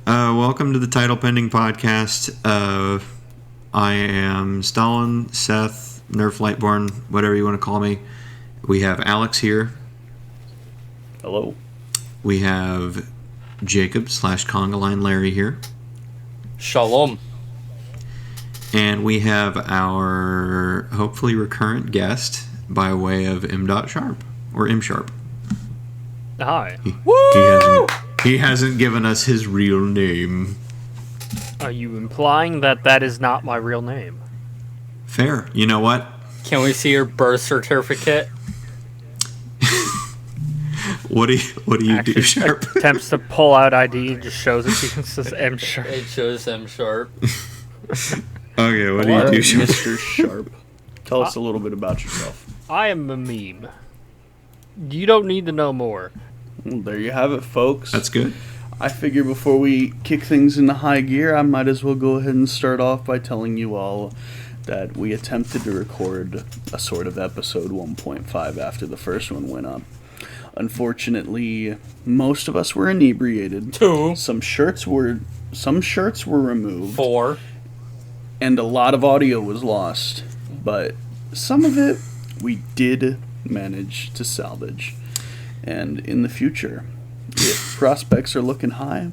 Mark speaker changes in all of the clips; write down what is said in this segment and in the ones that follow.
Speaker 1: Welcome to the Title Pending Podcast. I am Stalin, Seth, Nerf Lightborn, whatever you want to call me. We have Alex here.
Speaker 2: Hello.
Speaker 1: We have Jacob / Conga Line Larry here.
Speaker 3: Shalom.
Speaker 1: And we have our hopefully recurrent guest by way of M. Sharp or M Sharp.
Speaker 4: Hi.
Speaker 1: He hasn't given us his real name.
Speaker 4: Are you implying that is not my real name?
Speaker 1: Fair. You know what?
Speaker 3: Can we see your birth certificate?
Speaker 1: What do you do, Sharp?
Speaker 4: Attempts to pull out ID and just shows it because it says M Sharp.
Speaker 3: It shows M Sharp.
Speaker 1: Okay, what do you do, Sharp?
Speaker 2: Mr. Sharp. Tell us a little bit about yourself.
Speaker 4: I am a meme. You don't need to know more.
Speaker 2: Well, there you have it, folks.
Speaker 1: That's good.
Speaker 2: I figure before we kick things into high gear, I might as well go ahead and start off by telling you all that we attempted to record a sort of episode 1.5 after the first one went up. Unfortunately, most of us were inebriated.
Speaker 3: 2.
Speaker 2: Some shirts were removed.
Speaker 3: 4.
Speaker 2: And a lot of audio was lost. But some of it we did manage to salvage. And in the future, if prospects are looking high,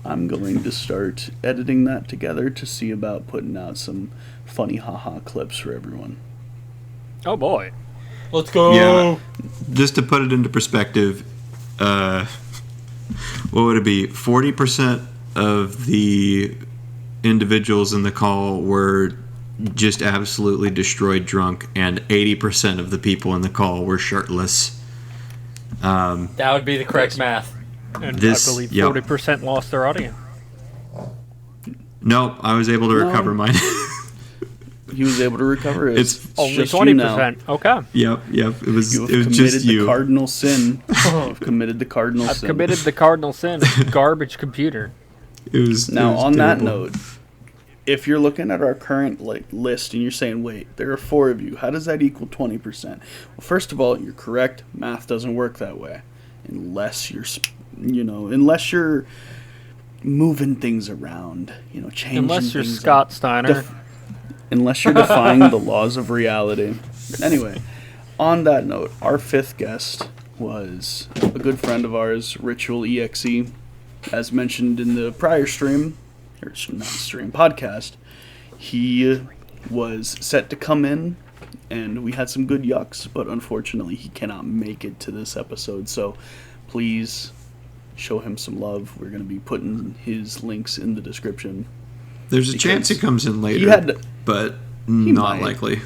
Speaker 2: I'm going to start editing that together to see about putting out some funny haha clips for everyone.
Speaker 4: Oh boy.
Speaker 3: Let's go.
Speaker 1: Yeah. Just to put it into perspective, what would it be? 40% of the individuals in the call were just absolutely destroyed drunk, and 80% of the people in the call were shirtless.
Speaker 3: That would be the correct math.
Speaker 4: And
Speaker 1: This-
Speaker 4: I believe
Speaker 1: yep.
Speaker 4: 40% lost their audio.
Speaker 1: Nope, I was able to recover mine.
Speaker 2: He was able to recover it.
Speaker 1: It's
Speaker 4: Only
Speaker 2: just
Speaker 4: 20%.
Speaker 2: you now.
Speaker 4: Okay.
Speaker 1: Yep. It was
Speaker 2: You have
Speaker 1: just
Speaker 2: committed the
Speaker 1: you.
Speaker 2: cardinal sin. You've committed the cardinal
Speaker 4: I've
Speaker 2: sin.
Speaker 4: committed the cardinal sin. Garbage computer.
Speaker 1: It was
Speaker 2: Now,
Speaker 1: it was
Speaker 2: on that
Speaker 1: terrible.
Speaker 2: note, if you're looking at our current list and you're saying, wait, there are 4 of you, how does that equal 20%? Well, first of all, you're correct. Math doesn't work that way. Unless you're moving things around, changing
Speaker 4: Unless you're
Speaker 2: things
Speaker 4: Scott
Speaker 2: up.
Speaker 4: Steiner.
Speaker 2: Unless you're defying the laws of reality. Anyway, on that note, our 5th guest was a good friend of ours, Ritual EXE. As mentioned in the prior podcast, he was set to come in, and we had some good yucks, but unfortunately he cannot make it to this episode, so please show him some love. We're going to be putting his links in the description.
Speaker 1: There's a chance he comes in later,
Speaker 2: He had to,
Speaker 1: but not
Speaker 2: might.
Speaker 1: likely.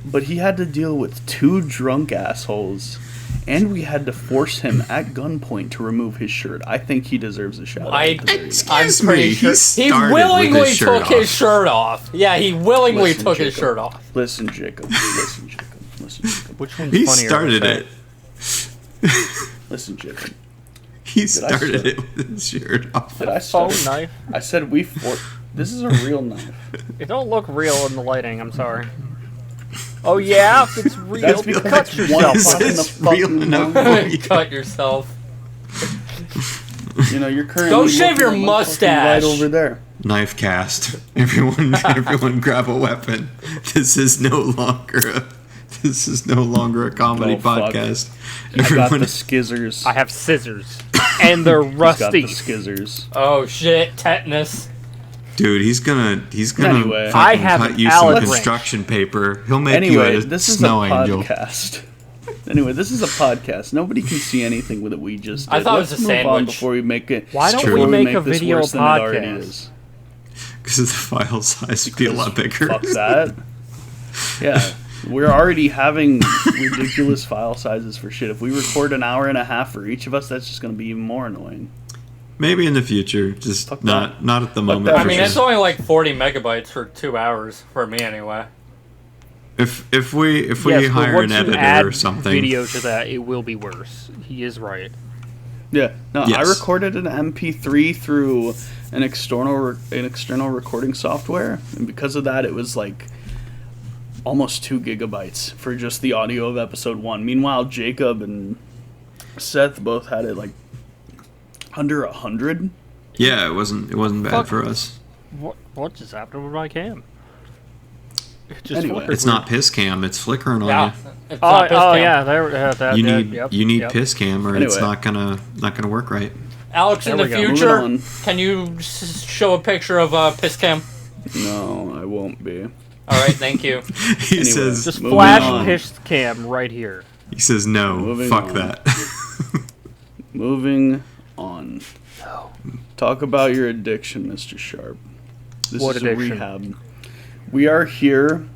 Speaker 2: but he had to deal with 2 drunk assholes, and we had to force him at gunpoint to remove his shirt. I think he deserves a shout out.
Speaker 3: I'm
Speaker 1: Excuse
Speaker 3: pretty
Speaker 1: me,
Speaker 3: sure
Speaker 1: he
Speaker 3: he
Speaker 1: started
Speaker 3: willingly
Speaker 1: with his shirt
Speaker 3: took his
Speaker 1: off.
Speaker 3: shirt off. Yeah, he willingly
Speaker 2: Listen,
Speaker 3: took his
Speaker 2: Jacob.
Speaker 3: shirt off.
Speaker 2: Listen, Jacob. Listen, Jacob.
Speaker 4: Which one's
Speaker 1: He
Speaker 4: funnier?
Speaker 1: started
Speaker 4: I
Speaker 1: it.
Speaker 4: say?
Speaker 2: Listen, Jacob.
Speaker 1: He
Speaker 2: I
Speaker 1: started
Speaker 2: start?
Speaker 1: it with his shirt off.
Speaker 2: Did I
Speaker 4: Phone
Speaker 2: start?
Speaker 4: knife.
Speaker 2: I said this is a real knife.
Speaker 4: It don't look real in the lighting. I'm sorry. Oh yeah, if it's real,
Speaker 2: That's because
Speaker 4: cut
Speaker 2: it's
Speaker 4: yourself.
Speaker 2: one
Speaker 1: Is
Speaker 2: fucking
Speaker 1: this
Speaker 2: the fucking
Speaker 1: real enough
Speaker 2: mouth.
Speaker 1: for you?
Speaker 3: Cut yourself.
Speaker 2: You're currently
Speaker 3: Go shave
Speaker 2: looking
Speaker 3: your
Speaker 2: at my fucking
Speaker 3: mustache.
Speaker 2: right over there.
Speaker 1: Knife cast. Everyone grab a weapon. This is no longer a comedy
Speaker 2: Oh, fuck.
Speaker 1: podcast.
Speaker 2: I got
Speaker 1: Everyone,
Speaker 2: the skizzers.
Speaker 4: I have scissors, and they're
Speaker 2: He's got the
Speaker 4: rusty.
Speaker 2: skizzers.
Speaker 3: Oh shit, tetanus.
Speaker 1: dude, he's gonna
Speaker 2: Anyway.
Speaker 1: fucking
Speaker 4: I have
Speaker 1: cut
Speaker 4: an
Speaker 1: you some
Speaker 4: Alec wrench.
Speaker 1: construction paper. He'll make
Speaker 2: Anyway,
Speaker 1: you a
Speaker 2: this is
Speaker 1: snow
Speaker 2: a
Speaker 1: angel.
Speaker 2: podcast. Anyway, this is a podcast. Nobody can see anything with it we just did.
Speaker 3: I thought it was
Speaker 2: Let's
Speaker 3: a
Speaker 2: move on
Speaker 3: sandwich.
Speaker 2: before we make it.
Speaker 4: Why don't
Speaker 1: we
Speaker 2: before
Speaker 4: make a
Speaker 2: this
Speaker 4: video
Speaker 2: worse than it already
Speaker 4: podcast?
Speaker 2: is.
Speaker 1: Because the file size would be a lot bigger.
Speaker 2: Fuck that. Yeah, we're already having ridiculous file sizes for shit. If we record an hour and a half for each of us, that's just going to be even more annoying.
Speaker 1: Maybe in the future, just
Speaker 2: Fuck
Speaker 1: not at the moment.
Speaker 2: that.
Speaker 3: I
Speaker 1: for
Speaker 3: mean,
Speaker 1: sure.
Speaker 3: it's only like 40 megabytes for 2 hours for me anyway.
Speaker 1: If we
Speaker 4: Yes, but
Speaker 1: hire
Speaker 4: once
Speaker 1: an
Speaker 4: you
Speaker 1: editor
Speaker 4: add
Speaker 1: or something,
Speaker 4: video to that, it will be worse. He is right.
Speaker 2: Yeah, no,
Speaker 1: Yes.
Speaker 2: I recorded an MP3 through an external recording software, and because of that, it was like almost 2 gigabytes for just the audio of episode 1. Meanwhile, Jacob and Seth both had it like under 100
Speaker 1: Yeah, it wasn't bad
Speaker 4: Fuck.
Speaker 1: for us.
Speaker 4: What just happened with my cam? It just
Speaker 2: Anyway.
Speaker 4: flickered
Speaker 1: It's
Speaker 4: weird.
Speaker 1: not piss cam. It's flickering on
Speaker 3: Yeah.
Speaker 1: you.
Speaker 3: It's
Speaker 4: Oh,
Speaker 3: not piss
Speaker 4: oh
Speaker 3: cam.
Speaker 4: yeah, that,
Speaker 1: You
Speaker 4: yeah,
Speaker 1: need
Speaker 4: yep,
Speaker 1: you need
Speaker 4: yep.
Speaker 1: piss cam or it's
Speaker 2: Anyway.
Speaker 1: not gonna work right.
Speaker 3: Alex, in
Speaker 4: There
Speaker 3: the
Speaker 4: we go.
Speaker 2: Moving
Speaker 3: future,
Speaker 2: on.
Speaker 3: can you show a picture of piss cam?
Speaker 2: No, I won't be.
Speaker 3: All right, thank you.
Speaker 1: He
Speaker 2: Anyway.
Speaker 1: says
Speaker 4: Just
Speaker 2: Moving
Speaker 4: flash
Speaker 2: on.
Speaker 4: piss cam right here.
Speaker 1: he says no.
Speaker 2: Moving
Speaker 1: Fuck
Speaker 2: on.
Speaker 1: that.
Speaker 2: Moving on. Talk about your addiction, Mr. Sharp. This
Speaker 4: What
Speaker 2: is
Speaker 4: addiction?
Speaker 2: a rehab. We are here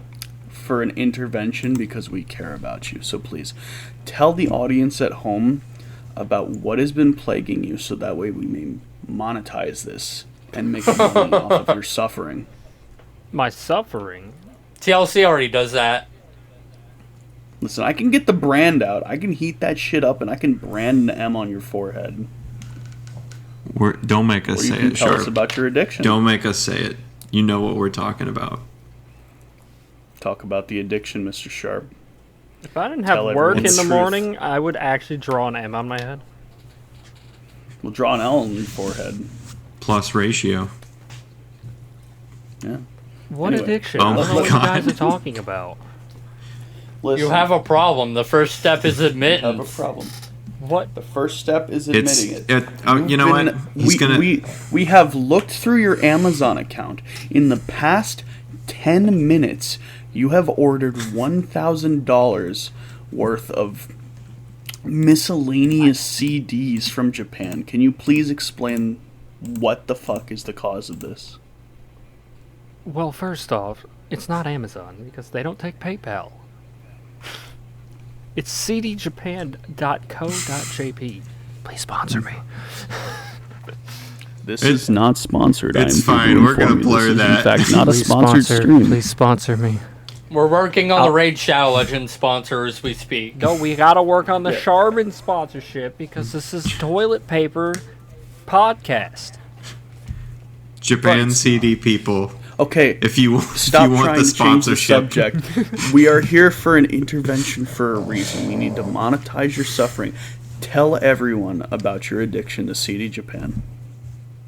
Speaker 2: for an intervention because we care about you. So please tell the audience at home about what has been plaguing you so that way we may monetize this and make money off of your suffering.
Speaker 4: My suffering.
Speaker 3: TLC already does that.
Speaker 2: Listen, I can get the brand out. I can heat that shit up and I can brand an M on your forehead.
Speaker 1: Don't make us
Speaker 2: Or you
Speaker 1: say
Speaker 2: can
Speaker 1: it,
Speaker 2: tell
Speaker 1: Sharp.
Speaker 2: us about your addiction.
Speaker 1: Don't make us say it. You know what we're talking about.
Speaker 2: Talk about the addiction, Mr. Sharp.
Speaker 4: If I didn't have
Speaker 2: Tell
Speaker 4: work
Speaker 2: everyone
Speaker 4: in
Speaker 2: the
Speaker 4: the
Speaker 2: truth.
Speaker 4: morning, I would actually draw an M on my head.
Speaker 2: We'll draw an L on your forehead.
Speaker 1: Plus ratio.
Speaker 2: Yeah.
Speaker 4: What
Speaker 2: Anyway.
Speaker 4: addiction?
Speaker 1: Oh
Speaker 4: I don't
Speaker 1: my
Speaker 4: know what you guys
Speaker 1: God.
Speaker 4: are talking about.
Speaker 2: Listen,
Speaker 3: You have a problem. The first step is
Speaker 2: have a
Speaker 3: admittance.
Speaker 2: problem.
Speaker 4: What?
Speaker 2: The first step is
Speaker 1: It's
Speaker 2: admitting it.
Speaker 1: you know what? He's gonna.
Speaker 2: We have looked through your Amazon account. In the past 10 minutes, you have ordered $1,000 worth of miscellaneous CDs from Japan. Can you please explain what the fuck is the cause of this?
Speaker 4: Well, first off, it's not Amazon because they don't take PayPal. It's cdjapan.co.jp. Please sponsor me.
Speaker 2: This
Speaker 1: It's-
Speaker 2: is not sponsored.
Speaker 1: it's
Speaker 2: I'm
Speaker 1: fine.
Speaker 2: here to
Speaker 1: We're gonna
Speaker 2: inform you.
Speaker 1: blur
Speaker 2: This is,
Speaker 1: that.
Speaker 2: in fact, not a sponsored stream.
Speaker 4: Please sponsor me.
Speaker 3: We're working on the Raid Shadow Legends sponsor as we speak.
Speaker 4: No, we gotta work on the
Speaker 2: Yeah.
Speaker 4: Charmin sponsorship because this is toilet paper podcast.
Speaker 1: Japan CD people.
Speaker 2: Okay,
Speaker 1: If you
Speaker 2: stop
Speaker 1: want
Speaker 2: trying
Speaker 1: the
Speaker 2: to change the
Speaker 1: sponsorship,
Speaker 2: subject. We are here for an intervention for a reason. We need to monetize your suffering. Tell everyone about your addiction to CD Japan.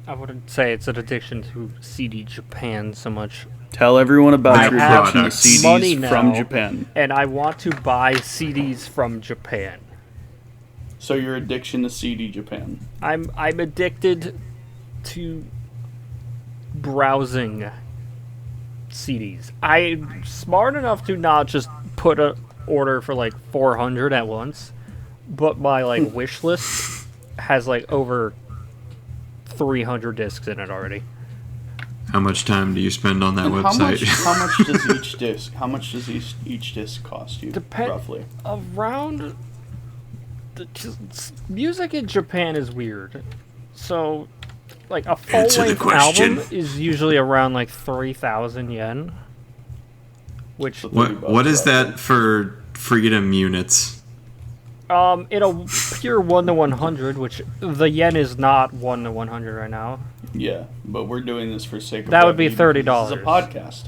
Speaker 4: I wouldn't say it's an addiction to CD Japan so much.
Speaker 2: Tell everyone about
Speaker 1: I
Speaker 2: your
Speaker 1: have
Speaker 2: addiction to
Speaker 1: products.
Speaker 4: money
Speaker 2: CDs from
Speaker 4: now.
Speaker 2: Japan.
Speaker 4: And I want to buy CDs from Japan.
Speaker 2: So your addiction to CD Japan.
Speaker 4: I'm addicted to browsing CDs. I'm smart enough to not just put a order for like 400 at once, but my like wish list has like over 300 discs in it already.
Speaker 1: how much time do you spend on that
Speaker 2: And
Speaker 1: website?
Speaker 2: how much does each disc? How much does each disc cost you? Roughly.
Speaker 4: Around music in Japan is weird. So like a full
Speaker 1: Answer the
Speaker 4: length
Speaker 1: question.
Speaker 4: album is usually around like 3,000 yen. Which
Speaker 1: what is that for freedom units?
Speaker 4: in a pure 1 to 100, which the yen is not 1 to 100 right now.
Speaker 2: Yeah, but we're doing this for sake of
Speaker 4: That would be
Speaker 2: revenue because
Speaker 4: $30.
Speaker 2: This is a podcast.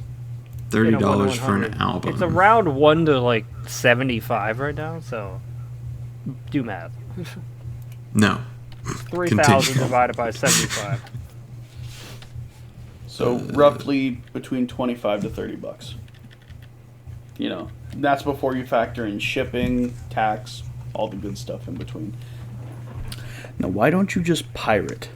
Speaker 1: $30
Speaker 4: In a 1 to
Speaker 1: for an
Speaker 4: 100.
Speaker 1: album.
Speaker 4: It's around 1 to like 75 right now, so do math.
Speaker 1: No.
Speaker 4: 3,000
Speaker 1: Continue.
Speaker 4: divided by 75.
Speaker 2: So roughly between 25 to 30 bucks. You know, that's before you factor in shipping, tax, all the good stuff in between. Now, why don't you just pirate?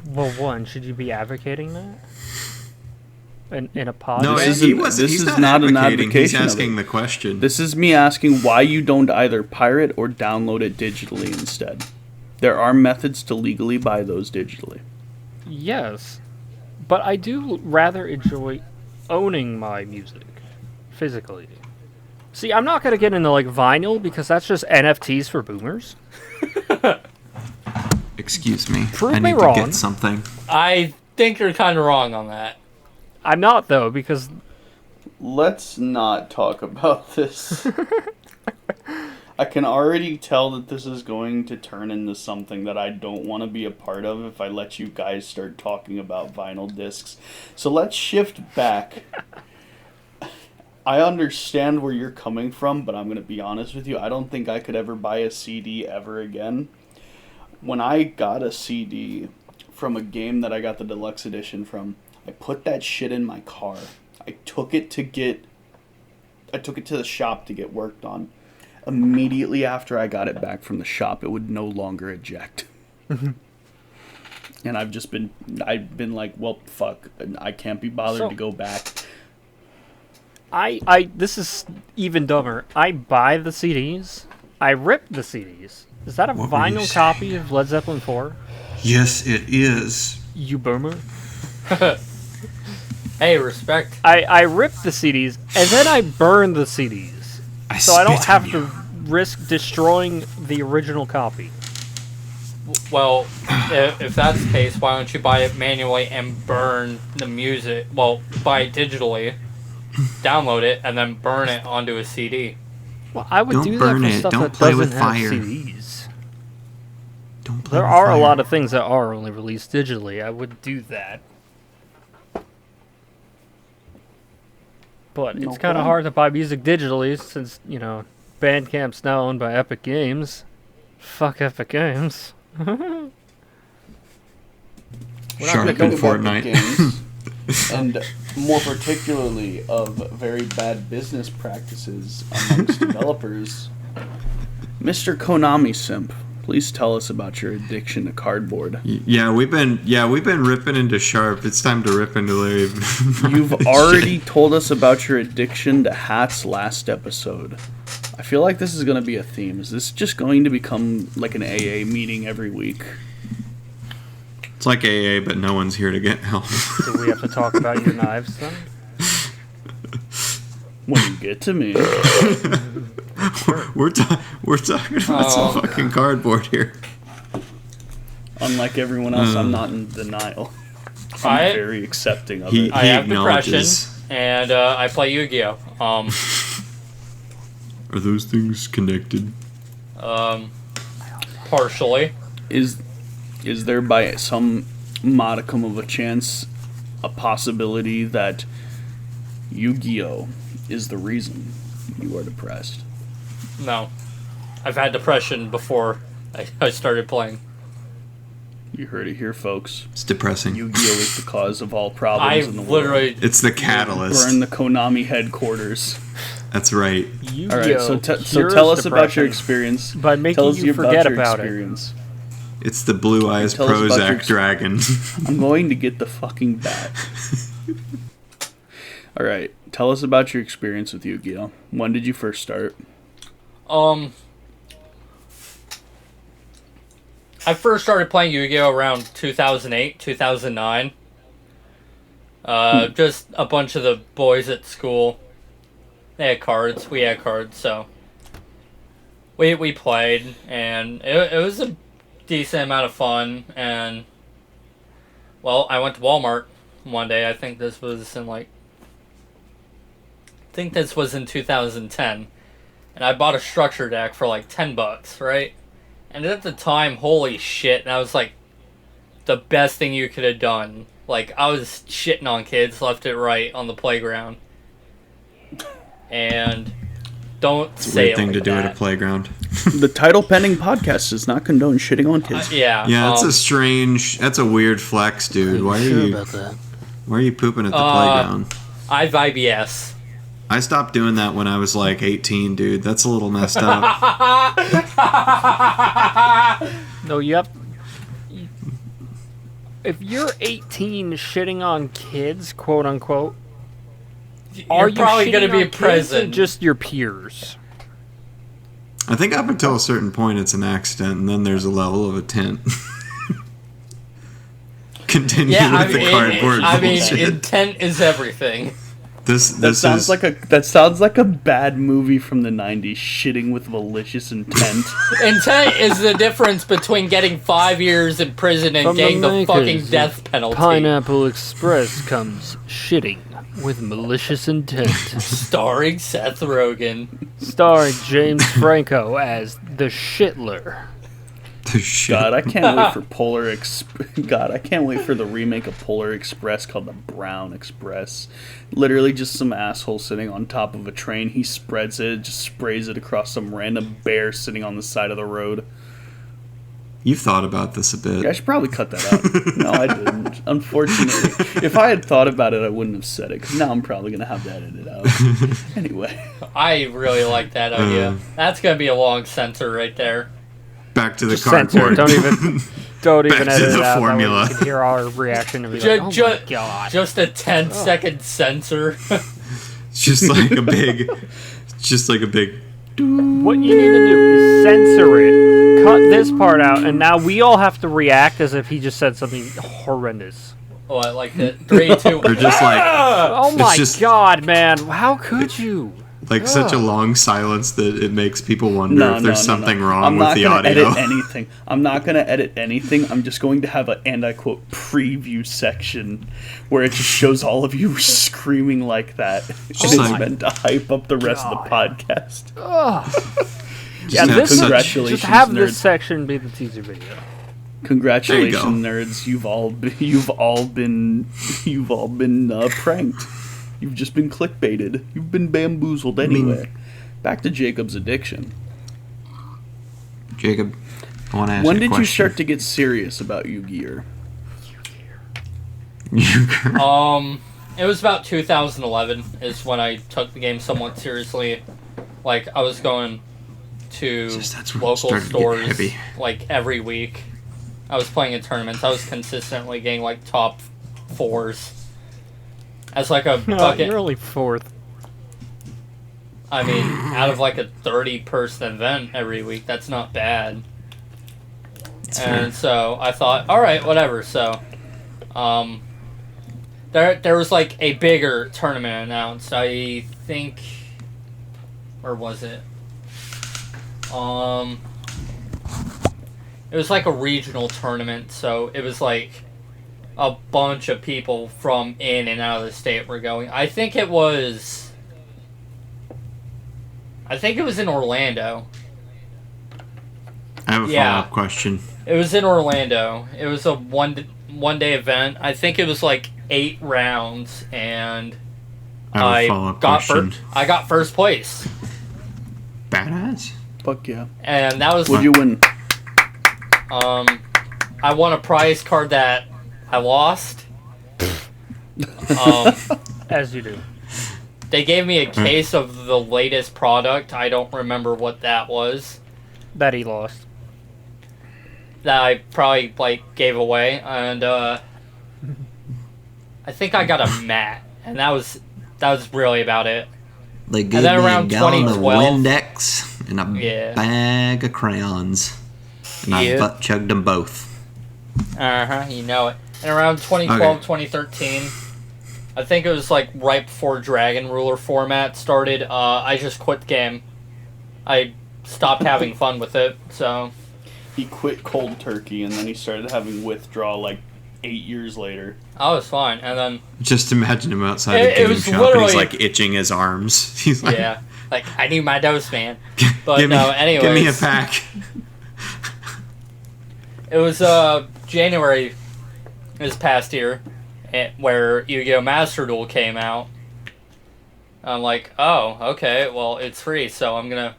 Speaker 4: Well, one, should you be advocating that? In a pod?
Speaker 1: No,
Speaker 2: This
Speaker 1: he
Speaker 2: isn't-
Speaker 1: wasn't.
Speaker 2: this
Speaker 1: He's
Speaker 2: is
Speaker 1: not
Speaker 2: not an
Speaker 1: advocating. He's
Speaker 2: advocation of
Speaker 1: asking
Speaker 2: it.
Speaker 1: the question.
Speaker 2: This is me asking why you don't either pirate or download it digitally instead. There are methods to legally buy those digitally.
Speaker 4: Yes. But I do rather enjoy owning my music physically. See, I'm not going to get into like vinyl because that's just NFTs for boomers.
Speaker 1: Excuse me.
Speaker 4: Prove
Speaker 1: I
Speaker 4: me
Speaker 1: need to
Speaker 4: wrong.
Speaker 1: get something.
Speaker 3: I think you're kind of wrong on that.
Speaker 4: I'm not though because
Speaker 2: Let's not talk about this. I can already tell that this is going to turn into something that I don't want to be a part of if I let you guys start talking about vinyl discs. So let's shift back. I understand where you're coming from, but I'm going to be honest with you. I don't think I could ever buy a CD ever again. when I got a CD from a game that I got the deluxe edition from, I put that shit in my car. I took it to the shop to get worked on. Immediately after I got it back from the shop, it would no longer eject. And I've been like, well, fuck, I can't be bothered to go back.
Speaker 4: This is even dumber. I buy the CDs. I rip the CDs. Is that a
Speaker 1: What were you
Speaker 4: vinyl copy of Led Zeppelin 4?
Speaker 1: Yes, it is.
Speaker 4: You boomer.
Speaker 3: Hey, respect.
Speaker 4: I rip the CDs and then I burn the CDs. So I don't
Speaker 1: spit
Speaker 4: have
Speaker 1: on
Speaker 4: to
Speaker 1: you.
Speaker 4: risk destroying the original copy.
Speaker 3: Well, if that's the case, why don't you buy it manually and burn the music? Well, buy it digitally, download it, and then burn it onto a CD.
Speaker 4: Well, I would
Speaker 1: Don't
Speaker 4: do that
Speaker 1: burn
Speaker 4: for
Speaker 1: it.
Speaker 4: stuff
Speaker 1: Don't
Speaker 4: that
Speaker 1: play
Speaker 4: doesn't
Speaker 1: with
Speaker 4: have
Speaker 1: fire.
Speaker 4: CDs.
Speaker 1: Don't play
Speaker 4: There
Speaker 1: with
Speaker 4: are a
Speaker 1: fire.
Speaker 4: lot of things that are only released digitally. I would do that. But
Speaker 2: No
Speaker 4: it's kind of
Speaker 2: problem.
Speaker 4: hard to buy music digitally since, Bandcamp's now owned by Epic Games. Fuck Epic Games.
Speaker 1: Shark
Speaker 2: Speaking
Speaker 1: and
Speaker 2: of
Speaker 1: Fortnite.
Speaker 2: Epic Games, and more particularly of very bad business practices amongst developers, Mr. Konami Simp, please tell us about your addiction to cardboard.
Speaker 1: Yeah, we've been ripping into Sharp. It's time to rip into Larry.
Speaker 2: You've already told us about your addiction to hats last episode. I feel like this is going to be a theme. Is this just going to become like an AA meeting every week?
Speaker 1: It's like AA, but no one's here to get help.
Speaker 4: Do we have to talk about your knives then?
Speaker 2: When you get to me.
Speaker 1: we're talking about some fucking cardboard here.
Speaker 2: Unlike everyone else, I'm not in denial. I'm
Speaker 3: I-
Speaker 2: very accepting of
Speaker 1: He-
Speaker 2: it.
Speaker 3: I have depression,
Speaker 1: acknowledges.
Speaker 3: and I play Yu-Gi-Oh.
Speaker 1: Are those things connected?
Speaker 3: Partially.
Speaker 2: Is there by some modicum of a chance a possibility that Yu-Gi-Oh is the reason you are depressed?
Speaker 3: No, I've had depression before I started playing.
Speaker 2: You heard it here, folks.
Speaker 1: It's depressing.
Speaker 2: Yu-Gi-Oh is the cause of all
Speaker 3: I
Speaker 2: problems in the
Speaker 3: literally.
Speaker 2: world.
Speaker 1: It's the catalyst.
Speaker 2: Burn the Konami headquarters.
Speaker 1: That's right.
Speaker 4: Yu-Gi-Oh!
Speaker 2: All right, so
Speaker 4: cures
Speaker 2: tell us about your
Speaker 4: depression
Speaker 2: experience.
Speaker 4: by making
Speaker 2: Tell us
Speaker 4: you
Speaker 2: about
Speaker 4: forget
Speaker 2: your
Speaker 4: about it.
Speaker 2: experience.
Speaker 1: It's the Blue Eyes
Speaker 2: Tell us about your
Speaker 1: Prozac dragon.
Speaker 2: I'm going to get the fucking bat. All right, tell us about your experience with Yu-Gi-Oh. When did you first start?
Speaker 3: I first started playing Yu-Gi-Oh around 2008, 2009. Just a bunch of the boys at school. They had cards. We had cards, so we played, and it was a decent amount of fun. And well, I went to Walmart one day. I think this was in 2010, and I bought a structure deck for like $10, right? And at the time, holy shit, that was like the best thing you could have done. Like, I was shitting on kids left and right on the playground. And don't
Speaker 1: It's a
Speaker 3: say
Speaker 1: weird
Speaker 3: it
Speaker 1: thing
Speaker 3: like
Speaker 1: to do
Speaker 3: that.
Speaker 1: at a playground.
Speaker 2: The title pending podcast does not condone shitting on kids.
Speaker 3: Yeah.
Speaker 1: Yeah, that's a weird flex, dude. Why are you pooping at the playground?
Speaker 3: I have IBS.
Speaker 1: I stopped doing that when I was like 18, dude. That's a little messed up.
Speaker 4: No, you have. If you're 18 shitting on kids, quote unquote, are
Speaker 3: You're
Speaker 4: you
Speaker 3: probably going to
Speaker 4: shitting
Speaker 3: be
Speaker 4: on
Speaker 3: a
Speaker 4: kids or
Speaker 3: prison.
Speaker 4: just your peers?
Speaker 1: I think up until a certain point it's an accident, and then there's a level of intent. Continue
Speaker 3: Yeah,
Speaker 1: with the cardboard bullshit.
Speaker 3: intent is everything.
Speaker 2: That sounds like a bad movie from the 90s, shitting with malicious intent.
Speaker 3: Intent is the difference between getting 5 years in prison and
Speaker 4: From
Speaker 3: getting the
Speaker 4: makers
Speaker 3: fucking
Speaker 4: of
Speaker 3: death penalty.
Speaker 4: Pineapple Express comes shitting with malicious intent.
Speaker 3: Starring Seth Rogen.
Speaker 4: Starring James Franco as the Shitler.
Speaker 1: The shit.
Speaker 2: God, I can't wait for God, I can't wait for the remake of Polar Express called the Brown Express. Literally just some asshole sitting on top of a train. He spreads it, just sprays it across some random bear sitting on the side of the road.
Speaker 1: You've thought about this a bit.
Speaker 2: I should probably cut that out. No, I didn't. Unfortunately, if I had thought about it, I wouldn't have said it. Because now I'm probably gonna have that edited out. Anyway,
Speaker 3: I really like that idea. That's gonna be a long censor right there.
Speaker 1: Back to the
Speaker 4: Just censor it.
Speaker 1: cardboard.
Speaker 4: Don't
Speaker 1: Back
Speaker 4: even
Speaker 1: to
Speaker 4: edit
Speaker 1: the
Speaker 4: it out.
Speaker 1: formula.
Speaker 4: That way you can hear our reaction and be
Speaker 3: Ju-
Speaker 4: like, "Oh
Speaker 3: ju-
Speaker 4: my god!"
Speaker 3: Just a 10-second censor.
Speaker 1: It's just like a big. It's just like a big.
Speaker 4: What you need to do is censor it, cut this part out, and now we all have to react as if he just said something horrendous.
Speaker 3: What, like the 3, 2,
Speaker 1: Or just like
Speaker 4: Oh my
Speaker 1: just-
Speaker 4: god, man! How could you?
Speaker 1: such a long silence that it makes people wonder
Speaker 2: no,
Speaker 1: if there's
Speaker 2: no,
Speaker 1: something
Speaker 2: no.
Speaker 1: wrong
Speaker 2: I'm
Speaker 1: with
Speaker 2: not
Speaker 1: the
Speaker 2: gonna
Speaker 1: audio.
Speaker 2: edit anything. I'm not gonna edit anything. I'm just going to have a, and I quote, preview section where it just shows all of you screaming like that.
Speaker 1: Just
Speaker 2: It's
Speaker 1: like-
Speaker 2: meant to hype up the rest of the podcast.
Speaker 4: Yeah,
Speaker 1: have
Speaker 4: this
Speaker 1: such-
Speaker 2: congratulations,
Speaker 4: just have
Speaker 2: nerds.
Speaker 4: this section be the teaser video.
Speaker 2: Congratulations,
Speaker 1: There you
Speaker 2: nerds! You've all been pranked. You've just been clickbaited. You've been bamboozled anyway. Back to Jacob's addiction.
Speaker 1: Jacob, I want to ask
Speaker 2: When
Speaker 1: you a
Speaker 2: did you
Speaker 1: question.
Speaker 2: start to get serious about Yu-Gi-Oh?
Speaker 3: It was about 2011 is when I took the game somewhat seriously. Like, I was going to
Speaker 1: Just that's when it
Speaker 3: local
Speaker 1: started to get
Speaker 3: stores
Speaker 1: heavy.
Speaker 3: like every week. I was playing in tournaments. I was consistently getting like top 4s. As like a bucket.
Speaker 4: You're only fourth.
Speaker 3: I mean, out of like a 30-person event every week, that's not bad.
Speaker 1: fair.
Speaker 3: And so I thought, all right, whatever. So, there was like a bigger tournament announced. I think, where was it? It was like a regional tournament. So it was like a bunch of people from in and out of the state were going. I think it was in Orlando.
Speaker 1: I have a
Speaker 3: Yeah.
Speaker 1: follow-up question.
Speaker 3: It was in Orlando. It was a one-day event. I think it was like 8 rounds, and
Speaker 1: I have a
Speaker 3: I
Speaker 1: follow-up
Speaker 3: got
Speaker 1: question.
Speaker 3: I got first place,
Speaker 1: Badass.
Speaker 2: Fuck yeah!
Speaker 3: and that was
Speaker 2: What'd you win?
Speaker 3: I won a prize card that I lost.
Speaker 4: As you do.
Speaker 3: They gave me a case of the latest product. I don't remember what that was.
Speaker 4: That he lost.
Speaker 3: That I probably like gave away, and I think I got a mat, and that was really about it.
Speaker 1: They gave
Speaker 3: then
Speaker 1: me
Speaker 3: around
Speaker 1: a gallon of
Speaker 3: 2012
Speaker 1: Windex and a
Speaker 3: Yeah.
Speaker 1: bag of crayons. And I
Speaker 3: Yeah.
Speaker 1: butt chugged them both.
Speaker 3: You know it. And around 2012, 2013, I think it was like right before Dragon Ruler format started, I just quit the game. I stopped having fun with it, so...
Speaker 2: He quit cold turkey, and then he started having withdrawal like 8 years later.
Speaker 3: I was fine, and then,
Speaker 1: Just imagine him outside
Speaker 3: It
Speaker 1: the game
Speaker 3: was
Speaker 1: shop and he's
Speaker 3: literally-
Speaker 1: like itching his arms. He's like,
Speaker 3: yeah, like, I need my dose, man. But
Speaker 1: give me,
Speaker 3: no, anyways.
Speaker 1: give me a pack.
Speaker 3: It was, January this past year, where Yu-Gi-Oh! Master Duel came out. I'm like, oh, okay, well, it's free, so I'm gonna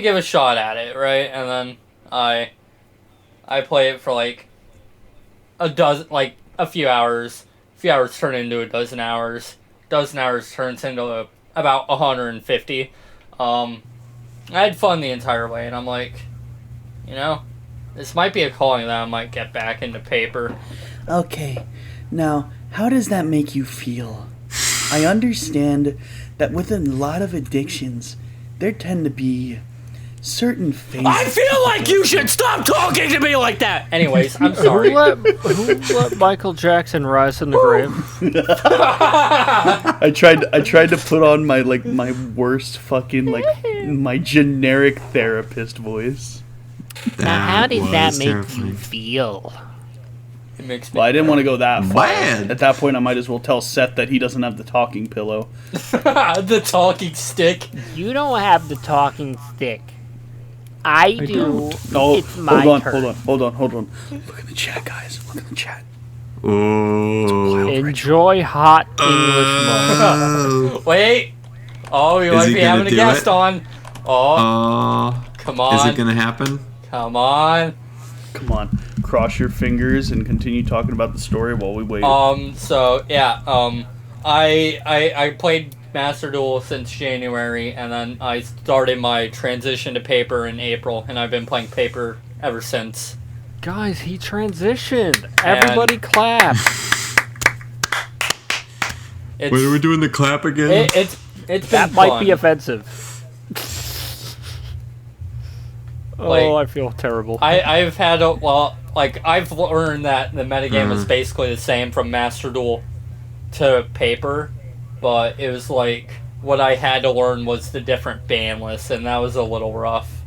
Speaker 3: give a shot at it, right? And then I play it for like a few hours. A few hours turn into a dozen hours. Dozen hours turns into about 150. I had fun the entire way, and I'm like, this might be a calling that I might get back into paper.
Speaker 2: Okay, now, how does that make you feel? I understand that with a lot of addictions, there tend to be certain phases.
Speaker 3: feel like you should stop talking to me like that! Anyways, I'm sorry.
Speaker 4: Who let Michael Jackson rise from the grave?
Speaker 2: I tried to put on my worst fucking my generic therapist voice.
Speaker 1: How did that make you
Speaker 4: feel?
Speaker 3: It makes me
Speaker 2: Well, I didn't want to go that far.
Speaker 1: Bad.
Speaker 2: At that point, I might as well tell Seth that he doesn't have the talking pillow.
Speaker 3: the talking stick.
Speaker 4: You don't have the talking stick. I do.
Speaker 2: Oh,
Speaker 4: It's my turn.
Speaker 2: hold on. Look in the chat, guys. Look in the chat.
Speaker 1: Oh.
Speaker 4: Enjoy hot English moment.
Speaker 3: Wait. Oh, we
Speaker 1: Is
Speaker 3: might
Speaker 1: he
Speaker 3: be
Speaker 1: gonna
Speaker 3: having a
Speaker 1: do
Speaker 3: guest
Speaker 1: it?
Speaker 3: on. Oh, come on.
Speaker 1: Is it gonna happen?
Speaker 3: Come on.
Speaker 2: Come on, cross your fingers and continue talking about the story while we wait.
Speaker 3: So yeah, I played Master Duel since January, and then I started my transition to paper in April, and I've been playing paper ever since.
Speaker 4: Guys, he transitioned. Everybody clap.
Speaker 3: It's,
Speaker 1: Wait, are we doing the clap again?
Speaker 3: it's been
Speaker 4: That
Speaker 3: fun.
Speaker 4: might be offensive.
Speaker 3: Like,
Speaker 4: Oh, I feel terrible.
Speaker 3: I've had I've learned that the metagame was basically the same from Master Duel to paper, but it was like what I had to learn was the different ban lists, and that was a little rough.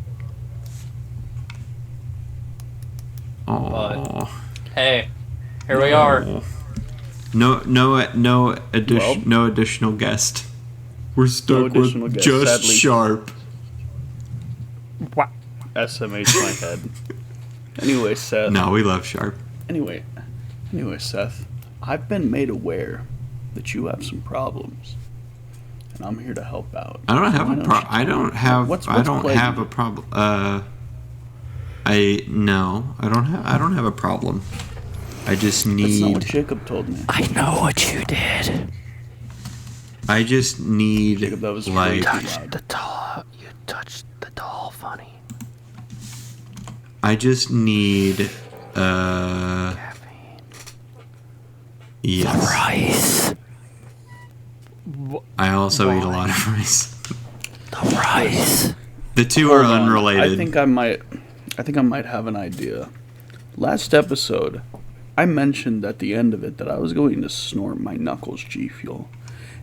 Speaker 1: Oh.
Speaker 3: Hey, here we are.
Speaker 1: No additional guest. We're stuck
Speaker 2: additional
Speaker 1: with
Speaker 2: guest,
Speaker 1: just
Speaker 2: sadly.
Speaker 1: Sharp.
Speaker 4: Wow.
Speaker 2: SMH my head. Anyway, Seth.
Speaker 1: No, we love Sharp.
Speaker 2: Anyway, Seth, I've been made aware that you have some problems, and I'm here to help out.
Speaker 1: I don't have
Speaker 2: Why
Speaker 1: a
Speaker 2: don't
Speaker 1: problem.
Speaker 2: you-
Speaker 1: I don't have.
Speaker 2: What's
Speaker 1: I don't
Speaker 2: plaguing
Speaker 1: have
Speaker 2: you?
Speaker 1: a problem. I don't have a problem. I just
Speaker 2: That's not what
Speaker 1: need.
Speaker 2: Jacob told me.
Speaker 4: I know what you did.
Speaker 1: I just need
Speaker 2: Jacob, that was
Speaker 1: like.
Speaker 2: crazy loud.
Speaker 4: The doll. You touched the doll funny.
Speaker 1: I just need. Yes.
Speaker 4: Rice.
Speaker 1: I also eat a lot of rice.
Speaker 4: The rice.
Speaker 1: The two are
Speaker 2: Hold on.
Speaker 1: unrelated.
Speaker 2: I think I might have an idea. Last episode, I mentioned at the end of it that I was going to snort my Knuckles G Fuel.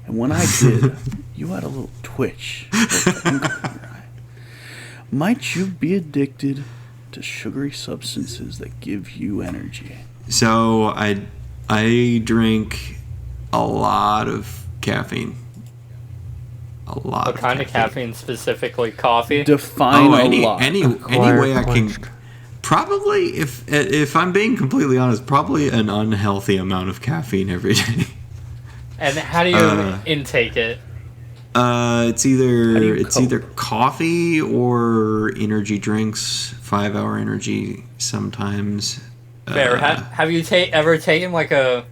Speaker 2: And when I did, you had a little twitch. A little twinkle in your eye. Might you be addicted to sugary substances that give you energy?
Speaker 1: So I drink a lot of caffeine. A lot.
Speaker 3: What kind of caffeine specifically? Coffee?
Speaker 2: Define a lot.
Speaker 1: any way I can. Probably, if I'm being completely honest, probably an unhealthy amount of caffeine every day.
Speaker 3: And how do you intake it?
Speaker 1: It's
Speaker 2: How do you
Speaker 1: either
Speaker 2: cope?
Speaker 1: coffee or energy drinks. 5-hour energy sometimes.
Speaker 3: Fair. Have you ever taken like a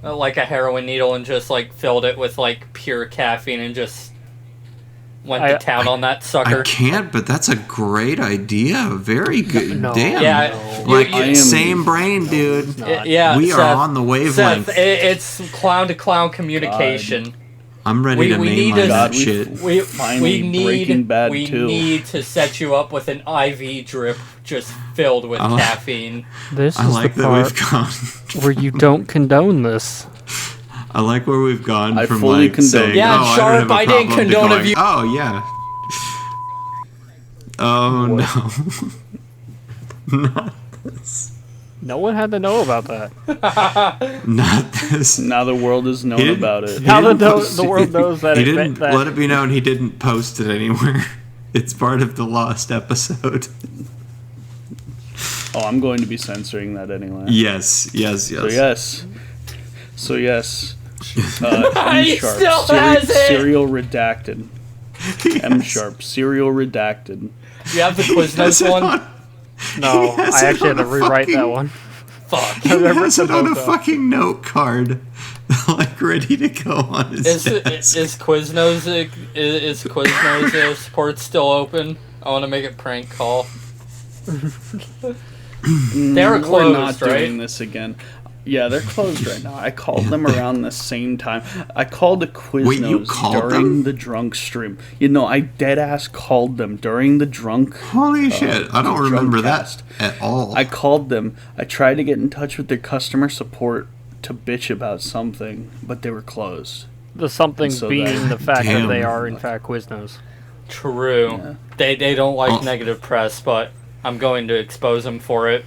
Speaker 3: heroin needle and just like filled it with like pure caffeine and just went to town on that
Speaker 1: I
Speaker 3: sucker?
Speaker 1: can't, but that's a great idea. Very good.
Speaker 4: No.
Speaker 1: Damn.
Speaker 3: Yeah,
Speaker 1: Like
Speaker 2: I am-
Speaker 1: same brain, dude.
Speaker 3: Yeah,
Speaker 1: We are
Speaker 3: Seth,
Speaker 1: on the wavelength.
Speaker 3: Seth, it's clown to clown communication.
Speaker 1: I'm ready
Speaker 3: We
Speaker 1: to
Speaker 3: need
Speaker 1: mainline
Speaker 3: to-
Speaker 1: that
Speaker 2: God,
Speaker 1: shit.
Speaker 3: We
Speaker 2: Finally
Speaker 3: need
Speaker 2: Breaking Bad
Speaker 3: we
Speaker 2: 2.
Speaker 3: need to set you up with an IV drip just filled with
Speaker 1: Oh.
Speaker 3: caffeine.
Speaker 4: This
Speaker 1: I
Speaker 4: is
Speaker 1: like
Speaker 4: the
Speaker 1: that
Speaker 4: part
Speaker 1: we've gone.
Speaker 4: where you don't condone this.
Speaker 1: I like where we've gone
Speaker 2: I
Speaker 1: from
Speaker 2: fully
Speaker 1: like
Speaker 2: condone
Speaker 1: saying,
Speaker 2: it.
Speaker 3: Yeah,
Speaker 1: "Oh, I
Speaker 3: Sharp,
Speaker 1: don't have a
Speaker 3: I didn't
Speaker 1: problem," to
Speaker 3: condone
Speaker 1: going,
Speaker 3: of you-
Speaker 1: Oh yeah. Oh no.
Speaker 4: No one had to know about that.
Speaker 1: Not this.
Speaker 2: Now the world has known
Speaker 1: He didn't-
Speaker 2: about it.
Speaker 1: he
Speaker 4: Now
Speaker 1: didn't
Speaker 4: that
Speaker 1: post-
Speaker 4: the world knows that
Speaker 1: he
Speaker 4: it
Speaker 1: didn't
Speaker 4: meant that.
Speaker 1: let it be known he didn't post it anywhere. It's part of the lost episode.
Speaker 2: Oh, I'm going to be censoring that anyway.
Speaker 1: Yes.
Speaker 2: So yes.
Speaker 3: He
Speaker 2: M sharp.
Speaker 3: still has it!
Speaker 2: Serial redacted. M sharp. Serial redacted.
Speaker 3: You have the Quiznos one?
Speaker 4: No,
Speaker 1: He has
Speaker 4: I
Speaker 1: it
Speaker 4: actually had
Speaker 1: on
Speaker 4: to
Speaker 1: a
Speaker 4: rewrite
Speaker 1: fucking-
Speaker 4: that one.
Speaker 3: Fuck.
Speaker 1: He has it on a
Speaker 4: though.
Speaker 1: fucking note card, like ready to go on his desk.
Speaker 3: Is Quiznos support still open? I want to make a prank call. They were
Speaker 2: We're not
Speaker 3: closed,
Speaker 2: doing
Speaker 3: right?
Speaker 2: this again. Yeah, they're closed right now. I called them around the same time. I called the Quiznos
Speaker 1: Wait, you called
Speaker 2: during
Speaker 1: them?
Speaker 2: the drunk stream. You know, I dead ass called them during the drunk.
Speaker 1: Holy shit! I don't
Speaker 2: the
Speaker 1: remember
Speaker 2: Drunkcast.
Speaker 1: that at all.
Speaker 2: I called them. I tried to get in touch with their customer support to bitch about something, but they were closed.
Speaker 4: The something
Speaker 2: So
Speaker 4: being
Speaker 2: then-
Speaker 4: the fact
Speaker 1: Damn.
Speaker 4: that they are in fact Quiznos.
Speaker 3: True.
Speaker 2: Yeah.
Speaker 3: They don't like
Speaker 1: Oh.
Speaker 3: negative press, but I'm going to expose them for it.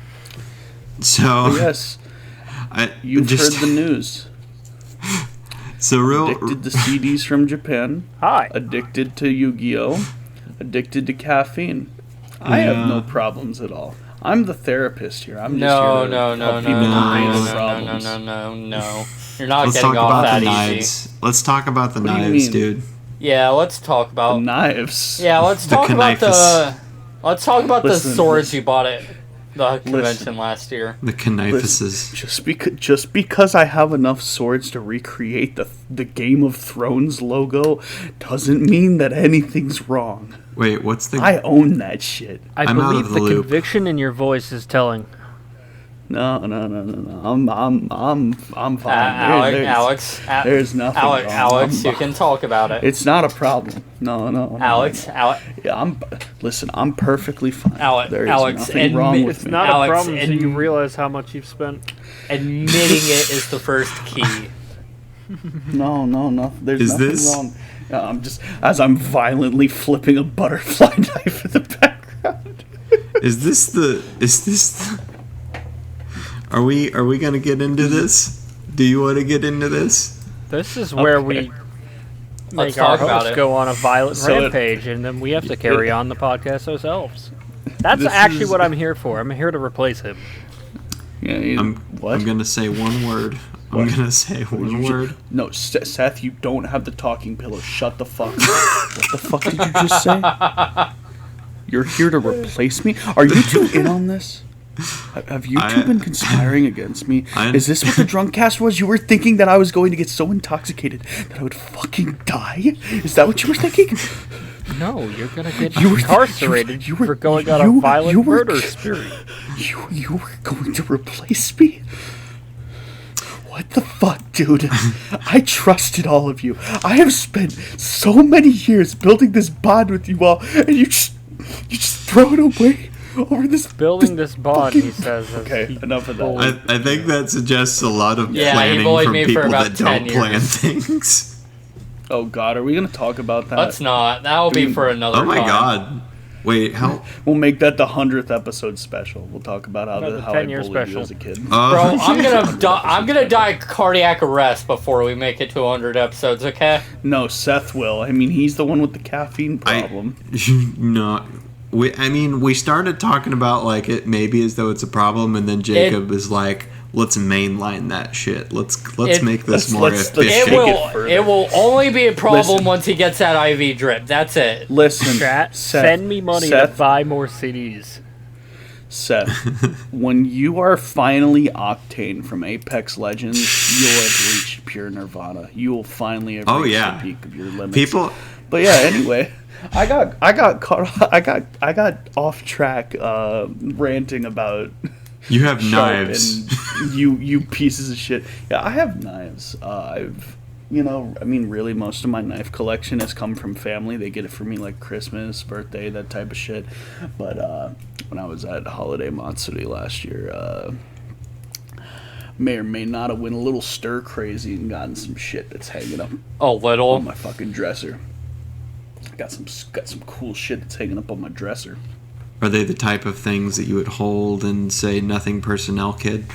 Speaker 1: so
Speaker 2: But yes,
Speaker 1: I
Speaker 2: you've
Speaker 1: just
Speaker 2: heard the news.
Speaker 1: so real.
Speaker 2: Addicted to CDs from Japan.
Speaker 4: Hi.
Speaker 2: Addicted to Yu-Gi-Oh. Addicted to caffeine. I have no problems at all. I'm the therapist here. I'm just
Speaker 3: No,
Speaker 2: here to
Speaker 3: no, no,
Speaker 2: help
Speaker 3: no,
Speaker 2: people
Speaker 3: no,
Speaker 2: with
Speaker 3: no,
Speaker 2: their
Speaker 3: no,
Speaker 2: problems.
Speaker 3: no. You're not
Speaker 1: Let's
Speaker 3: getting
Speaker 1: talk
Speaker 3: off
Speaker 1: about
Speaker 3: that
Speaker 1: the
Speaker 3: easy.
Speaker 1: knives. Let's talk about the
Speaker 2: What do you
Speaker 1: knives,
Speaker 2: mean?
Speaker 1: dude.
Speaker 3: Yeah, let's talk
Speaker 2: The
Speaker 3: about.
Speaker 2: knives.
Speaker 3: Yeah, let's
Speaker 1: The
Speaker 3: talk about
Speaker 1: connifus.
Speaker 3: Let's talk about
Speaker 2: Listen,
Speaker 3: the swords you bought at the convention last year.
Speaker 1: The Knifises.
Speaker 2: Just because I have enough swords to recreate the Game of Thrones logo doesn't mean that anything's wrong.
Speaker 1: Wait, what's the?
Speaker 2: I own that shit.
Speaker 4: I
Speaker 1: I'm out
Speaker 4: believe
Speaker 1: of the
Speaker 4: the
Speaker 1: loop.
Speaker 4: conviction in your voice is telling.
Speaker 2: No. I'm fine.
Speaker 3: Alex,
Speaker 2: there's nothing wrong.
Speaker 3: Alex, you can talk about it.
Speaker 2: It's not a problem. No.
Speaker 3: Alex,
Speaker 2: Yeah, I'm perfectly fine. There is
Speaker 3: Alex,
Speaker 2: nothing wrong with
Speaker 4: It's
Speaker 2: me.
Speaker 4: not
Speaker 3: Alex,
Speaker 4: a problem until you
Speaker 3: and-
Speaker 4: realize how much you've spent.
Speaker 3: admitting it is the first key.
Speaker 2: No. There's
Speaker 1: Is
Speaker 2: nothing
Speaker 1: this-
Speaker 2: wrong. No, I'm just as I'm violently flipping a butterfly knife in the background.
Speaker 1: Is this the? Are we gonna get into this? Do you want to get into this?
Speaker 4: This is where
Speaker 2: Okay.
Speaker 4: we
Speaker 3: Let's
Speaker 4: make our
Speaker 3: talk about
Speaker 4: hosts
Speaker 3: it.
Speaker 4: go on a violent
Speaker 2: So it-
Speaker 4: rampage, and then we have to carry on the podcast ourselves. That's
Speaker 2: This
Speaker 4: actually
Speaker 2: is-
Speaker 4: what I'm here for. I'm here to replace him.
Speaker 2: Yeah, what?
Speaker 1: I'm gonna say one word. I'm
Speaker 2: What?
Speaker 1: gonna say one word.
Speaker 2: No, Seth, you don't have the talking pillow. Shut the fuck up. What the fuck did you just say? You're here to replace me? Are you two in on this? Have you two been conspiring against me? Is this what the drunk cast was? You were thinking that I was going to get so intoxicated that I would fucking die? Is that what you were thinking?
Speaker 4: No, you're gonna get
Speaker 2: You were-
Speaker 4: incarcerated
Speaker 2: you were-
Speaker 4: for going on
Speaker 2: you-
Speaker 4: a violent
Speaker 2: you were-
Speaker 4: murder spree.
Speaker 2: You were going to replace me? What the fuck, dude? I trusted all of you. I have spent so many years building this bond with you all, and you just throw it away over this
Speaker 4: Building this bond, he
Speaker 2: fucking-
Speaker 4: says. as
Speaker 2: Okay,
Speaker 4: he
Speaker 2: enough of that.
Speaker 4: bullied-
Speaker 1: I think that suggests a lot of
Speaker 3: Yeah, he
Speaker 1: planning
Speaker 3: bullied
Speaker 1: from
Speaker 3: me for
Speaker 1: people
Speaker 3: about
Speaker 1: that
Speaker 3: 10
Speaker 1: don't plan
Speaker 3: years.
Speaker 1: things.
Speaker 2: Oh God, are we gonna talk about that?
Speaker 3: Let's not. That will be
Speaker 2: Dude.
Speaker 3: for another
Speaker 1: Oh my
Speaker 3: time.
Speaker 1: god! Wait, how?
Speaker 2: We'll make that the 100th episode special. We'll talk about how,
Speaker 4: No, the
Speaker 2: how I
Speaker 4: 10-year
Speaker 2: bullied you
Speaker 4: special.
Speaker 2: as a kid.
Speaker 3: Bro, I'm gonna die cardiac arrest before we make it to 100 episodes. Okay?
Speaker 2: No, Seth will. I mean, he's the one with the caffeine problem.
Speaker 1: No. We started talking about like it maybe as though it's a problem, and then Jacob is like, "Let's mainline that shit. Let's
Speaker 3: It-
Speaker 1: make this
Speaker 2: let's-
Speaker 1: more
Speaker 2: let's-
Speaker 1: efficient."
Speaker 2: Take it further.
Speaker 3: It will only be a problem
Speaker 2: Listen.
Speaker 3: once he gets that IV drip. That's it.
Speaker 2: Listen,
Speaker 4: Chat,
Speaker 2: Seth,
Speaker 4: send me money
Speaker 2: Seth,
Speaker 4: to buy more CDs.
Speaker 2: Seth, when you are finally Octane from Apex Legends, you'll have reached pure nirvana. You will finally have
Speaker 1: Oh,
Speaker 2: reached
Speaker 1: yeah.
Speaker 2: the peak of your limits.
Speaker 1: People,
Speaker 2: But yeah, anyway, I got caught. I got off track ranting about
Speaker 1: you have
Speaker 2: Sharp
Speaker 1: knives.
Speaker 2: and you pieces of shit. Yeah, I have knives. Really, most of my knife collection has come from family. They get it for me like Christmas, birthday, that type of shit. But when I was at Holiday Matsuri last year, may or may not have went a little stir crazy and gotten some shit that's hanging up
Speaker 3: Oh, little.
Speaker 2: on my fucking dresser. Got some cool shit that's hanging up on my dresser.
Speaker 1: Are they the type of things that you would hold and say nothing personnel, kid?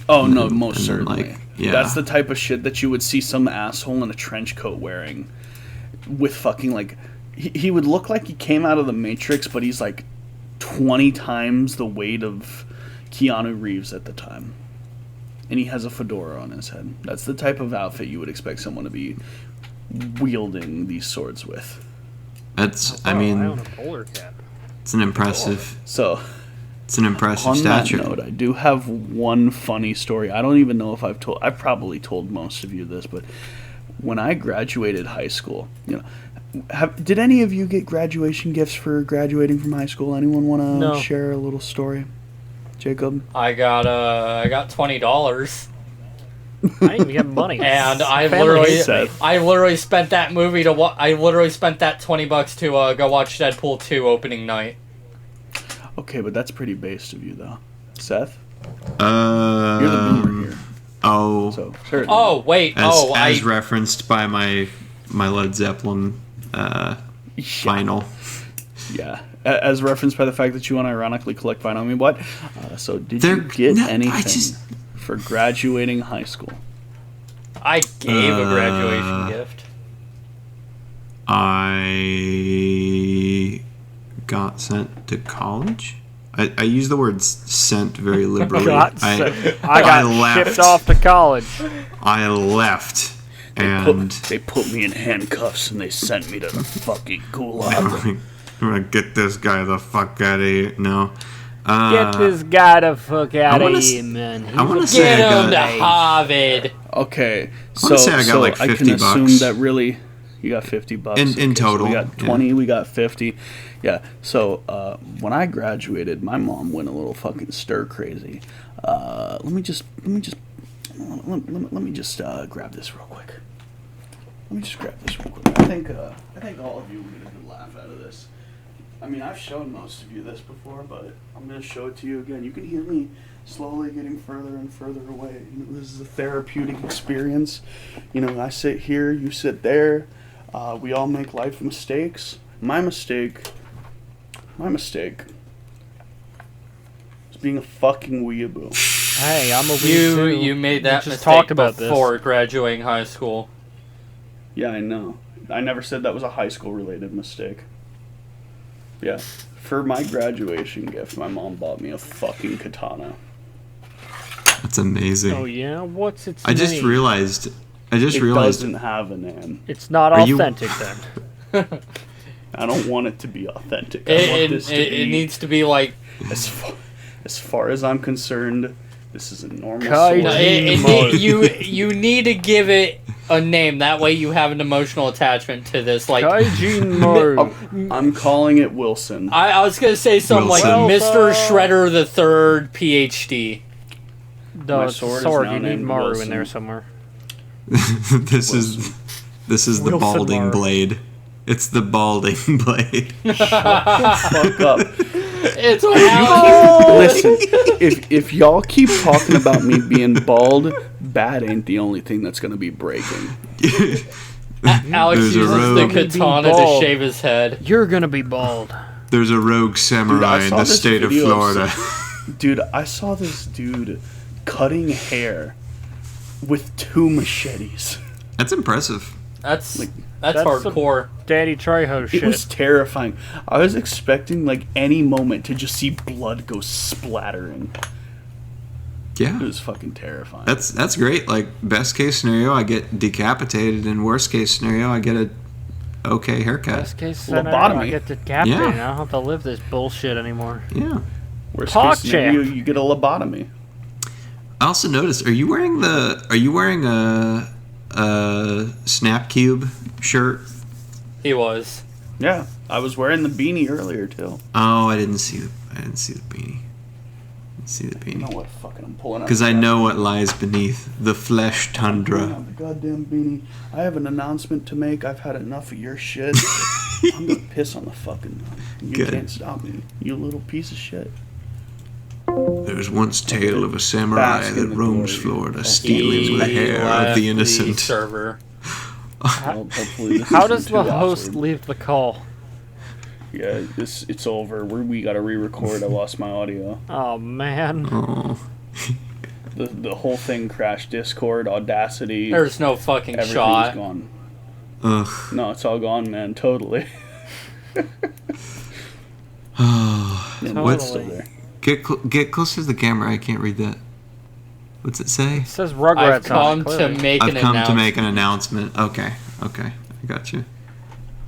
Speaker 2: Oh
Speaker 1: And
Speaker 2: no,
Speaker 1: then-
Speaker 2: most
Speaker 1: and then,
Speaker 2: certainly.
Speaker 1: like, yeah.
Speaker 2: That's the type of shit that you would see some asshole in a trench coat wearing, with fucking like, he would look like he came out of the Matrix, but he's like 20 times the weight of Keanu Reeves at the time, and he has a fedora on his head. That's the type of outfit you would expect someone to be wielding these swords with.
Speaker 1: That's,
Speaker 4: I own a bowler cap.
Speaker 1: it's an impressive,
Speaker 2: So.
Speaker 1: it's an impressive
Speaker 2: On
Speaker 1: stature.
Speaker 2: that note, I do have one funny story. I don't even know if I've probably told most of you this, but when I graduated high school, did any of you get graduation gifts for graduating from high school? Anyone want to
Speaker 4: No.
Speaker 2: share a little story? Jacob?
Speaker 3: I got $20,
Speaker 4: I didn't even get money.
Speaker 3: and I
Speaker 4: Family
Speaker 3: literally,
Speaker 4: hates me.
Speaker 3: I literally spent that movie to I literally spent that $20 to go watch Deadpool 2 opening night.
Speaker 2: Okay, but that's pretty based of you, though. Seth? You're the
Speaker 1: Um,
Speaker 2: boomer here.
Speaker 1: oh,
Speaker 2: So, certainly.
Speaker 3: Oh wait,
Speaker 1: as referenced by my Led Zeppelin vinyl.
Speaker 2: Yeah. As referenced by the fact that you unironically collect vinyl. I mean, what? So, did
Speaker 1: They're-
Speaker 2: you get
Speaker 1: no, I
Speaker 2: anything
Speaker 1: just-
Speaker 2: for graduating high school?
Speaker 3: I gave a graduation gift.
Speaker 1: I got sent to college. I use the word sent very liberally.
Speaker 4: I got
Speaker 1: left.
Speaker 4: shipped off to college.
Speaker 1: I left, and
Speaker 2: They put me in handcuffs and they sent me to the fucking gulag.
Speaker 1: I'm gonna get this guy the fuck out of here. No.
Speaker 4: Get this guy the fuck out
Speaker 1: wanna
Speaker 4: of here, man.
Speaker 1: I want to say
Speaker 3: Get
Speaker 1: I
Speaker 3: him
Speaker 1: got.
Speaker 3: to Harvard.
Speaker 2: Okay,
Speaker 1: wanna say I got like
Speaker 2: I
Speaker 1: 50
Speaker 2: can assume
Speaker 1: bucks.
Speaker 2: that really you got 50 bucks
Speaker 1: In
Speaker 2: Okay, so
Speaker 1: total,
Speaker 2: we got 20, we got 50. Yeah. So when I graduated, my mom went a little fucking stir crazy. Let me just grab this real quick. Let me just grab this real quick. I think all of you will get a good laugh out of this. I mean, I've shown most of you this before, but I'm gonna show it to you again. You can hear me slowly getting further and further away. You know, this is a therapeutic experience. You know, I sit here, you sit there. We all make life mistakes. My mistake is being a fucking weeaboo.
Speaker 4: Hey, I'm a weird too.
Speaker 3: You made that
Speaker 4: We just
Speaker 3: mistake
Speaker 4: talked about this.
Speaker 3: before graduating high school.
Speaker 2: Yeah, I know. I never said that was a high school related mistake. Yeah. For my graduation gift, my mom bought me a fucking katana.
Speaker 1: That's amazing.
Speaker 4: Oh yeah, what's its
Speaker 1: I just
Speaker 4: name?
Speaker 1: realized.
Speaker 2: It doesn't have a name.
Speaker 4: It's not
Speaker 1: Are you-
Speaker 4: authentic then.
Speaker 2: I don't want it to be authentic. I want
Speaker 3: It,
Speaker 2: this to
Speaker 3: it,
Speaker 2: be,
Speaker 3: it needs to be like
Speaker 2: as far as I'm concerned, this is a normal
Speaker 4: Kai-
Speaker 2: sword.
Speaker 3: you need to give it a name. That way you have an emotional attachment to this. Like
Speaker 4: Kaijin Maru.
Speaker 2: I'm calling it Wilson.
Speaker 3: I was gonna say something like
Speaker 1: Wilson.
Speaker 3: Mr. Shredder the Third, PhD.
Speaker 4: No,
Speaker 2: My
Speaker 4: it's
Speaker 2: sword is
Speaker 4: sword.
Speaker 2: now
Speaker 4: You need
Speaker 2: named
Speaker 4: Maru
Speaker 2: Wilson.
Speaker 4: in there somewhere.
Speaker 1: this is the
Speaker 4: Wilson
Speaker 1: balding
Speaker 4: Maru.
Speaker 1: blade. It's the balding blade.
Speaker 2: Fuck up.
Speaker 3: It's Alex.
Speaker 2: Listen, if y'all keep talking about me being bald, bad ain't the only thing that's gonna be breaking.
Speaker 3: Alex
Speaker 1: There's a
Speaker 3: uses
Speaker 1: rogue.
Speaker 3: the katana to
Speaker 4: Bald.
Speaker 3: shave his head.
Speaker 4: You're gonna be bald.
Speaker 1: There's a rogue samurai in
Speaker 2: saw
Speaker 1: the
Speaker 2: this
Speaker 1: state of
Speaker 2: video of
Speaker 1: Florida.
Speaker 2: Dude, I saw this dude cutting hair with 2 machetes.
Speaker 1: That's impressive.
Speaker 3: That's
Speaker 4: that's
Speaker 3: hardcore.
Speaker 4: Daddy Trejo
Speaker 2: It
Speaker 4: shit.
Speaker 2: was terrifying. I was expecting like any moment to just see blood go splattering. It
Speaker 1: Yeah.
Speaker 2: was fucking terrifying.
Speaker 1: That's great. Like best case scenario, I get decapitated, and worst case scenario, I get a okay haircut.
Speaker 4: Best case scenario,
Speaker 2: Lobotomy.
Speaker 4: I get decapitated.
Speaker 1: Yeah.
Speaker 4: I don't have to live this bullshit anymore.
Speaker 1: Yeah.
Speaker 2: Worst
Speaker 4: Talk
Speaker 2: case scenario,
Speaker 4: champ.
Speaker 2: you get a lobotomy.
Speaker 1: I also noticed. Are you wearing a Snap Cube shirt?
Speaker 3: He was.
Speaker 2: Yeah, I was wearing the beanie earlier too.
Speaker 1: Oh, I didn't see the beanie. Didn't see the
Speaker 2: You know
Speaker 1: beanie.
Speaker 2: what? Fucking, I'm pulling out.
Speaker 1: Because
Speaker 2: the
Speaker 1: I know
Speaker 2: goddamn-
Speaker 1: what lies beneath the flesh
Speaker 2: pulling
Speaker 1: tundra.
Speaker 2: out the goddamn beanie. I have an announcement to make. I've had enough of your shit. I'm gonna piss on the fucking. You
Speaker 1: Good.
Speaker 2: can't stop me, you little piece of shit.
Speaker 1: There was once tale of a samurai
Speaker 2: Bask
Speaker 1: that
Speaker 2: in the
Speaker 1: roams
Speaker 2: glory.
Speaker 1: Florida, stealing the hair of
Speaker 3: left
Speaker 1: the innocent.
Speaker 3: server.
Speaker 2: Well, hopefully this
Speaker 4: How
Speaker 2: isn't
Speaker 4: does
Speaker 2: too
Speaker 4: the host
Speaker 2: awkward.
Speaker 4: leave the call?
Speaker 2: Yeah, it's over. We gotta re-record. I lost my audio.
Speaker 4: Oh man.
Speaker 1: Oh,
Speaker 2: The whole thing crashed. Discord, Audacity,
Speaker 3: There's no fucking
Speaker 2: everything's
Speaker 3: shot.
Speaker 2: gone.
Speaker 1: ugh.
Speaker 2: No, it's all gone, man. Totally. And
Speaker 1: What's-
Speaker 2: it's still there.
Speaker 1: Get closer to the camera. I can't read that. What's it say?
Speaker 4: It says
Speaker 3: I've
Speaker 4: Rugrats on
Speaker 3: come
Speaker 4: it.
Speaker 3: to
Speaker 4: clearly.
Speaker 3: make
Speaker 1: I've
Speaker 3: an
Speaker 1: come to
Speaker 3: announcement.
Speaker 1: make an announcement. Okay, I got you.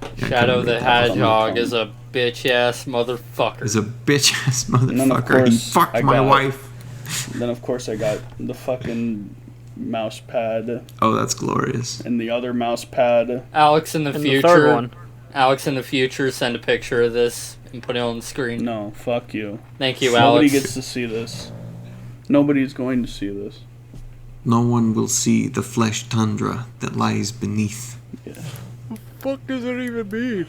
Speaker 1: Yeah, I
Speaker 3: Shadow
Speaker 1: couldn't
Speaker 3: the
Speaker 1: read that.
Speaker 3: Hedgehog is a bitch ass motherfucker.
Speaker 1: Is a bitch ass
Speaker 2: then, of
Speaker 1: motherfucker. He
Speaker 2: course,
Speaker 1: fucked
Speaker 2: I
Speaker 1: my
Speaker 2: got-
Speaker 1: wife.
Speaker 2: Then of course I got the fucking mouse pad
Speaker 1: Oh, that's glorious.
Speaker 2: and the other mouse pad.
Speaker 3: Alex in the
Speaker 4: And
Speaker 3: future.
Speaker 4: the third one.
Speaker 3: Alex in the future, send a picture of this and put it on the screen.
Speaker 2: No, fuck you.
Speaker 3: Thank you,
Speaker 2: Nobody
Speaker 3: Alex.
Speaker 2: gets to see this. Nobody's going to see this.
Speaker 1: No one will see the flesh tundra that lies beneath.
Speaker 4: Fuck does it even mean?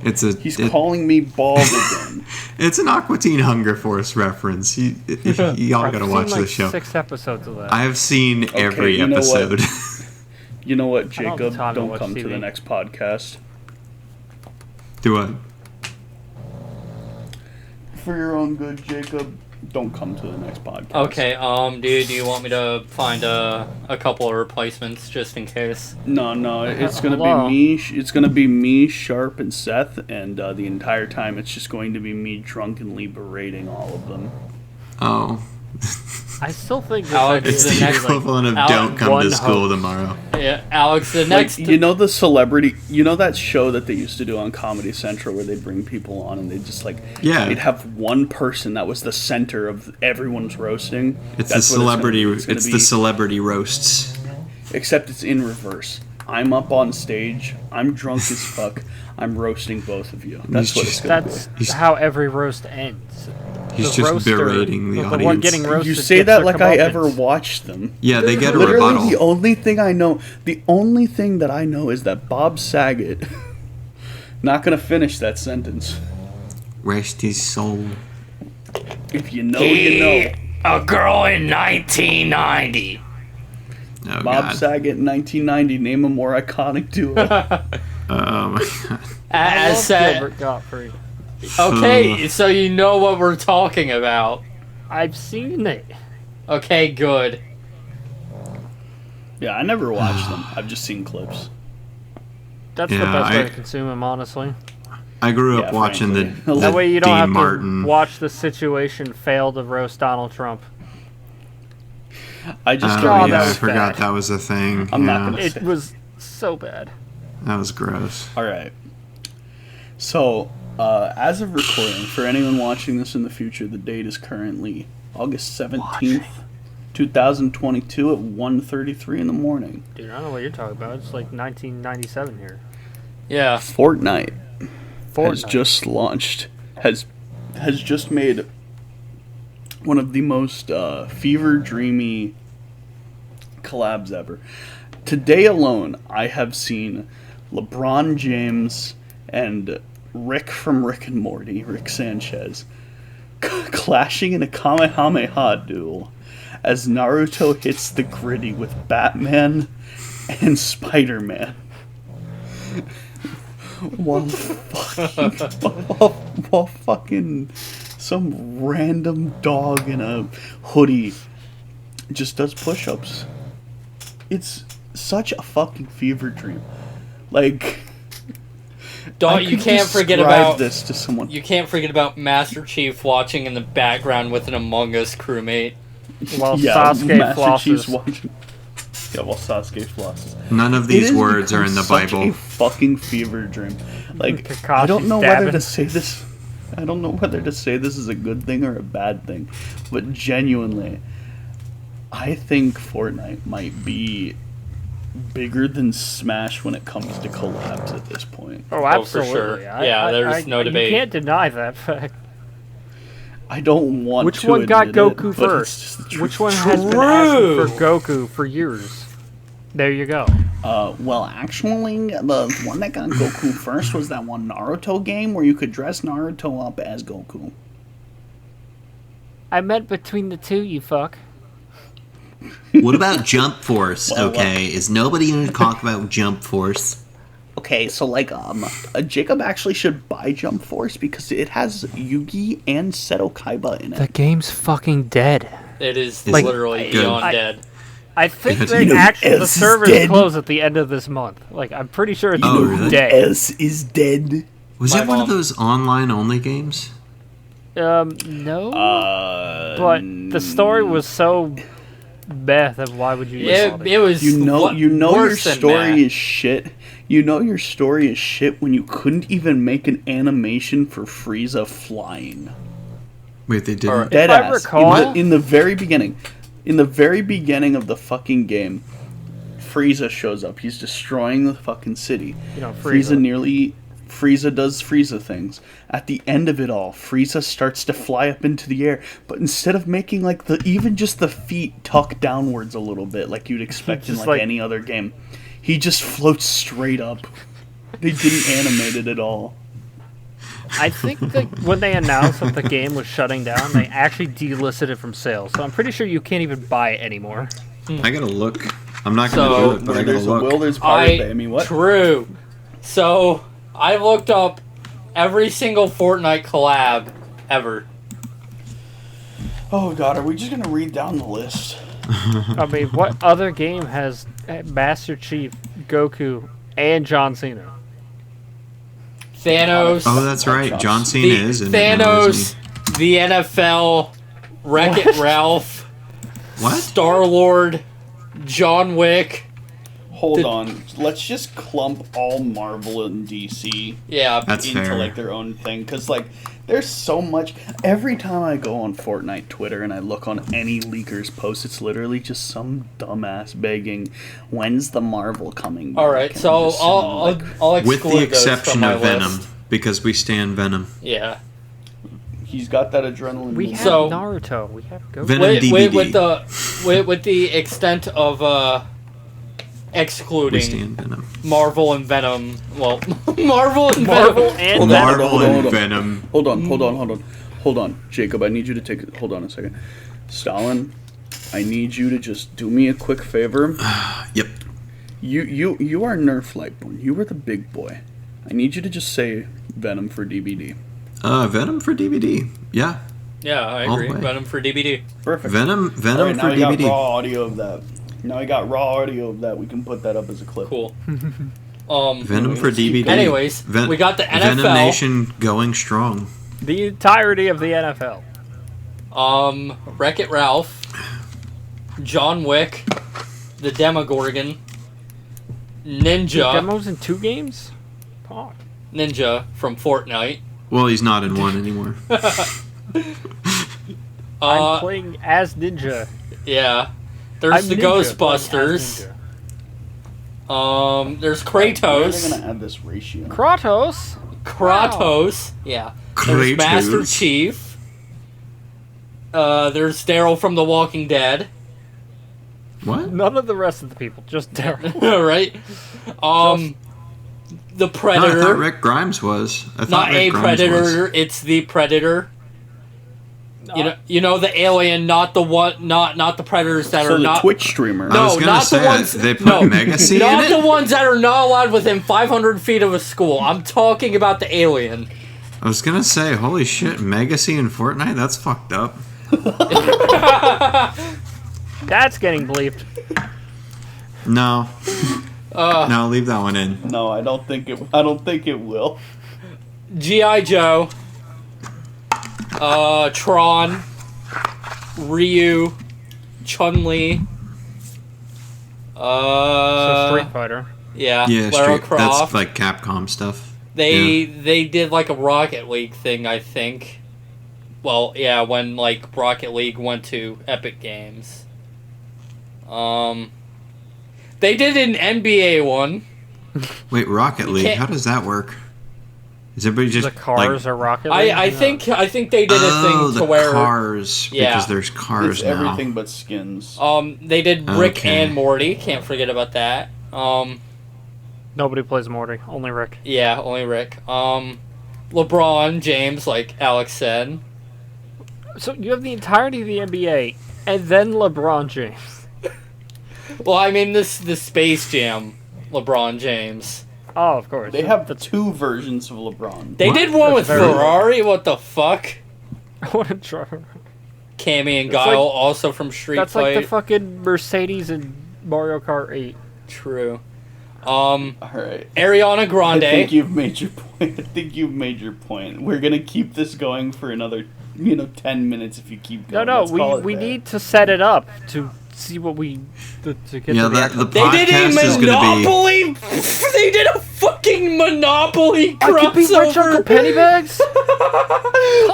Speaker 1: It's a.
Speaker 2: He's
Speaker 1: it-
Speaker 2: calling me bald again.
Speaker 1: It's an Aqua Teen Hunger Force reference. Y'all
Speaker 4: I've
Speaker 1: gotta
Speaker 4: seen
Speaker 1: watch
Speaker 4: like
Speaker 1: the show.
Speaker 4: 6 episodes of that.
Speaker 1: I have seen every
Speaker 2: you know what?
Speaker 1: episode.
Speaker 2: You know what,
Speaker 4: I don't have
Speaker 2: Jacob?
Speaker 4: time to
Speaker 2: Don't
Speaker 4: watch
Speaker 2: come to
Speaker 4: TV.
Speaker 2: the next podcast.
Speaker 1: Do I?
Speaker 2: For your own good, Jacob, don't come to the next podcast.
Speaker 3: Okay, dude, do you want me to find a couple of replacements just in case?
Speaker 2: No, it's gonna
Speaker 4: Hello?
Speaker 2: be me. It's gonna be me, Sharp, and Seth, and the entire time it's just going to be me drunkenly berating all of them.
Speaker 1: Oh.
Speaker 4: I still think this
Speaker 3: Alex,
Speaker 4: idea
Speaker 1: It's
Speaker 3: the
Speaker 1: the
Speaker 3: next,
Speaker 1: equivalent of
Speaker 3: Al-
Speaker 1: don't come
Speaker 4: one
Speaker 1: to school
Speaker 4: hope.
Speaker 1: tomorrow.
Speaker 3: Yeah, Alex, the
Speaker 2: Like,
Speaker 3: next.
Speaker 2: you know the celebrity, you know that show that they used to do on Comedy Central where they'd bring people on and they'd just like,
Speaker 1: Yeah.
Speaker 2: they'd have one person that was the center of everyone's roasting.
Speaker 1: It's
Speaker 2: That's
Speaker 1: the
Speaker 2: what
Speaker 1: celebrity.
Speaker 2: gonna
Speaker 1: It's
Speaker 2: be.
Speaker 1: the celebrity roasts.
Speaker 2: Except it's in reverse. I'm up on stage. I'm drunk as fuck. I'm roasting both of you. That's what it's gonna
Speaker 4: That's
Speaker 1: He's-
Speaker 4: how every roast ends.
Speaker 1: He's
Speaker 4: The
Speaker 1: just
Speaker 4: roaster,
Speaker 1: berating the
Speaker 4: the
Speaker 1: audience.
Speaker 4: one getting
Speaker 2: be.
Speaker 4: roasted.
Speaker 2: You say
Speaker 4: gets
Speaker 2: that
Speaker 4: their
Speaker 2: like I
Speaker 4: comeuppance.
Speaker 2: ever watched them.
Speaker 1: Yeah, they get a
Speaker 2: Literally,
Speaker 1: rebuttal.
Speaker 2: the only thing I know, is that Bob Saget. Not gonna finish that sentence.
Speaker 1: Rest his soul.
Speaker 2: If you know, you know.
Speaker 3: A girl in 1990.
Speaker 1: Oh
Speaker 2: Bob
Speaker 1: god.
Speaker 2: Saget in 1990. Name a more iconic duo.
Speaker 1: Oh my god.
Speaker 4: I
Speaker 3: As
Speaker 4: love
Speaker 3: said,
Speaker 4: Gilbert Gottfried.
Speaker 3: okay, so you know what we're talking about.
Speaker 4: I've seen it.
Speaker 3: Okay, good.
Speaker 2: Yeah, I never watched them. I've just seen clips.
Speaker 4: That's the
Speaker 1: Yeah,
Speaker 4: best way
Speaker 1: I-
Speaker 4: to consume them, honestly.
Speaker 1: I grew up
Speaker 2: Yeah,
Speaker 1: watching
Speaker 2: frankly.
Speaker 1: the
Speaker 4: That way you don't
Speaker 1: Dean
Speaker 4: have
Speaker 1: Martin.
Speaker 4: to watch the situation fail to roast Donald Trump.
Speaker 2: I just
Speaker 1: Oh
Speaker 2: don't.
Speaker 4: that
Speaker 1: yeah, I
Speaker 4: was
Speaker 1: forgot
Speaker 4: bad.
Speaker 1: that was a thing.
Speaker 2: I'm
Speaker 1: yeah,
Speaker 2: not gonna-
Speaker 4: It was so bad.
Speaker 1: that was gross.
Speaker 2: All right. So, as of recording, for anyone watching this in the future, the date is currently August 17th, 2022 at 1:33 in the morning.
Speaker 4: Dude, I don't know what you're talking about. It's like 1997 here.
Speaker 3: Yeah.
Speaker 2: Fortnite has
Speaker 4: Fortnite.
Speaker 2: just launched, has just made one of the most fever dreamy collabs ever. Today alone, I have seen LeBron James and Rick from Rick and Morty, Rick Sanchez, clashing in a Kamehameha duel as Naruto hits the gritty with Batman and Spider-Man. While fucking some random dog in a hoodie just does push-ups. It's such a fucking fever dream. Like, I
Speaker 3: You
Speaker 2: could
Speaker 3: can't forget
Speaker 2: describe
Speaker 3: about
Speaker 2: this to someone.
Speaker 3: You can't forget about Master Chief watching in the background with an Among Us crewmate.
Speaker 4: While
Speaker 2: Yeah,
Speaker 4: Sasuke
Speaker 2: Master Chief's
Speaker 4: flosses.
Speaker 2: watching. Yeah, while Sasuke flosses.
Speaker 1: None of
Speaker 2: It
Speaker 1: these
Speaker 2: has
Speaker 1: words are in the
Speaker 2: become such
Speaker 1: Bible.
Speaker 2: a fucking fever dream. Like, I
Speaker 4: Kakashi's
Speaker 2: don't know whether
Speaker 4: dabbing.
Speaker 2: to say this. I don't know whether to say this is a good thing or a bad thing, but genuinely, I think Fortnite might be bigger than Smash when it comes to collabs at this point.
Speaker 4: Oh,
Speaker 3: for
Speaker 4: absolutely.
Speaker 3: sure. Yeah, there's no debate.
Speaker 4: You can't deny that fact.
Speaker 2: I don't want
Speaker 4: Which
Speaker 2: to
Speaker 4: one got
Speaker 2: admit it,
Speaker 4: Goku
Speaker 2: but it's just
Speaker 4: first?
Speaker 2: the truth.
Speaker 4: Which one has been asking for Goku for years? There you go.
Speaker 2: Well, actually, the one that got Goku first was that one Naruto game where you could dress Naruto up as Goku.
Speaker 4: I meant between the two, you fuck.
Speaker 1: What about Jump Force?
Speaker 2: Well,
Speaker 1: Okay, is nobody going to talk about Jump Force?
Speaker 2: Okay, so like, Jacob actually should buy Jump Force because it has Yugi and Seto Kaiba in
Speaker 4: The
Speaker 2: it.
Speaker 4: game's fucking dead.
Speaker 3: It is
Speaker 1: Like,
Speaker 3: literally
Speaker 1: good.
Speaker 3: beyond
Speaker 4: I-
Speaker 3: dead.
Speaker 4: I think
Speaker 1: Good.
Speaker 4: they
Speaker 2: You know,
Speaker 4: actually the
Speaker 2: S is
Speaker 4: servers
Speaker 2: dead.
Speaker 4: close at the end of this month. Like I'm pretty sure it's
Speaker 1: Oh, really?
Speaker 4: dead.
Speaker 2: S is dead.
Speaker 1: Was
Speaker 3: My
Speaker 1: it one of
Speaker 3: mom.
Speaker 1: those online only games?
Speaker 4: No. But the
Speaker 2: Mm.
Speaker 4: story was so bad that why would you?
Speaker 3: It was
Speaker 2: You know your
Speaker 3: worse than
Speaker 2: story
Speaker 3: that.
Speaker 2: is shit. You know your story is shit when you couldn't even make an animation for Frieza flying.
Speaker 1: Wait, they didn't.
Speaker 2: Dead
Speaker 4: I
Speaker 2: ass.
Speaker 4: recall-
Speaker 2: In the very beginning. In the very beginning of the fucking game, Frieza shows up. He's destroying the fucking city.
Speaker 4: You know,
Speaker 2: Frieza does Frieza things. At the end of it all, Frieza starts to fly up into the air, but instead of making like even just the feet tuck downwards a little bit like you'd expect in
Speaker 4: Just
Speaker 2: like
Speaker 4: like-
Speaker 2: any other game, he just floats straight up. They didn't animate it at all.
Speaker 4: I think that when they announced that the game was shutting down, they actually delisted it from sales. So I'm pretty sure you can't even buy it anymore.
Speaker 1: I gotta look. I'm not
Speaker 3: So,
Speaker 1: gonna do it, but I
Speaker 2: Where
Speaker 1: gotta
Speaker 2: there's a will,
Speaker 1: look.
Speaker 2: there's Pirate Bay. I mean, what?
Speaker 3: True. So I looked up every single Fortnite collab ever.
Speaker 2: Oh god, are we just gonna read down the list?
Speaker 4: I mean, what other game has Master Chief, Goku, and John Cena?
Speaker 3: Thanos.
Speaker 1: Oh, that's right. John Cena
Speaker 3: the
Speaker 1: is in it now,
Speaker 3: Thanos.
Speaker 1: isn't
Speaker 3: The NFL. Wreck-It Ralph.
Speaker 1: What?
Speaker 3: Star Lord, John Wick.
Speaker 2: Hold on. Let's just clump all Marvel and DC
Speaker 3: Yeah,
Speaker 1: That's
Speaker 2: into
Speaker 1: fair.
Speaker 2: like their own thing, because like there's so much. Every time I go on Fortnite Twitter and I look on any leakers post, it's literally just some dumbass begging, "When's the Marvel coming back?"
Speaker 3: all right.
Speaker 2: And
Speaker 3: So
Speaker 2: I'm just sitting
Speaker 3: I'll
Speaker 2: like,
Speaker 3: I'll
Speaker 1: With the
Speaker 3: exclude those
Speaker 1: exception
Speaker 3: from my
Speaker 1: of Venom,
Speaker 3: list.
Speaker 1: because we stand Venom.
Speaker 3: Yeah.
Speaker 2: he's got that adrenaline.
Speaker 4: We
Speaker 2: boost.
Speaker 4: have
Speaker 3: So-
Speaker 4: Naruto. We have Goku.
Speaker 1: Venom
Speaker 3: With,
Speaker 1: DVD.
Speaker 3: with the extent of
Speaker 1: We
Speaker 3: excluding
Speaker 1: stand Venom.
Speaker 3: Marvel and Venom. Well, Marvel and
Speaker 4: Marvel
Speaker 3: Venom.
Speaker 4: and
Speaker 2: Hold on,
Speaker 4: Venom.
Speaker 1: Marvel
Speaker 2: hold on,
Speaker 1: and
Speaker 2: hold on.
Speaker 1: Venom.
Speaker 2: Hold on, Jacob. I need you to take. Hold on a second, Stalin. I need you to just do me a quick favor.
Speaker 1: Yep.
Speaker 2: You are Nerf Lightborn. You were the big boy. I need you to just say Venom for DVD.
Speaker 1: Venom for DVD. Yeah.
Speaker 3: Yeah, I
Speaker 1: All
Speaker 3: agree.
Speaker 1: the way.
Speaker 3: Venom for DVD.
Speaker 2: Perfect.
Speaker 1: Venom
Speaker 2: All right,
Speaker 1: for
Speaker 2: now we got
Speaker 1: DVD.
Speaker 2: raw audio of that. Now I got raw audio of that. We can put that up as a clip.
Speaker 3: Cool.
Speaker 1: Venom for
Speaker 2: let's keep
Speaker 1: DVD.
Speaker 2: going.
Speaker 3: Anyways, we got the
Speaker 1: Venom
Speaker 3: NFL.
Speaker 1: Nation going strong.
Speaker 4: The entirety of the NFL.
Speaker 3: Wreck-It Ralph, John Wick, the Demogorgon, Ninja,
Speaker 4: Demos in 2 games? Fuck.
Speaker 3: Ninja from Fortnite.
Speaker 1: Well, he's not in one anymore.
Speaker 4: I'm playing as Ninja.
Speaker 3: Yeah. There's
Speaker 4: I'm
Speaker 3: the
Speaker 4: Ninja playing as
Speaker 3: Ghostbusters.
Speaker 4: Ninja.
Speaker 3: There's
Speaker 2: Where are they
Speaker 3: Kratos.
Speaker 2: gonna add this ratio?
Speaker 4: Kratos?
Speaker 3: Kratos. Yeah. There's
Speaker 1: Kratos.
Speaker 3: Master Chief. There's Daryl from The Walking Dead.
Speaker 1: What?
Speaker 4: None of the rest of the people, just Daryl.
Speaker 3: Right? The
Speaker 1: No, I
Speaker 3: Predator.
Speaker 1: thought Rick Grimes was. I thought
Speaker 3: Not
Speaker 1: Rick
Speaker 3: a
Speaker 1: Grimes
Speaker 3: Predator,
Speaker 1: was.
Speaker 3: it's the Predator. You know the alien, not the one, not the predators that
Speaker 2: So
Speaker 3: are
Speaker 2: the
Speaker 3: not.
Speaker 2: Twitch streamer.
Speaker 1: I was
Speaker 3: No,
Speaker 1: gonna
Speaker 3: not
Speaker 1: say
Speaker 3: the ones.
Speaker 1: they put
Speaker 3: no,
Speaker 1: Megacy
Speaker 3: not
Speaker 1: in
Speaker 3: the
Speaker 1: it.
Speaker 3: ones that are not allowed within 500 feet of a school. I'm talking about the alien.
Speaker 1: I was gonna say, holy shit, Megacy in Fortnite? That's fucked up.
Speaker 4: That's getting bleeped.
Speaker 1: No. No, leave that one in.
Speaker 2: No, I don't think it. I don't think it will.
Speaker 3: GI Joe. Tron. Ryu. Chun Li.
Speaker 4: So Street Fighter.
Speaker 3: Yeah.
Speaker 1: Yeah,
Speaker 3: Lara
Speaker 1: that's
Speaker 3: Croft.
Speaker 1: like Capcom stuff.
Speaker 3: They did like a Rocket League thing, I think. Well, yeah, when like Rocket League went to Epic Games. They did an NBA one.
Speaker 1: Wait, Rocket League?
Speaker 3: can't-
Speaker 1: How does that work? Is everybody just
Speaker 4: The cars
Speaker 1: like,
Speaker 4: are Rocket League?
Speaker 3: I think they did a
Speaker 1: oh,
Speaker 3: thing
Speaker 1: the
Speaker 3: to where
Speaker 1: cars
Speaker 3: Yeah.
Speaker 1: because there's cars
Speaker 2: It's
Speaker 1: now.
Speaker 2: everything but skins.
Speaker 3: they did Rick
Speaker 1: Okay.
Speaker 3: and Morty. Can't forget about that.
Speaker 4: Nobody plays Morty, only Rick.
Speaker 3: Yeah, only Rick. LeBron James, like Alex said.
Speaker 4: So you have the entirety of the NBA, and then LeBron James.
Speaker 3: Well, I mean the Space Jam, LeBron James.
Speaker 4: Oh, of course.
Speaker 2: They have
Speaker 4: That's
Speaker 2: two versions of LeBron.
Speaker 3: They
Speaker 1: What?
Speaker 3: did one with
Speaker 4: That's very-
Speaker 3: Ferrari. What the fuck?
Speaker 4: what a try.
Speaker 3: Cammy and
Speaker 4: That's
Speaker 3: Guile,
Speaker 4: like-
Speaker 3: also from Street
Speaker 4: That's
Speaker 3: Fight.
Speaker 4: like the fucking Mercedes in Mario Kart 8.
Speaker 3: True.
Speaker 2: All right.
Speaker 3: Ariana
Speaker 2: I
Speaker 3: Grande.
Speaker 2: think you've made your point. I think you've made your point. We're gonna keep this going for another, 10 minutes if you keep
Speaker 4: No,
Speaker 2: going.
Speaker 4: no,
Speaker 2: Let's call it
Speaker 4: we
Speaker 2: there.
Speaker 4: need to set it up to see what we to get
Speaker 1: Yeah,
Speaker 4: to the
Speaker 1: that-
Speaker 4: actual.
Speaker 1: the
Speaker 3: They did a
Speaker 1: podcast is gonna be-
Speaker 3: Monopoly. They did a fucking Monopoly
Speaker 4: I could be rich Uncle
Speaker 3: crossover.
Speaker 4: Pennybags.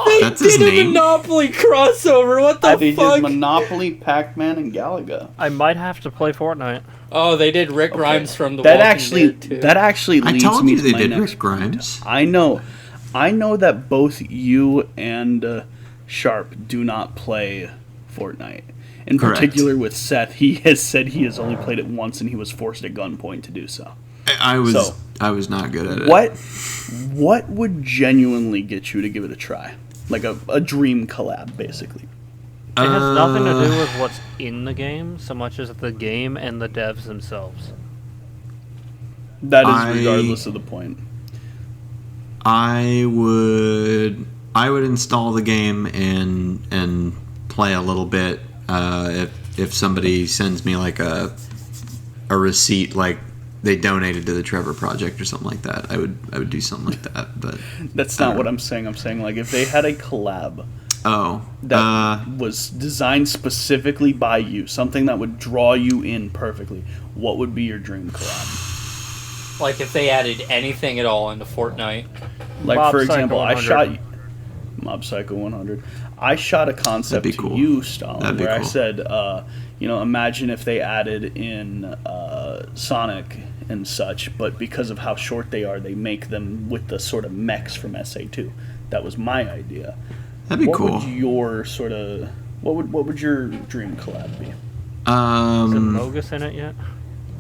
Speaker 3: They
Speaker 1: That's his
Speaker 3: did a
Speaker 1: name?
Speaker 3: Monopoly crossover. What the
Speaker 2: They
Speaker 3: fuck?
Speaker 2: did Monopoly, Pac-Man, and Galaga.
Speaker 4: I might have to play Fortnite.
Speaker 3: Oh, they did Rick Grimes from the
Speaker 2: That
Speaker 3: Walking
Speaker 2: actually,
Speaker 3: Dead, too.
Speaker 2: that actually
Speaker 1: I
Speaker 2: leads
Speaker 1: told
Speaker 2: me
Speaker 1: you
Speaker 2: to
Speaker 1: they
Speaker 2: my
Speaker 1: did
Speaker 2: next
Speaker 1: Rick Grimes.
Speaker 2: I know that both you and Sharp do not play Fortnite. In
Speaker 1: Correct.
Speaker 2: particular with Seth, he has said he has only played it once and he was forced at gunpoint to do so.
Speaker 1: I was
Speaker 2: So-
Speaker 1: I was not good at it.
Speaker 2: What would genuinely get you to give it a try? Like a dream collab, basically.
Speaker 4: It has nothing to do
Speaker 1: Uh,
Speaker 4: with what's in the game so much as the game and the devs themselves.
Speaker 2: That is
Speaker 1: I-
Speaker 2: regardless of the point.
Speaker 1: I would install the game and play a little bit if somebody sends me like a receipt, like they donated to the Trevor Project or something like that. I would do something like that. But
Speaker 2: That's not what I'm saying. I'm saying like if they had a collab
Speaker 1: Oh.
Speaker 2: that was designed specifically by you, something that would draw you in perfectly, what would be your dream collab?
Speaker 3: Like if they added anything at all into Fortnite.
Speaker 2: Like,
Speaker 4: Mob
Speaker 2: for
Speaker 4: Psycho
Speaker 2: example,
Speaker 4: 100.
Speaker 2: Mob Psycho 100. I shot a concept
Speaker 1: That'd be
Speaker 2: to
Speaker 1: cool.
Speaker 2: you, Stalin,
Speaker 1: That'd be
Speaker 2: where I
Speaker 1: cool.
Speaker 2: said, imagine if they added in Sonic and such, but because of how short they are, they make them with the sort of mechs from SA2. That was my idea.
Speaker 1: That'd be
Speaker 2: What
Speaker 1: cool.
Speaker 2: would your sort of what would your dream collab be?
Speaker 4: Is it
Speaker 1: Um,
Speaker 4: Mogus in it yet?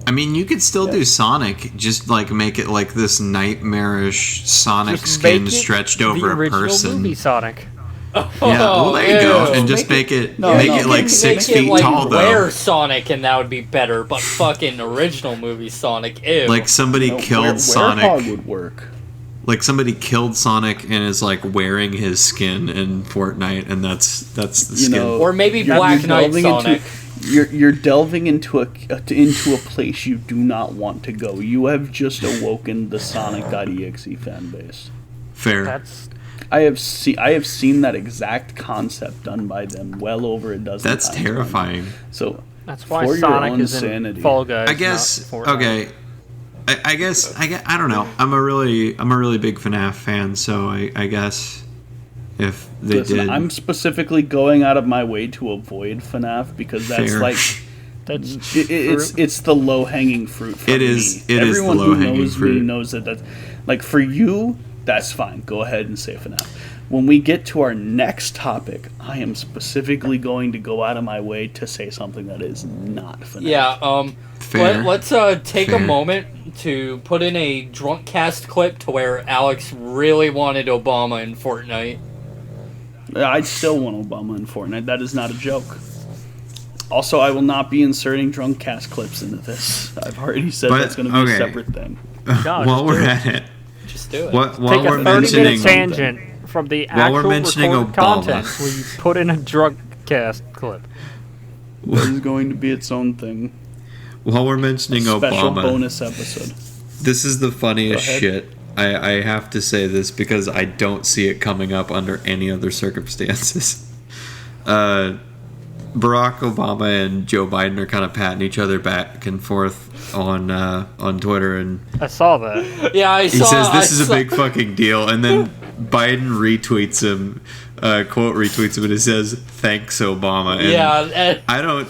Speaker 1: I mean, you could still
Speaker 2: Yeah.
Speaker 1: do Sonic, just like make it like this nightmarish Sonic
Speaker 4: Just
Speaker 1: skin
Speaker 4: make it
Speaker 1: stretched
Speaker 4: the
Speaker 1: over a
Speaker 4: original
Speaker 1: person.
Speaker 4: movie Sonic.
Speaker 1: Yeah, well, there you go, and just make it
Speaker 2: No,
Speaker 1: make
Speaker 2: no.
Speaker 1: it like
Speaker 2: Make
Speaker 1: 6
Speaker 3: Make it
Speaker 1: feet
Speaker 3: like
Speaker 1: tall
Speaker 3: Rare
Speaker 1: though.
Speaker 3: Sonic, and that would be better. But fucking original movie Sonic, ew.
Speaker 1: Like somebody killed Sonic.
Speaker 2: Werehog would work.
Speaker 1: Like somebody killed Sonic and is like wearing his skin in Fortnite, and that's the skin.
Speaker 3: Or maybe
Speaker 2: you're
Speaker 3: Black Knight
Speaker 2: delving
Speaker 3: Sonic.
Speaker 2: You're delving into a place you do not want to go. You have just awoken the Sonic.exe fan base.
Speaker 1: Fair.
Speaker 4: That's
Speaker 2: I have seen that exact concept done by them well over a dozen
Speaker 1: That's
Speaker 2: times.
Speaker 1: terrifying.
Speaker 2: So
Speaker 4: that's why
Speaker 2: for your
Speaker 4: Sonic
Speaker 2: own
Speaker 4: is in
Speaker 2: sanity.
Speaker 4: Fall Guys.
Speaker 1: I guess.
Speaker 4: not Fortnite.
Speaker 1: Okay. I don't know. I'm a really big FNAF fan, so I guess if they
Speaker 2: Listen,
Speaker 1: did,
Speaker 2: I'm specifically going out of my way to avoid FNAF because that's
Speaker 1: Fair.
Speaker 2: like
Speaker 4: That's
Speaker 2: it's the low hanging fruit. For
Speaker 1: It is-
Speaker 2: Me.
Speaker 1: it is the
Speaker 2: Everyone who
Speaker 1: low-hanging
Speaker 2: knows me
Speaker 1: fruit.
Speaker 2: knows that's like for you. That's fine. Go ahead and say FNAF. When we get to our next topic, I am specifically going to go out of my way to say something that is not FNAF.
Speaker 3: Yeah,
Speaker 1: Fair.
Speaker 3: let's take
Speaker 1: Fair.
Speaker 3: a moment to put in a drunk cast clip to where Alex really wanted Obama in Fortnite.
Speaker 2: I'd still want Obama in Fortnite. That is not a joke. Also, I will not be inserting drunk cast clips into this. I've already said
Speaker 1: But,
Speaker 2: that's going to be
Speaker 1: okay.
Speaker 2: a separate thing.
Speaker 4: No,
Speaker 1: while
Speaker 4: just
Speaker 1: we're
Speaker 4: do it.
Speaker 1: at it,
Speaker 3: Just do it.
Speaker 1: while
Speaker 4: Take
Speaker 1: we're
Speaker 4: a 30-minute
Speaker 1: mentioning
Speaker 4: tangent from the
Speaker 1: While we're
Speaker 4: actual
Speaker 1: mentioning
Speaker 4: recorded
Speaker 1: Obama.
Speaker 4: content where you put in a drunk cast clip.
Speaker 2: That is going to be its own thing.
Speaker 1: while we're mentioning
Speaker 2: Special
Speaker 1: Obama,
Speaker 2: bonus episode.
Speaker 1: this is the funniest
Speaker 2: Go ahead.
Speaker 1: shit. I have to say this because I don't see it coming up under any other circumstances. Barack Obama and Joe Biden are kind of patting each other back and forth on Twitter, and
Speaker 4: I saw that.
Speaker 3: Yeah, I
Speaker 1: he
Speaker 3: saw.
Speaker 1: says this is a
Speaker 3: saw-
Speaker 1: big fucking deal, and then Biden retweets him, quote retweets him, and it says "Thanks Obama." And
Speaker 3: Yeah, and
Speaker 1: I don't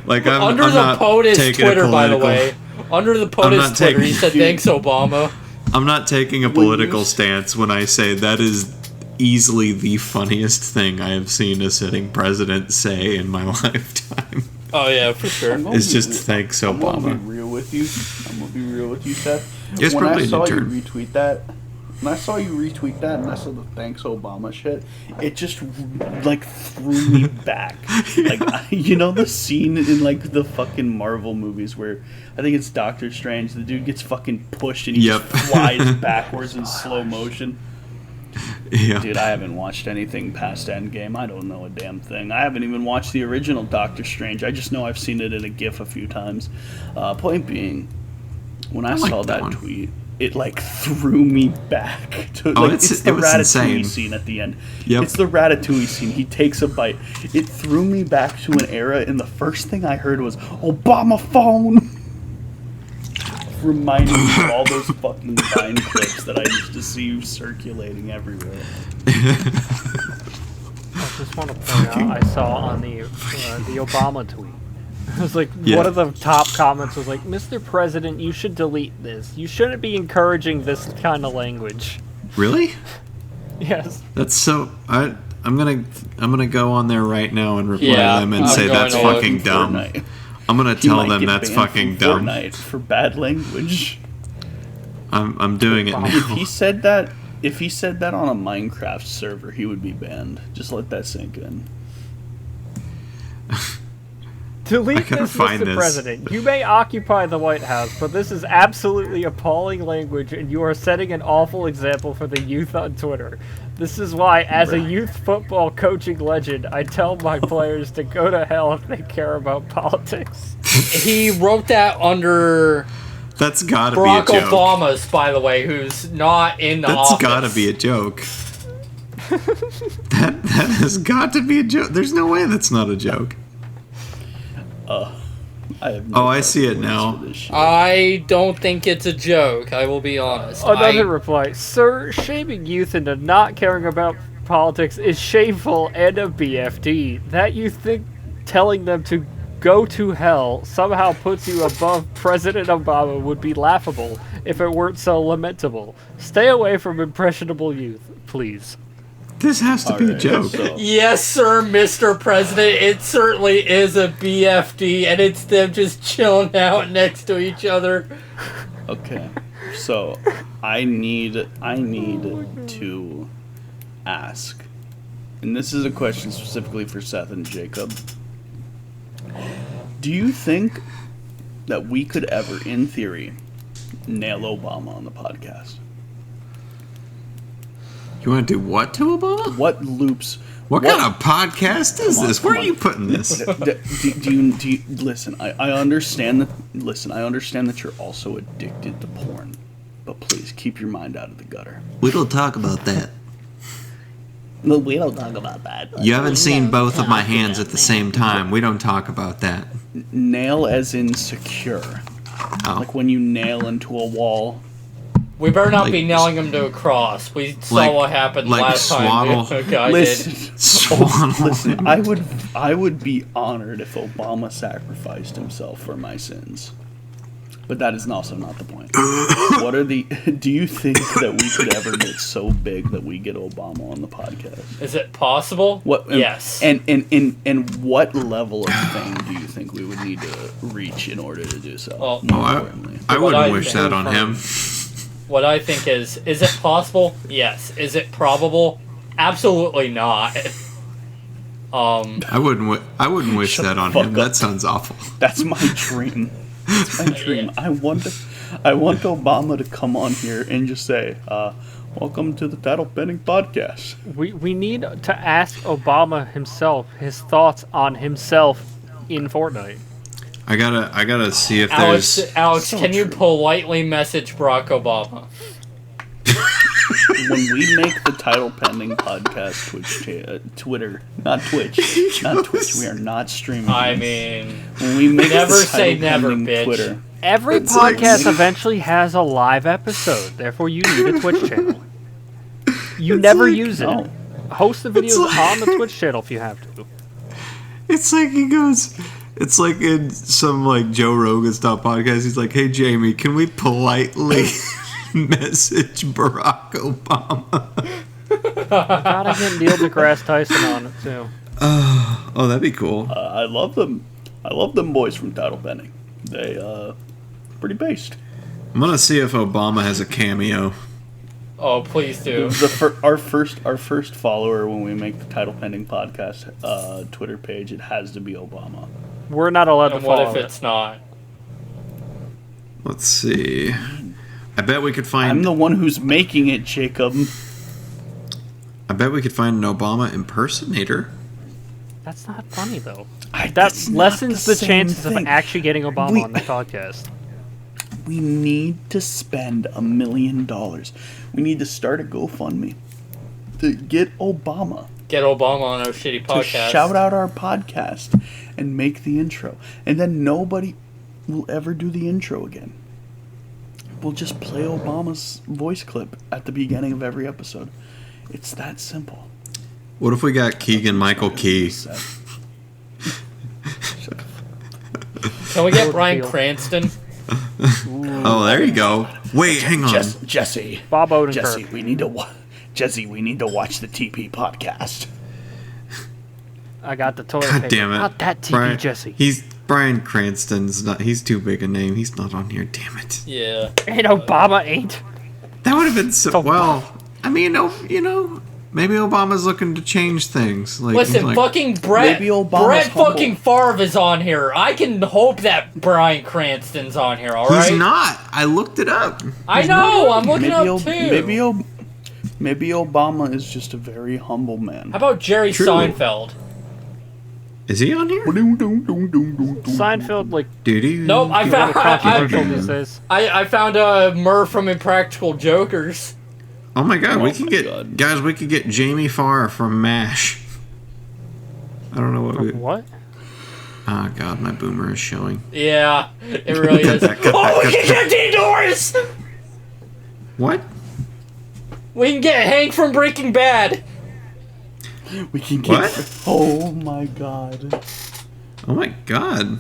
Speaker 1: like. I'm
Speaker 3: under
Speaker 1: I'm
Speaker 3: the
Speaker 1: not
Speaker 3: POTUS
Speaker 1: taking a
Speaker 3: Twitter, by the
Speaker 1: political-
Speaker 3: way. Under the
Speaker 1: not
Speaker 3: POTUS Twitter, he
Speaker 1: taking-
Speaker 3: said, "Thanks, Obama."
Speaker 1: I'm not taking a political stance when I say that is easily the funniest thing I have seen a sitting president say in my lifetime.
Speaker 3: Oh yeah, for sure.
Speaker 1: It's just thanks
Speaker 2: I'm gonna
Speaker 1: Obama.
Speaker 2: be real with you. I'm gonna be real with you, Seth.
Speaker 1: It's
Speaker 2: when I
Speaker 1: probably
Speaker 2: saw
Speaker 1: an
Speaker 2: you
Speaker 1: intern.
Speaker 2: retweet that, and I saw the thanks Obama shit, it just like threw me back. Like you know the scene in like the fucking Marvel movies where I think it's Doctor Strange. The dude gets fucking pushed and he
Speaker 1: Yep.
Speaker 2: just flies backwards in slow motion.
Speaker 1: Yeah.
Speaker 2: Dude, I haven't watched anything past Endgame. I don't know a damn thing. I haven't even watched the original Doctor Strange. I just know I've seen it in a GIF a few times. Point being, when I
Speaker 1: like
Speaker 2: saw
Speaker 1: that
Speaker 2: that
Speaker 1: one.
Speaker 2: tweet, it like threw me back to
Speaker 1: Oh,
Speaker 2: like
Speaker 1: it's-
Speaker 2: the
Speaker 1: it was
Speaker 2: Ratatouille
Speaker 1: insane.
Speaker 2: scene at the end.
Speaker 1: Yep.
Speaker 2: It's the Ratatouille scene. He takes a bite. It threw me back to an era, and the first thing I heard was Obama phone. Reminding me of all those fucking Vine clips that I used to see circulating everywhere.
Speaker 4: I just want to point out, I saw on the Obama tweet. It was like
Speaker 1: Yeah.
Speaker 4: one of the top comments was like, "Mr. President, you should delete this. You shouldn't be encouraging this kind of language."
Speaker 1: Really?
Speaker 4: Yes.
Speaker 1: That's so. I'm gonna go on there right now and reply
Speaker 3: Yeah,
Speaker 1: to them and
Speaker 3: I'm
Speaker 1: say
Speaker 3: going
Speaker 1: that's
Speaker 3: to look.
Speaker 1: fucking dumb.
Speaker 2: Fortnite.
Speaker 1: I'm gonna
Speaker 2: He
Speaker 1: tell
Speaker 2: might
Speaker 1: them
Speaker 2: get
Speaker 1: that's
Speaker 2: banned
Speaker 1: fucking
Speaker 2: from
Speaker 1: dumb.
Speaker 2: Fortnite for bad language.
Speaker 1: I'm doing it
Speaker 2: If
Speaker 1: now.
Speaker 2: he said that on a Minecraft server, he would be banned. Just let that sink in.
Speaker 1: I
Speaker 4: Delete
Speaker 1: gotta
Speaker 4: this,
Speaker 1: find
Speaker 4: Mr.
Speaker 1: this.
Speaker 4: President. You may occupy the White House, but this is absolutely appalling language, and you are setting an awful example for the youth on Twitter. This is why, as a
Speaker 2: Right.
Speaker 4: youth football coaching legend, I tell my players to go to hell if they care about politics.
Speaker 3: He wrote that under
Speaker 1: That's gotta
Speaker 3: Barack
Speaker 1: be a joke.
Speaker 3: Obama's, by the way, who's not in the
Speaker 1: That's
Speaker 3: office.
Speaker 1: gotta be a joke. That has got to be a joke. There's no way that's not a joke.
Speaker 2: I have no
Speaker 1: Oh, I see it
Speaker 2: words
Speaker 1: now.
Speaker 2: for this shit.
Speaker 3: I don't think it's a joke. I will be honest.
Speaker 4: Another reply. Sir, shaming youth into not caring about politics is shameful and a BFD. That you think telling them to go to hell somehow puts you above President Obama would be laughable if it weren't so lamentable. Stay away from impressionable youth, please.
Speaker 1: This has to be a
Speaker 2: Alright,
Speaker 1: joke.
Speaker 2: so-
Speaker 3: Yes, sir, Mr. President. It certainly is a BFD, and it's them just chilling out next to each other.
Speaker 2: Okay, so I need to ask, and this is a question specifically for Seth and Jacob. Do you think that we could ever, in theory, nail Obama on the podcast?
Speaker 1: You want to do what to Obama?
Speaker 2: What loops?
Speaker 1: What kind of podcast is
Speaker 2: Come on,
Speaker 1: this? Where
Speaker 2: come
Speaker 1: are you
Speaker 2: on.
Speaker 1: putting this?
Speaker 2: Do you listen? I understand that. Listen, I understand that you're also addicted to porn, but please keep your mind out of the gutter.
Speaker 1: We don't talk about that.
Speaker 2: No, we don't talk about that.
Speaker 1: You haven't seen both of my hands at the same time. We don't talk about that.
Speaker 2: Nail as in secure,
Speaker 1: Oh.
Speaker 2: like when you nail into a wall.
Speaker 3: We better not be
Speaker 1: Like-
Speaker 3: nailing him to a cross. We saw
Speaker 1: Like-
Speaker 3: what happened
Speaker 1: like
Speaker 3: last
Speaker 1: swaddle.
Speaker 3: time. The guy
Speaker 2: Listen,
Speaker 3: did.
Speaker 1: Swaddle.
Speaker 2: listen. I would be honored if Obama sacrificed himself for my sins. But that is also not the point. What are the? Do you think that we could ever get so big that we get Obama on the podcast?
Speaker 3: Is it possible?
Speaker 2: What?
Speaker 3: Yes.
Speaker 2: And what level of fame do you think we would need to reach in order to do so?
Speaker 3: Well,
Speaker 2: More
Speaker 1: Oh,
Speaker 2: importantly.
Speaker 1: I
Speaker 3: What
Speaker 1: wouldn't
Speaker 3: I
Speaker 1: wish
Speaker 3: think
Speaker 1: that on him.
Speaker 3: What I think is it possible? Yes. Is it probable? Absolutely not.
Speaker 1: I wouldn't wish
Speaker 2: Shut
Speaker 1: that
Speaker 2: the
Speaker 1: on
Speaker 2: fuck
Speaker 1: him.
Speaker 2: up.
Speaker 1: That sounds awful.
Speaker 2: That's my dream. That's my dream. I want Obama to come on here and just say, "Welcome to the Title Pending Podcast."
Speaker 4: We need to ask Obama himself his thoughts on himself in Fortnite.
Speaker 1: I gotta see if
Speaker 3: Alex,
Speaker 1: there's.
Speaker 2: So
Speaker 3: can you
Speaker 2: true.
Speaker 3: politely message Barack Obama?
Speaker 2: When we make the Title Pending Podcast Twitter, not Twitch, not Twitch. We are not streaming.
Speaker 3: I
Speaker 2: this.
Speaker 3: mean,
Speaker 2: when we make
Speaker 3: never
Speaker 2: the
Speaker 3: say
Speaker 2: Title
Speaker 3: never,
Speaker 2: Pending
Speaker 3: bitch.
Speaker 2: Twitter,
Speaker 4: Every
Speaker 1: It's like-
Speaker 4: podcast eventually has a live episode, therefore you need a Twitch channel. You
Speaker 1: It's
Speaker 4: never
Speaker 1: like-
Speaker 4: use it.
Speaker 2: no.
Speaker 4: Host the videos
Speaker 1: like-
Speaker 4: on the Twitch channel if you have to.
Speaker 1: It's like he goes. It's like in some like Joe Rogan style podcast. He's like, "Hey Jamie, can we politely message Barack Obama?"
Speaker 4: Gotta get Neil deGrasse Tyson on it too.
Speaker 1: Oh, that'd be cool.
Speaker 2: I love them. I love them boys from Title Pending. They pretty based.
Speaker 1: I'm gonna see if Obama has a cameo.
Speaker 3: oh please do.
Speaker 2: Our first follower when we make the Title Pending Podcast Twitter page, it has to be Obama.
Speaker 4: We're not allowed to
Speaker 3: And what
Speaker 4: follow
Speaker 3: if
Speaker 4: it.
Speaker 3: it's not?
Speaker 1: Let's see. I bet we could
Speaker 2: I'm
Speaker 1: find.
Speaker 2: the one who's making it, Jacob.
Speaker 1: I bet we could find an Obama impersonator.
Speaker 4: That's not funny though. That
Speaker 2: That's not
Speaker 4: lessens the
Speaker 2: same
Speaker 4: chances
Speaker 2: thing.
Speaker 4: of actually getting Obama
Speaker 2: We-
Speaker 4: on the podcast.
Speaker 2: We need to spend $1 million. We need to start a GoFundMe to get Obama
Speaker 3: Get Obama on our shitty
Speaker 2: to
Speaker 3: podcast.
Speaker 2: shout out our podcast and make the intro. And then nobody will ever do the intro again. We'll just play Obama's voice clip at the beginning of every episode. It's that simple.
Speaker 1: What if we got Keegan Michael Key?
Speaker 3: Can we get
Speaker 4: Would
Speaker 3: Bryan
Speaker 4: feel-
Speaker 3: Cranston?
Speaker 1: Oh, there you go. Wait, hang on.
Speaker 2: Jesse,
Speaker 4: Bob Odenkirk.
Speaker 2: Jesse, we need to watch the TP podcast.
Speaker 4: I got the toilet
Speaker 1: God
Speaker 4: paper.
Speaker 1: damn it.
Speaker 4: Not that TV,
Speaker 1: Bryan-
Speaker 4: Jesse.
Speaker 1: He's Bryan Cranston's not. He's too big a name. He's not on here. Damn it.
Speaker 3: Yeah.
Speaker 4: And Obama ain't.
Speaker 1: That would have been so.
Speaker 4: Obama.
Speaker 1: Well, I mean, you know, maybe Obama's looking to change things. Like, he's
Speaker 3: Listen,
Speaker 1: like,
Speaker 3: fucking Brett.
Speaker 2: Maybe Obama's
Speaker 3: Brett
Speaker 2: humble.
Speaker 3: fucking Favre is on here. I can hope that Bryan Cranston's on here. All right.
Speaker 1: he's not. I looked it up.
Speaker 3: I know. I'm looking
Speaker 2: Maybe,
Speaker 3: up too.
Speaker 2: maybe Obama is just a very humble man.
Speaker 3: How about Jerry
Speaker 1: True.
Speaker 3: Seinfeld?
Speaker 1: Is he on here?
Speaker 4: Seinfeld, like,
Speaker 1: Duty.
Speaker 3: Nope. I
Speaker 4: a
Speaker 3: found.
Speaker 4: little controversial
Speaker 3: I,
Speaker 4: these days.
Speaker 3: I found Murr from Impractical Jokers.
Speaker 1: Oh my god, we
Speaker 2: Oh
Speaker 1: can
Speaker 2: my
Speaker 1: get
Speaker 2: God.
Speaker 1: guys. We could get Jamie Farr from MASH. I don't know what we.
Speaker 4: What?
Speaker 1: Oh god, my boomer is showing.
Speaker 3: Yeah, it really is.
Speaker 1: Cut that,
Speaker 3: Oh, we
Speaker 1: cut
Speaker 3: can get Dean Norris!
Speaker 1: What?
Speaker 3: We can get Hank from Breaking Bad!
Speaker 2: We can get.
Speaker 1: What?
Speaker 2: Oh my god.
Speaker 1: Oh my god.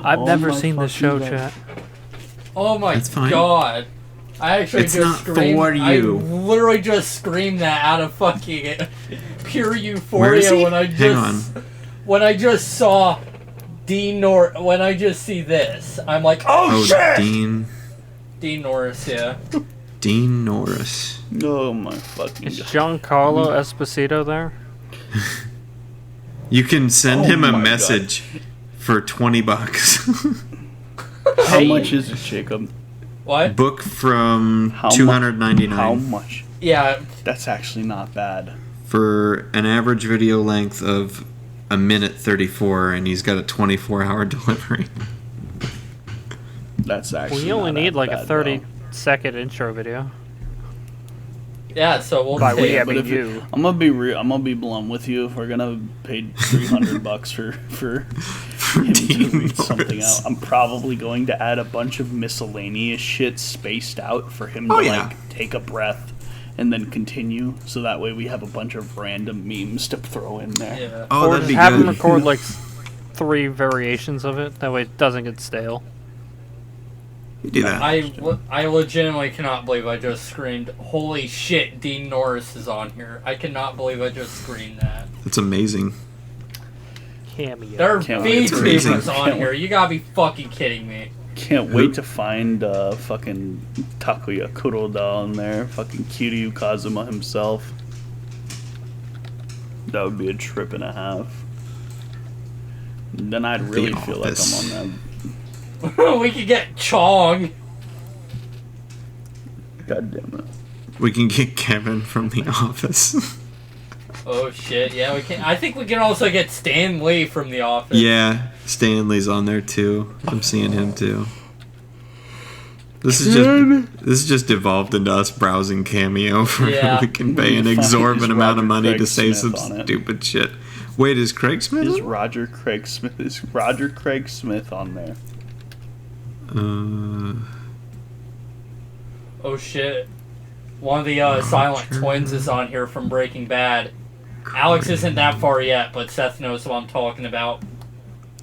Speaker 4: I've
Speaker 2: Oh
Speaker 4: never
Speaker 2: my
Speaker 4: seen this
Speaker 2: fucking
Speaker 4: show,
Speaker 2: God.
Speaker 4: chat.
Speaker 3: Oh my
Speaker 1: That's fine.
Speaker 3: god. I actually
Speaker 1: It's
Speaker 3: just
Speaker 1: not
Speaker 3: screamed.
Speaker 1: for
Speaker 3: I
Speaker 1: you.
Speaker 3: literally just screamed that out of fucking pure
Speaker 1: Where is
Speaker 3: euphoria
Speaker 1: he?
Speaker 3: when I
Speaker 1: Hang on.
Speaker 3: when I just saw Dean Norris. When I just see this, I'm like, oh,
Speaker 1: Oh,
Speaker 3: shit!
Speaker 1: Dean
Speaker 3: Norris, yeah.
Speaker 1: Dean Norris.
Speaker 2: Oh my fucking
Speaker 4: Is
Speaker 2: god.
Speaker 4: Giancarlo Esposito there?
Speaker 1: You can send
Speaker 2: Oh
Speaker 1: him a
Speaker 2: my God.
Speaker 1: message for $20.
Speaker 2: How much is it, Jacob?
Speaker 3: What?
Speaker 1: Book from
Speaker 2: How much?
Speaker 1: $299
Speaker 2: How much?
Speaker 3: Yeah,
Speaker 2: That's actually not bad.
Speaker 1: for an average video length of a minute 34, and he's got a 24-hour delivery.
Speaker 2: That's actually.
Speaker 4: We only
Speaker 2: not
Speaker 4: need
Speaker 2: that
Speaker 4: like a
Speaker 2: bad,
Speaker 4: 30-second intro video.
Speaker 3: yeah. So we'll
Speaker 4: By we,
Speaker 3: take.
Speaker 4: I
Speaker 2: But
Speaker 4: mean
Speaker 2: if
Speaker 4: you.
Speaker 2: I'm gonna be real. I'm gonna be blunt with you. If we're gonna pay $300 for him to
Speaker 1: Dean
Speaker 2: read something
Speaker 1: Norris.
Speaker 2: out, I'm probably going to add a bunch of miscellaneous shit spaced out for him
Speaker 1: Oh,
Speaker 2: to
Speaker 1: yeah.
Speaker 2: like take a breath and then continue. So that way we have a bunch of random memes to throw in there.
Speaker 3: Yeah.
Speaker 1: Oh,
Speaker 4: Or
Speaker 1: that'd
Speaker 4: just
Speaker 1: be
Speaker 4: have him
Speaker 1: good.
Speaker 4: record like 3 variations of it. That way it doesn't get stale.
Speaker 1: Do that.
Speaker 3: I legitimately cannot believe I just screamed, holy shit, Dean Norris is on here. I cannot believe I just screamed that.
Speaker 1: That's amazing.
Speaker 4: Cameo.
Speaker 3: There are
Speaker 2: Can't wait
Speaker 1: to
Speaker 3: VTubers
Speaker 1: read.
Speaker 3: on here. You gotta be fucking kidding me.
Speaker 2: Can't wait to find fucking Takuya Kuroda on there. Fucking Kiryu Kazuma himself. That would be a trip and a half. Then I'd really feel like
Speaker 1: Office.
Speaker 2: I'm on that.
Speaker 3: We could get Chong.
Speaker 2: God damn it.
Speaker 1: We can get Kevin from The Office.
Speaker 3: Oh shit, yeah, we can. I think we can also get Stan Lee from The Office.
Speaker 1: Yeah, Stanley's on there too. I'm seeing him too. This is just evolved into us browsing Cameo for
Speaker 3: Yeah.
Speaker 1: we can pay an
Speaker 2: Fine,
Speaker 1: exorbitant
Speaker 2: is
Speaker 1: amount of
Speaker 2: Roger
Speaker 1: money
Speaker 2: Craig
Speaker 1: to say
Speaker 2: Smith
Speaker 1: some
Speaker 2: on it.
Speaker 1: stupid shit. Wait, is Craig Smith?
Speaker 2: Is
Speaker 1: on it?
Speaker 2: Roger Craig Smith on there?
Speaker 3: Oh shit. One of the silent twins is on here from Breaking Bad. Alex isn't that far yet, but Seth knows what I'm talking about.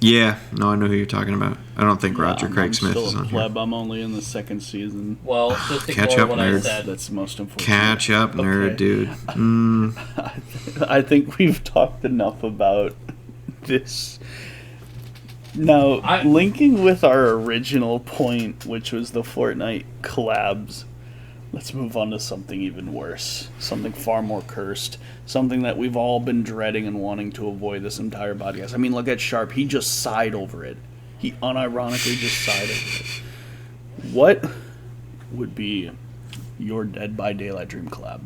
Speaker 1: Yeah, no, I know who you're talking about. I don't think Roger
Speaker 2: I'm
Speaker 1: Craig Smith
Speaker 2: still
Speaker 1: is
Speaker 2: a
Speaker 1: on here.
Speaker 2: pleb. I'm only in the second season.
Speaker 3: Well, just
Speaker 1: Catch
Speaker 3: ignore
Speaker 1: up,
Speaker 3: what I
Speaker 1: nerds.
Speaker 3: said.
Speaker 2: That's the most unfortunate.
Speaker 1: Catch up, nerd,
Speaker 2: Okay.
Speaker 1: dude.
Speaker 2: I think we've talked enough about this. Now, linking with our original point, which was the Fortnite collabs, let's move on to something even worse. Something far more cursed. Something that we've all been dreading and wanting to avoid this entire podcast. I mean, look at Sharp. He just sighed over it. He unironically just sighed over it. What would be your Dead by Daylight Dream collab?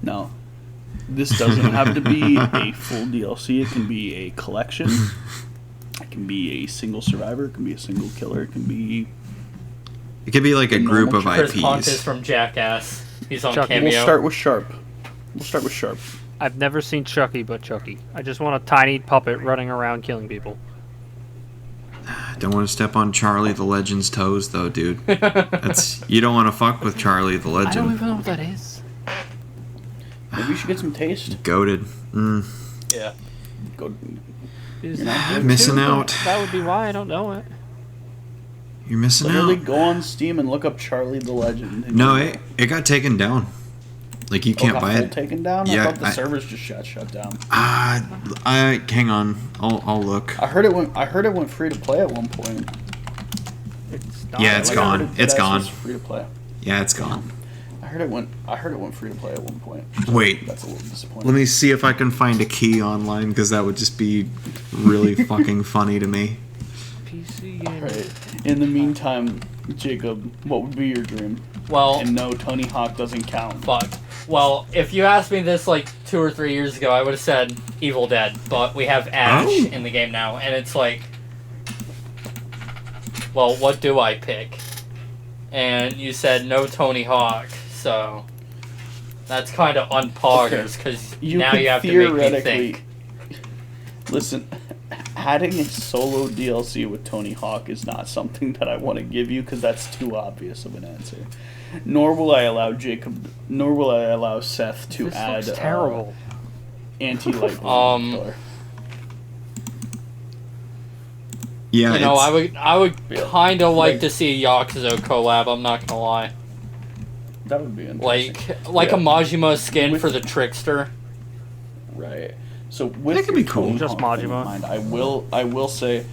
Speaker 2: Now, this doesn't have to be a full DLC. It can be a collection. It can be a single survivor. It can be a single killer. It can be...
Speaker 1: It could be like a group of
Speaker 3: Chris Pontus
Speaker 1: IPs.
Speaker 3: from Jackass. He's on
Speaker 4: Chuck,
Speaker 3: Cameo.
Speaker 2: We'll start with Sharp.
Speaker 4: I've never seen Chucky but Chucky. I just want a tiny puppet running around killing people.
Speaker 1: Don't want to step on Charlie the Legend's toes, though, dude. You don't want to fuck with Charlie the
Speaker 4: I don't
Speaker 1: Legend.
Speaker 4: even know what that is.
Speaker 2: Maybe we should get some taste.
Speaker 1: Goated.
Speaker 3: Yeah.
Speaker 2: Go.
Speaker 4: Is
Speaker 2: You're not
Speaker 4: YouTube,
Speaker 1: missing
Speaker 4: but
Speaker 1: out.
Speaker 4: That would be why I don't know it.
Speaker 1: You're missing
Speaker 2: Literally
Speaker 1: out.
Speaker 2: go on Steam and look up Charlie the Legend. and
Speaker 1: No,
Speaker 2: you'll-
Speaker 1: it got taken down. Like, you can't
Speaker 2: got
Speaker 1: buy
Speaker 2: full
Speaker 1: it.
Speaker 2: taken down?
Speaker 1: Yeah,
Speaker 2: I thought the
Speaker 1: I-
Speaker 2: servers just shut down.
Speaker 1: Hang on. I'll look.
Speaker 2: I heard it went free to play at one point.
Speaker 4: It's not
Speaker 1: Yeah, it's
Speaker 2: Like, I
Speaker 1: gone.
Speaker 2: heard
Speaker 1: It's
Speaker 2: it
Speaker 1: gone.
Speaker 2: was free to play.
Speaker 1: Yeah, it's gone.
Speaker 2: I heard it went free to play at one point.
Speaker 1: Wait.
Speaker 2: That's a little disappointing.
Speaker 1: Let me see if I can find a key online, because that would just be really fucking funny to me.
Speaker 4: PC game.
Speaker 2: Right. In the meantime, Jacob, what would be your dream?
Speaker 3: Well,
Speaker 2: And no, Tony Hawk doesn't count.
Speaker 3: fuck. Well, if you asked me this like 2 or 3 years ago, I would have said Evil Dead. But we have Ash
Speaker 1: Oh.
Speaker 3: in the game now, and it's like, well, what do I pick? And you said no Tony Hawk, so That's kind of unpoggers because now
Speaker 2: could
Speaker 3: you have to make me
Speaker 2: theoretically-
Speaker 3: think.
Speaker 2: Listen, adding a solo DLC with Tony Hawk is not something that I want to give you because that's too obvious of an answer. Nor will I allow Seth to
Speaker 4: This
Speaker 2: add
Speaker 4: looks terrible.
Speaker 2: anti-light color.
Speaker 1: Yeah,
Speaker 3: You know, I would
Speaker 2: Yeah.
Speaker 3: kind of like
Speaker 2: Like-
Speaker 3: to see a Yakuza collab. I'm not gonna lie.
Speaker 2: That would be interesting.
Speaker 3: Like a
Speaker 2: Yeah.
Speaker 3: Majima skin
Speaker 2: With-
Speaker 3: for the Trickster.
Speaker 2: Right. So with
Speaker 1: That could
Speaker 2: your
Speaker 1: be cool.
Speaker 2: Tony
Speaker 4: Just
Speaker 2: Hawk thing
Speaker 4: Majima.
Speaker 2: in mind, I will say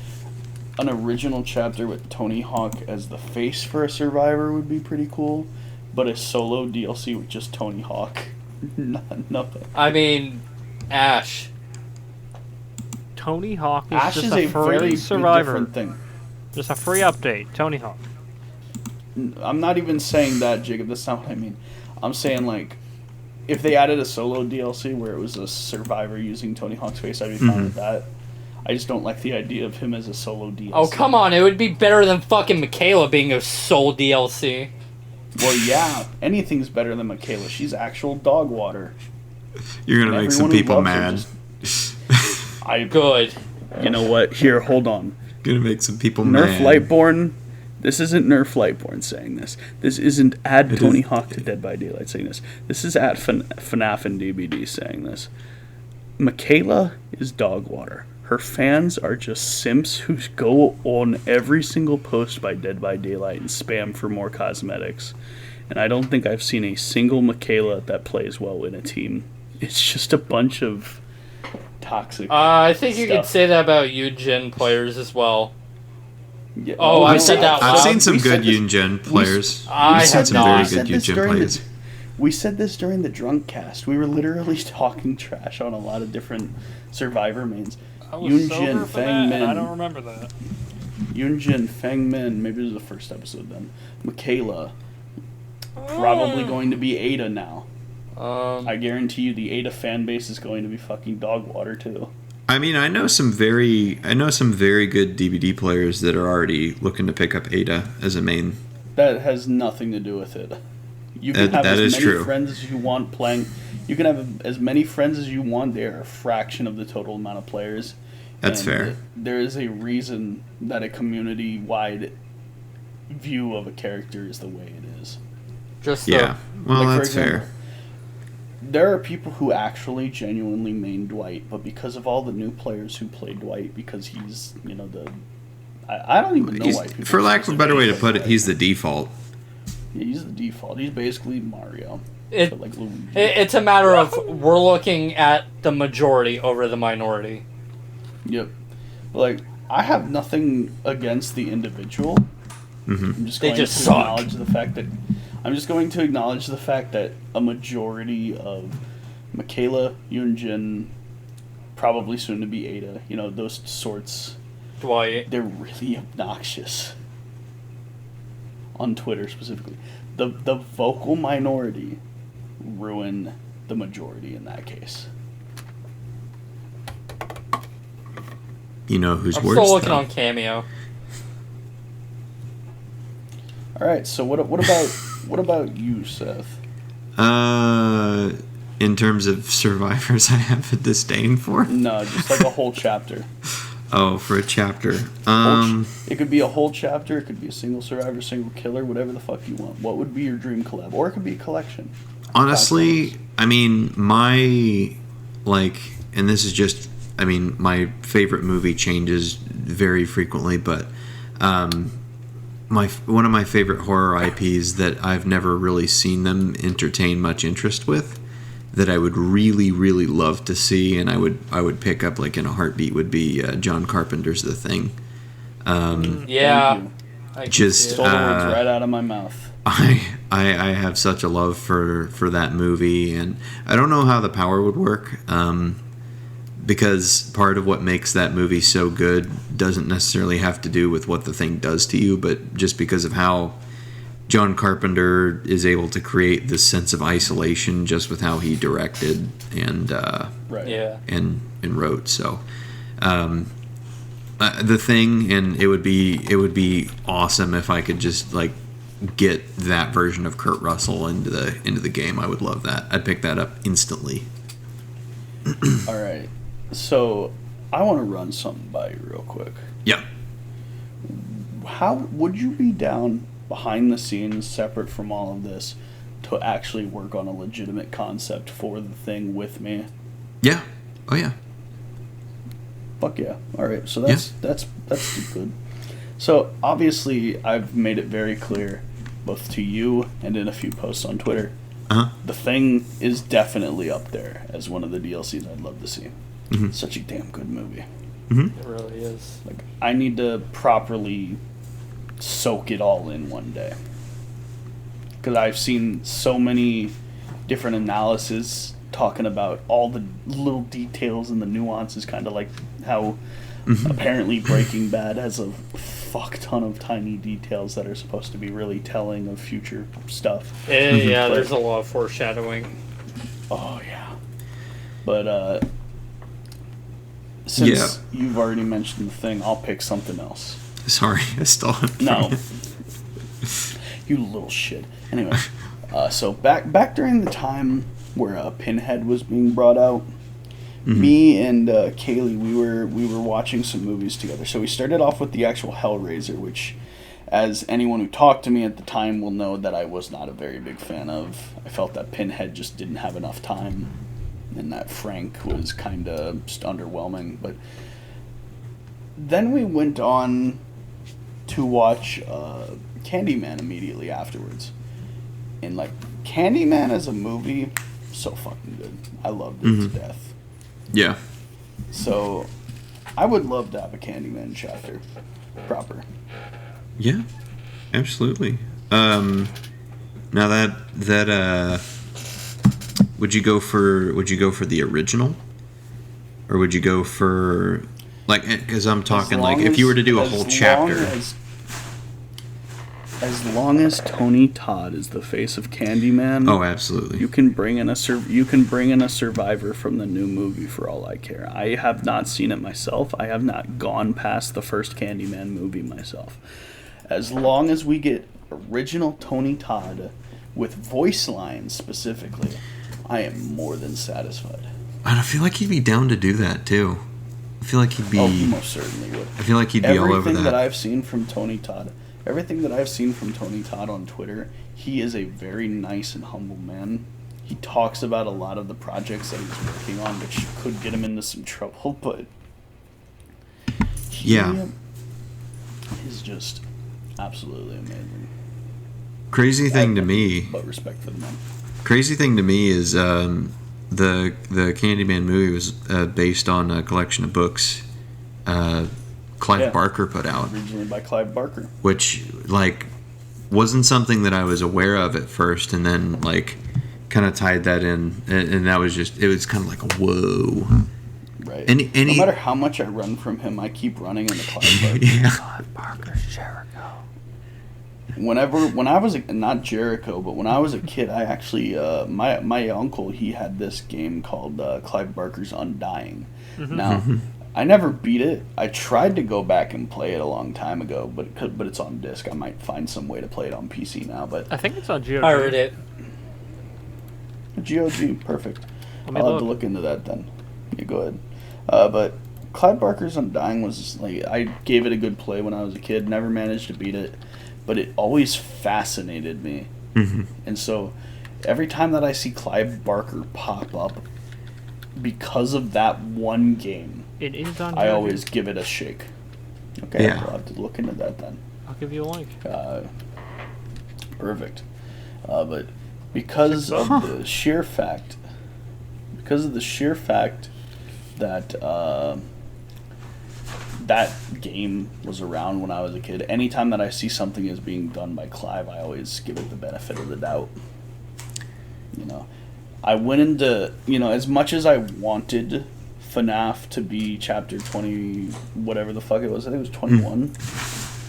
Speaker 2: an original chapter with Tony Hawk as the face for a survivor would be pretty cool, but a solo DLC with just Tony Hawk, nothing.
Speaker 3: I mean, Ash.
Speaker 4: Tony Hawk is
Speaker 2: Ash
Speaker 4: just
Speaker 2: is
Speaker 4: a
Speaker 2: a very
Speaker 4: free survivor.
Speaker 2: different thing.
Speaker 4: Just a free update. Tony Hawk.
Speaker 2: I'm not even saying that, Jacob. That's not what I mean. I'm saying like, if they added a solo DLC where it was a survivor using Tony Hawk's face, I'd be fine with that. I just don't like the idea of him as a solo DLC.
Speaker 3: Oh, come on. It would be better than fucking Michaela being a sole DLC.
Speaker 2: Well, yeah, anything's better than Michaela. She's actual dog water.
Speaker 1: you're gonna make some
Speaker 2: Everyone who
Speaker 1: people
Speaker 2: loves her
Speaker 1: mad.
Speaker 2: I.
Speaker 3: Good.
Speaker 2: You know what? Here, hold on.
Speaker 1: Gonna make some people
Speaker 2: Nerf
Speaker 1: mad.
Speaker 2: Lightborn. This isn't Nerf Lightborn saying this. This isn't Add
Speaker 1: It
Speaker 2: Tony
Speaker 1: is-
Speaker 2: Hawk to Dead by Daylight saying this. This is at FNAF and DBD saying this. Michaela is dog water. Her fans are just simps who go on every single post by Dead by Daylight and spam for more cosmetics. And I don't think I've seen a single Michaela that plays well in a team. It's just a bunch of toxic.
Speaker 3: I think you could
Speaker 2: Stuff.
Speaker 3: say that about Yujin players as well.
Speaker 2: Yeah,
Speaker 3: Oh,
Speaker 2: no,
Speaker 3: I
Speaker 2: we
Speaker 3: said that
Speaker 1: I've
Speaker 3: loud.
Speaker 1: seen some
Speaker 2: we
Speaker 1: good
Speaker 2: said this-
Speaker 1: Yunjin players.
Speaker 3: I
Speaker 1: I've seen
Speaker 3: have
Speaker 1: some
Speaker 3: not.
Speaker 1: very
Speaker 2: We said
Speaker 1: good
Speaker 2: this
Speaker 1: Yunjin
Speaker 2: during the-
Speaker 1: players.
Speaker 2: We said this during the drunk cast. We were literally talking trash on a lot of different survivor mains. Yunjin, Fang Min,
Speaker 4: remember that.
Speaker 2: Yunjin, Fang Min, maybe it was the first episode then. Michaela, probably going to be Ada now. I guarantee you the Ada fan base is going to be fucking dog water too.
Speaker 1: I mean, I know some very good DVD players that are already looking to pick up Ada as a main.
Speaker 2: That has nothing to do with it. You can
Speaker 1: That
Speaker 2: have
Speaker 1: is
Speaker 2: as many
Speaker 1: true.
Speaker 2: friends as you want playing. You can have as many friends as you want. They are a fraction of the total amount of players.
Speaker 1: That's
Speaker 2: And
Speaker 1: fair.
Speaker 2: There is a reason that a community-wide view of a character is the way it is.
Speaker 3: Just
Speaker 1: Yeah. Well,
Speaker 2: Like, for
Speaker 1: that's
Speaker 2: example,
Speaker 1: fair.
Speaker 2: There are people who actually genuinely main Dwight, but because of all the new players who play Dwight, because he's, you know, I don't even know why people
Speaker 1: For lack of a better way to
Speaker 2: specifically
Speaker 1: put it,
Speaker 2: play
Speaker 1: he's the default.
Speaker 2: Dwight. He's the default. He's basically Mario.
Speaker 3: It-
Speaker 2: but like Luigi.
Speaker 3: It's a matter of we're looking at the majority over the minority.
Speaker 2: Yep. Like, I have nothing against the individual. I'm just
Speaker 3: They
Speaker 2: going
Speaker 3: just
Speaker 2: to
Speaker 3: suck.
Speaker 2: acknowledge the fact that a majority of Michaela, Yunjin, probably soon to be Ada, you know, those sorts,
Speaker 3: Dwight.
Speaker 2: they're really obnoxious. On Twitter specifically. The vocal minority ruin the majority in that case.
Speaker 1: You know who's
Speaker 3: I'm
Speaker 1: worse?
Speaker 3: still looking
Speaker 1: though?
Speaker 3: on Cameo.
Speaker 2: All right, so what about you, Seth?
Speaker 1: In terms of survivors, I have a disdain for.
Speaker 2: No, just like a whole chapter.
Speaker 1: Oh, for a chapter.
Speaker 2: It could be a whole chapter. It could be a single survivor, single killer, whatever the fuck you want. What would be your dream collab? Or it could be a collection.
Speaker 1: Honestly, I mean, my and this is just, I mean, my favorite movie changes very frequently, but one of my favorite horror IPs that I've never really seen them entertain much interest with, that I would really, really love to see, and I would pick up like in a heartbeat, would be John Carpenter's The Thing.
Speaker 3: Yeah.
Speaker 2: Thank you.
Speaker 3: I can
Speaker 1: Just,
Speaker 3: see it.
Speaker 2: Stole the words right out of my mouth.
Speaker 1: I have such a love for that movie, and I don't know how the power would work, because part of what makes that movie so good doesn't necessarily have to do with what the thing does to you, but just because of how John Carpenter is able to create this sense of isolation just with how he directed and
Speaker 2: Right.
Speaker 3: Yeah.
Speaker 1: and wrote. So The Thing, and it would be awesome if I could just like get that version of Kurt Russell into the game, I would love that. I'd pick that up instantly.
Speaker 2: All right. So I want to run something by you real quick.
Speaker 1: Yeah.
Speaker 2: How would you be down behind the scenes, separate from all of this, to actually work on a legitimate concept for the thing with me?
Speaker 1: Yeah. Oh yeah.
Speaker 2: Fuck yeah. All right. So that's good. So obviously I've made it very clear, both to you and in a few posts on Twitter, The Thing is definitely up there as one of the DLCs I'd love to see.
Speaker 1: Mm-hmm.
Speaker 2: Such a damn good movie.
Speaker 1: Mm-hmm.
Speaker 4: It really is.
Speaker 2: Like, I need to properly soak it all in one day. Because I've seen so many different analyses talking about all the little details and the nuances, kind of like how apparently Breaking Bad has a fuck ton of tiny details that are supposed to be really telling of future stuff.
Speaker 4: Yeah,
Speaker 2: But-
Speaker 4: there's a lot of foreshadowing.
Speaker 2: Oh, yeah. But, since you've already mentioned The Thing, I'll pick something else.
Speaker 1: Sorry, I stole it. from
Speaker 2: No.
Speaker 1: you.
Speaker 2: You little shit. Anyway, so back during the time where Pinhead was being brought out, me and Kaylee, we were watching some movies together. So we started off with the actual Hellraiser, which, as anyone who talked to me at the time will know, that I was not a very big fan of. I felt that Pinhead just didn't have enough time, and that Frank was kind of just underwhelming. But then we went on to watch Candyman immediately afterwards. And, like, Candyman as a movie, so fucking good. I loved it to death.
Speaker 1: Yeah.
Speaker 2: So, I would love to have a Candyman chapter. Proper.
Speaker 1: Yeah. Absolutely. Now that would you go for the original, or would you go for, like, because I'm talking like if you were to do a whole chapter.
Speaker 2: As long as Tony Todd is the face of Candyman,
Speaker 1: Oh, absolutely.
Speaker 2: you can bring in a survivor from the new movie for all I care. I have not seen it myself. I have not gone past the first Candyman movie myself. As long as we get original Tony Todd with voice lines specifically, I am more than satisfied.
Speaker 1: And I feel like he'd be down to do that too. I feel like he'd be.
Speaker 2: Oh, he most certainly would.
Speaker 1: I feel like he'd be all over
Speaker 2: Everything
Speaker 1: that.
Speaker 2: that I've seen from Tony Todd on Twitter, he is a very nice and humble man. He talks about a lot of the projects that he's working on, which could get him into some trouble, but he
Speaker 1: Yeah.
Speaker 2: is just absolutely amazing.
Speaker 1: Crazy thing to
Speaker 2: I have
Speaker 1: me.
Speaker 2: nothing but respect for the man.
Speaker 1: Crazy thing to me is the Candyman movie was based on a collection of books Clive
Speaker 2: Yeah.
Speaker 1: Barker put out,
Speaker 2: Originally by Clive Barker.
Speaker 1: which like wasn't something that I was aware of at first, and then like kind of tied that in, and that was just, it was kind of like a whoa.
Speaker 2: Right.
Speaker 1: Any-
Speaker 2: No matter how much I run from him, I keep running into Clive Barker.
Speaker 1: Yeah.
Speaker 4: Parker's Jericho.
Speaker 2: When I was not Jericho, but when I was a kid, I actually my uncle, he had this game called Clive Barker's Undying. Now, I never beat it. I tried to go back and play it a long time ago, but it's on disc. I might find some way to play it on PC now. But
Speaker 4: I think it's on GOG.
Speaker 3: I heard it.
Speaker 2: GOG, perfect.
Speaker 4: Let me
Speaker 2: I'll have to
Speaker 4: look.
Speaker 2: look into that then. Yeah, go ahead. But Clive Barker's Undying was just, like, I gave it a good play when I was a kid. Never managed to beat it, but it always fascinated me. And so every time that I see Clive Barker pop up, because of that one game,
Speaker 4: It is on GOG.
Speaker 2: I always give it a shake. Okay,
Speaker 1: Yeah.
Speaker 2: I'll have to look into that then.
Speaker 4: I'll give you a link.
Speaker 2: Perfect. But because of the sheer fact that that game was around when I was a kid, anytime that I see something is being done by Clive, I always give it the benefit of the doubt. You know, I went into, as much as I wanted FNAF to be chapter 20, whatever the fuck it was, I think it was 21.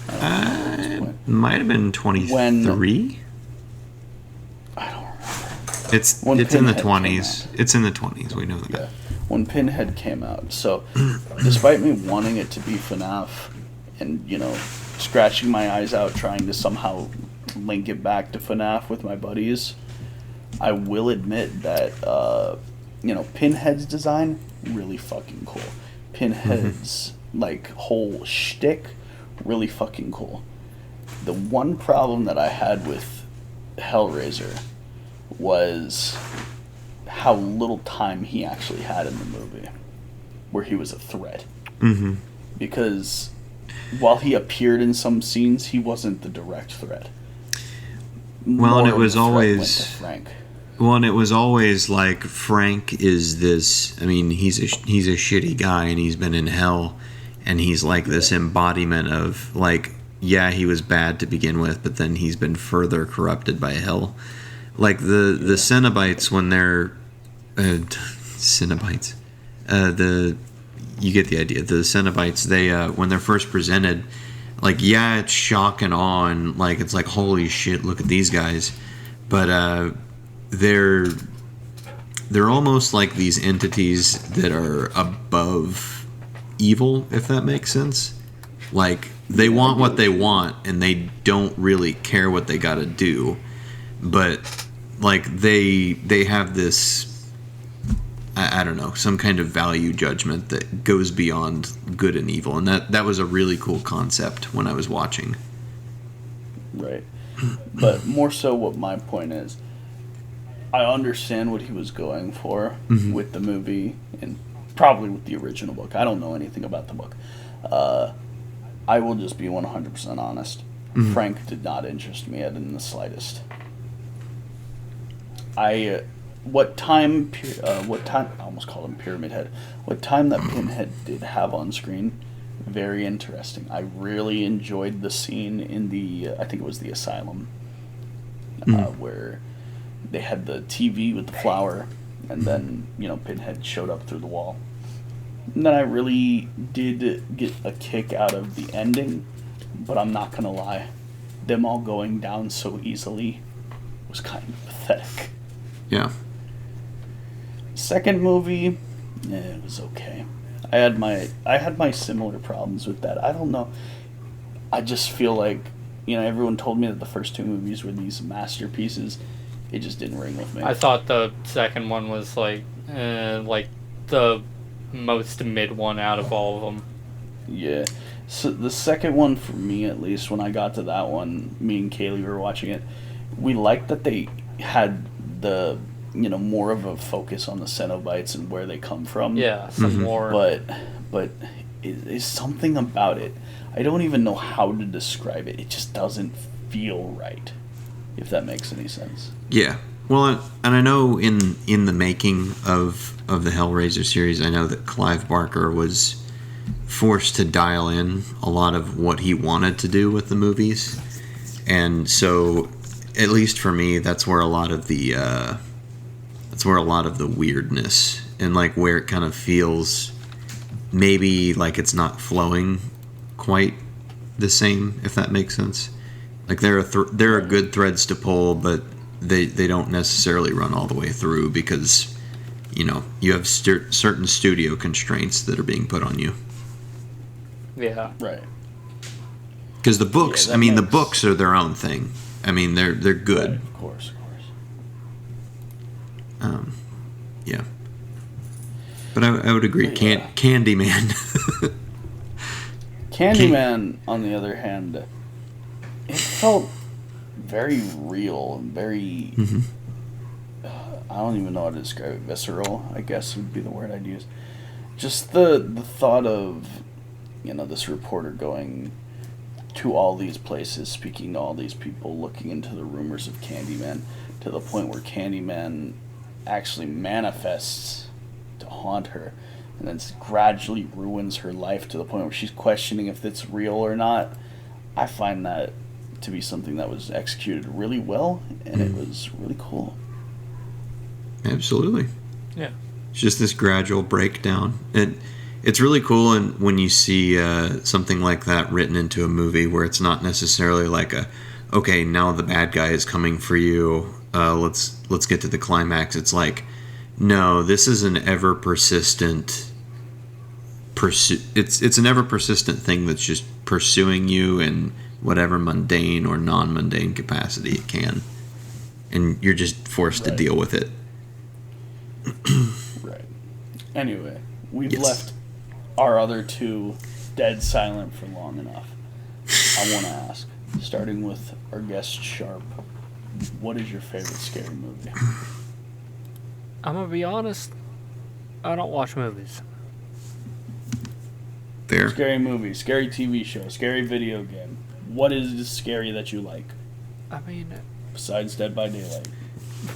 Speaker 2: I don't know at this point.
Speaker 1: Might have been 23.
Speaker 2: I don't remember.
Speaker 1: It's
Speaker 2: When
Speaker 1: in the
Speaker 2: Pinhead
Speaker 1: 20s. It's in the 20s. We know that.
Speaker 2: Yeah, when Pinhead came out. So, despite me wanting it to be FNAF and, scratching my eyes out trying to somehow link it back to FNAF with my buddies, I will admit that Pinhead's design really fucking cool. Pinhead's like whole shtick really fucking cool. The one problem that I had with Hellraiser was how little time he actually had in the movie where he was a threat.
Speaker 1: Mm-hmm.
Speaker 2: Because while he appeared in some scenes, he wasn't the direct threat.
Speaker 1: Well, and
Speaker 2: More
Speaker 1: it
Speaker 2: of
Speaker 1: was
Speaker 2: the threat
Speaker 1: always-
Speaker 2: went to Frank.
Speaker 1: Well, and it was always like Frank is this. I mean, he's a shitty guy, and he's been in hell, and he's like this embodiment of like, yeah, he was bad to begin with, but then he's been further corrupted by hell. Like the Cenobites when they're Cenobites, you get the idea. The Cenobites, they when they're first presented, like yeah, it's shock and awe, and like it's like holy shit, look at these guys, but they're almost like these entities that are above evil, if that makes sense. Like they want what they want and they don't really care what they got to do, but like they have this I don't know, some kind of value judgment that goes beyond good and evil, and that was a really cool concept when I was watching.
Speaker 2: Right. But more so what my point is, I understand what he was going for with the movie and probably with the original book. I don't know anything about the book. I will just be 100% honest. Frank did not interest me in the slightest. What time I almost called him Pyramid Head. What time that Pinhead did have on screen, very interesting. I really enjoyed the scene in the I think it was the asylum, where they had the TV with the flower, and then Pinhead showed up through the wall. And then I really did get a kick out of the ending, but I'm not gonna lie, them all going down so easily was kind of pathetic.
Speaker 1: Yeah.
Speaker 2: Second movie, it was okay. I had my similar problems with that. I don't know. I just feel like everyone told me that the first two movies were these masterpieces. It just didn't ring with me.
Speaker 3: I thought the second one was like the most mid one out of all of them.
Speaker 2: Yeah. So the second one, for me at least, when I got to that one, me and Kaylee were watching it. We liked that they had the more of a focus on the Cenobites and where they come from.
Speaker 3: Yeah, some more.
Speaker 2: But it's something about it. I don't even know how to describe it. It just doesn't feel right. If that makes any sense.
Speaker 1: Yeah. Well, and I know in the making of the Hellraiser series, I know that Clive Barker was forced to dial in a lot of what he wanted to do with the movies, and so at least for me, that's where a lot of the weirdness and like where it kind of feels maybe like it's not flowing quite the same, if that makes sense. Like there are good threads to pull, but they don't necessarily run all the way through because you have certain studio constraints that are being put on you.
Speaker 3: Yeah.
Speaker 2: Right.
Speaker 1: Because the books,
Speaker 2: Yeah,
Speaker 1: the books are their own thing. I mean, they're good.
Speaker 2: Right, of course.
Speaker 1: Yeah. But I would agree.
Speaker 2: Yeah.
Speaker 1: Candyman.
Speaker 2: Candyman, on the other hand, it felt very real and very. I don't even know how to describe it. Visceral, I guess would be the word I'd use. Just the thought of, this reporter going to all these places, speaking to all these people, looking into the rumors of Candyman, to the point where Candyman actually manifests to haunt her, and then gradually ruins her life to the point where she's questioning if it's real or not. I find that to be something that was executed really well, and it was really cool.
Speaker 1: Absolutely.
Speaker 3: Yeah.
Speaker 1: It's just this gradual breakdown. It's really cool, and when you see something like that written into a movie where it's not necessarily like okay, now the bad guy is coming for you. Let's get to the climax. It's like, no, this is an ever persistent it's an ever persistent thing that's just pursuing you in whatever mundane or non-mundane capacity it can, and you're just forced to
Speaker 2: Right.
Speaker 1: deal with it.
Speaker 2: Right. Anyway, we've
Speaker 1: Yes.
Speaker 2: left our other two dead silent for long enough. I want to ask, starting with our guest Sharp, what is your favorite scary movie?
Speaker 4: I'm gonna be honest. I don't watch movies.
Speaker 1: There.
Speaker 2: Scary movie, scary TV show, scary video game. What is scary that you like
Speaker 4: I mean,
Speaker 2: besides Dead by Daylight?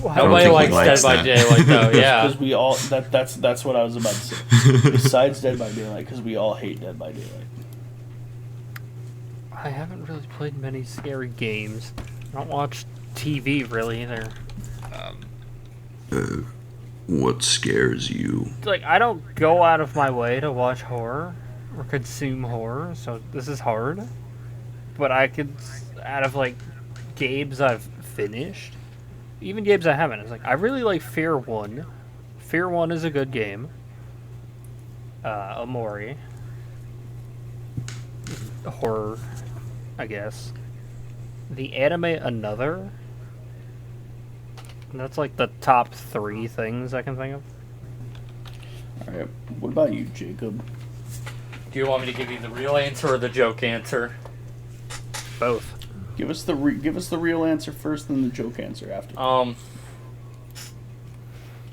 Speaker 4: why
Speaker 1: don't
Speaker 3: Nobody
Speaker 1: think he
Speaker 3: likes
Speaker 1: likes
Speaker 3: Dead by
Speaker 1: that.
Speaker 3: Daylight though. Yeah.
Speaker 2: Because we all that's what I was about to say. Besides Dead by Daylight, because we all hate Dead by Daylight.
Speaker 4: I haven't really played many scary games. I don't watch TV really either.
Speaker 1: What scares you?
Speaker 4: Like, I don't go out of my way to watch horror or consume horror, so this is hard. But I could, out of like games I've finished, even games I haven't, it's like I really like Fear 1. Fear 1 is a good game. Amori. Horror, I guess. The anime Another. That's like the top 3 things I can think of.
Speaker 2: All right. What about you, Jacob?
Speaker 3: Do you want me to give you the real answer or the joke answer?
Speaker 4: Both.
Speaker 2: Give us the real answer first, then the joke answer after.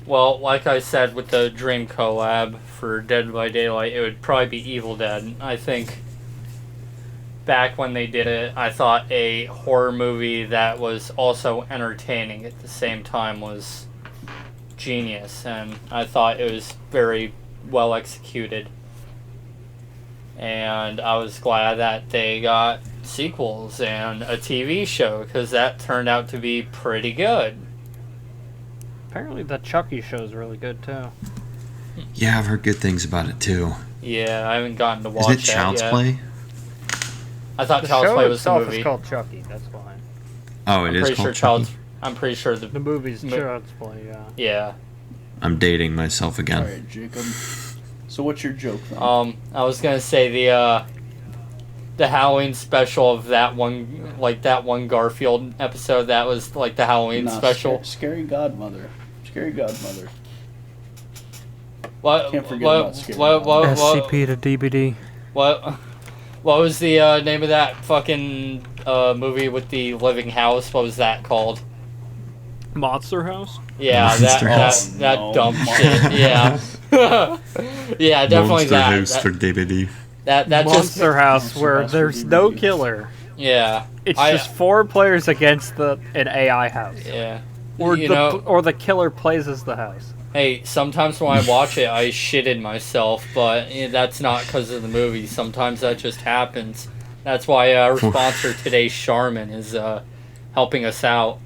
Speaker 3: Well, like I said with the Dream collab for Dead by Daylight, it would probably be Evil Dead. I think back when they did it, I thought a horror movie that was also entertaining at the same time was genius, and I thought it was very well executed. And I was glad that they got sequels and a TV show, because that turned out to be pretty good.
Speaker 4: Apparently the Chucky show is really good too.
Speaker 1: Yeah, I've heard good things about it too.
Speaker 3: Yeah, I haven't gotten to watch
Speaker 1: Isn't it
Speaker 3: that
Speaker 1: Child's
Speaker 3: yet.
Speaker 1: Play?
Speaker 3: I thought
Speaker 4: The
Speaker 3: Child's
Speaker 4: show
Speaker 3: Play was the
Speaker 4: itself
Speaker 3: movie.
Speaker 4: is called Chucky, that's why.
Speaker 1: Oh, it
Speaker 3: I'm
Speaker 1: is
Speaker 3: pretty
Speaker 1: called
Speaker 3: sure
Speaker 1: Chucky?
Speaker 3: I'm pretty sure
Speaker 4: The movie's
Speaker 3: Mo-
Speaker 4: Child's Play, yeah.
Speaker 3: Yeah.
Speaker 1: I'm dating myself again.
Speaker 2: All right, Jacob. So what's your joke then?
Speaker 3: I was gonna say the Halloween special of that one Garfield episode. That was like the Halloween
Speaker 2: Nah,
Speaker 3: special.
Speaker 2: Scary Godmother. Scary Godmother.
Speaker 3: What?
Speaker 2: Can't forget
Speaker 3: what?
Speaker 2: about Scary
Speaker 3: What? What? What?
Speaker 4: to DVD.
Speaker 3: What? What was the name of that fucking movie with the living house? What was that called?
Speaker 4: Monster House?
Speaker 3: Yeah,
Speaker 1: Monster House.
Speaker 3: that
Speaker 2: No,
Speaker 3: dumb
Speaker 2: Mon-
Speaker 3: shit. Yeah. Yeah, definitely that.
Speaker 1: for DVD.
Speaker 3: That just
Speaker 4: Monster House,
Speaker 2: Monster
Speaker 4: where
Speaker 2: House
Speaker 4: there's
Speaker 2: for
Speaker 4: no
Speaker 2: DVD.
Speaker 4: killer.
Speaker 3: yeah.
Speaker 4: It's
Speaker 3: I-
Speaker 4: just 4 players against an AI house.
Speaker 3: Yeah.
Speaker 4: Or
Speaker 3: You
Speaker 4: the
Speaker 3: know-
Speaker 4: or the killer plays as the house.
Speaker 3: Hey, sometimes when I watch it, I shitted myself, but that's not because of the movie. Sometimes that just happens. That's why our sponsor today, Charmin, is helping us out.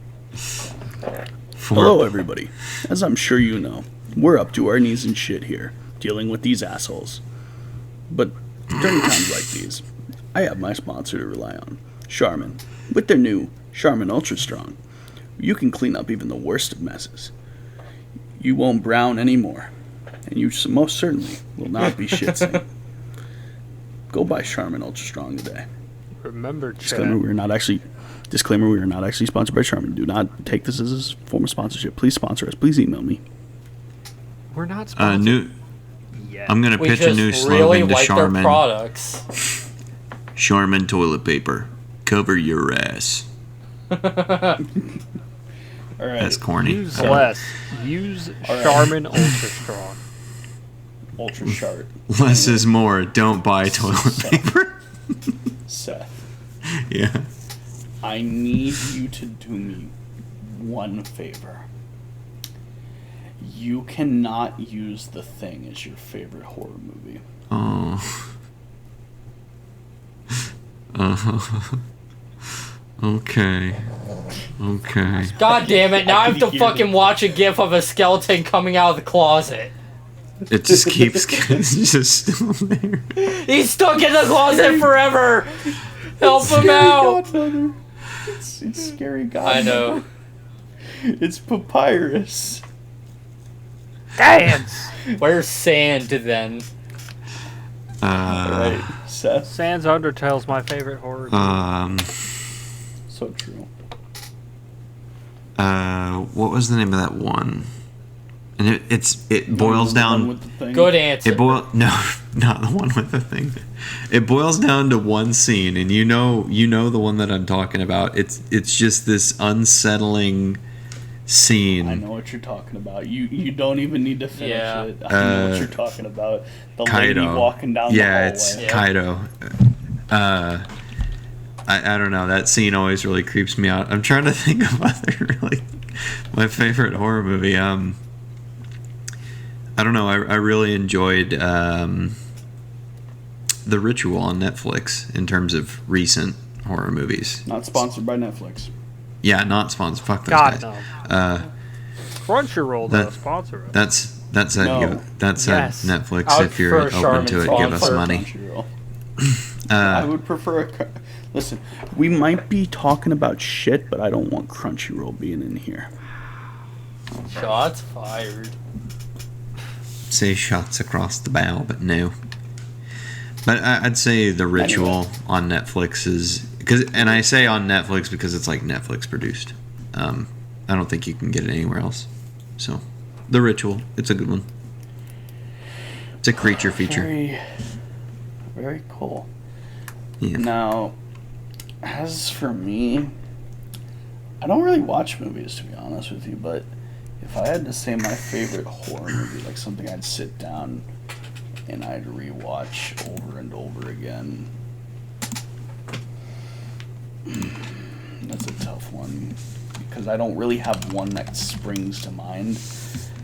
Speaker 2: Hello, everybody. As I'm sure you know, we're up to our knees in shit here, dealing with these assholes. But during times like these, I have my sponsor to rely on, Charmin. With their new Charmin Ultra Strong, you can clean up even the worst of messes. You won't brown anymore, and you most certainly will not be shit stained. Go buy Charmin Ultra Strong today.
Speaker 4: Remember,
Speaker 2: Disclaimer: we are not actually sponsored by Charmin. Do not take this as a form of sponsorship. Please sponsor us. Please email me.
Speaker 4: we're not sponsored
Speaker 1: New.
Speaker 4: yet.
Speaker 1: I'm gonna
Speaker 3: We
Speaker 1: pitch a
Speaker 3: just
Speaker 1: new
Speaker 3: really
Speaker 1: slogan to
Speaker 3: like their
Speaker 1: Charmin.
Speaker 3: products.
Speaker 1: Charmin toilet paper. Cover your ass.
Speaker 2: All right.
Speaker 1: That's corny.
Speaker 4: Use less. Use
Speaker 2: Alright.
Speaker 4: Charmin Ultra Strong.
Speaker 2: Ultra Chart.
Speaker 1: Less is more. Don't buy toilet
Speaker 2: Seth.
Speaker 1: paper.
Speaker 2: Seth,
Speaker 1: Yeah.
Speaker 2: I need you to do me one favor. You cannot use The Thing as your favorite horror movie.
Speaker 1: Oh. Okay. Okay.
Speaker 3: God damn it! Now I have to
Speaker 2: can hear
Speaker 3: fucking
Speaker 2: them.
Speaker 3: watch a gif of a skeleton coming out of the closet.
Speaker 1: It just keeps it's just still there.
Speaker 3: He's stuck in the closet forever. Help him out!
Speaker 2: Godmother. It's Scary Godmother.
Speaker 3: I know.
Speaker 2: It's Papyrus.
Speaker 4: Dance!
Speaker 3: Where's sand then?
Speaker 2: Right, Seth.
Speaker 4: Sans Undertale's my favorite horror game.
Speaker 2: So true.
Speaker 1: What was the name of that one? And it boils
Speaker 2: The one
Speaker 1: down.
Speaker 2: with the thing.
Speaker 3: Good answer.
Speaker 1: No, not the one with the thing. It boils down to one scene, and you know the one that I'm talking about. It's just this unsettling scene.
Speaker 2: I know what you're talking about. You don't even need to finish
Speaker 3: Yeah.
Speaker 2: it. I know what you're talking about. The lady
Speaker 1: Kaido.
Speaker 2: walking down the hallway.
Speaker 1: It's
Speaker 3: Yeah.
Speaker 1: Kaido. I don't know. That scene always really creeps me out. I'm trying to think of other really my favorite horror movie. I don't know. I really enjoyed The Ritual on Netflix in terms of recent horror movies.
Speaker 2: Not sponsored by Netflix.
Speaker 1: Yeah, not sponsored. Fuck those
Speaker 4: God,
Speaker 1: guys.
Speaker 4: no. Crunchyroll, though,
Speaker 1: that-
Speaker 4: sponsor us.
Speaker 1: That's
Speaker 2: No.
Speaker 4: Yes.
Speaker 1: Netflix.
Speaker 3: I would
Speaker 1: If you're
Speaker 3: prefer
Speaker 1: open to it,
Speaker 3: Charmin
Speaker 1: give us
Speaker 3: sponsor.
Speaker 1: money.
Speaker 2: Crunchyroll. I would prefer listen, we might be talking about shit, but I don't want Crunchyroll being in here.
Speaker 3: Shots fired.
Speaker 1: Say shots across the bow, but no. But I'd say The Ritual on Netflix is and I say on Netflix because it's like Netflix produced. I don't think you can get it anywhere else. So, The Ritual, it's a good one. It's a creature feature.
Speaker 2: Very, very cool.
Speaker 1: Yeah.
Speaker 2: Now, as for me, I don't really watch movies, to be honest with you, but if I had to say my favorite horror movie, like something I'd sit down and I'd rewatch over and over again, that's a tough one because I don't really have one that springs to mind.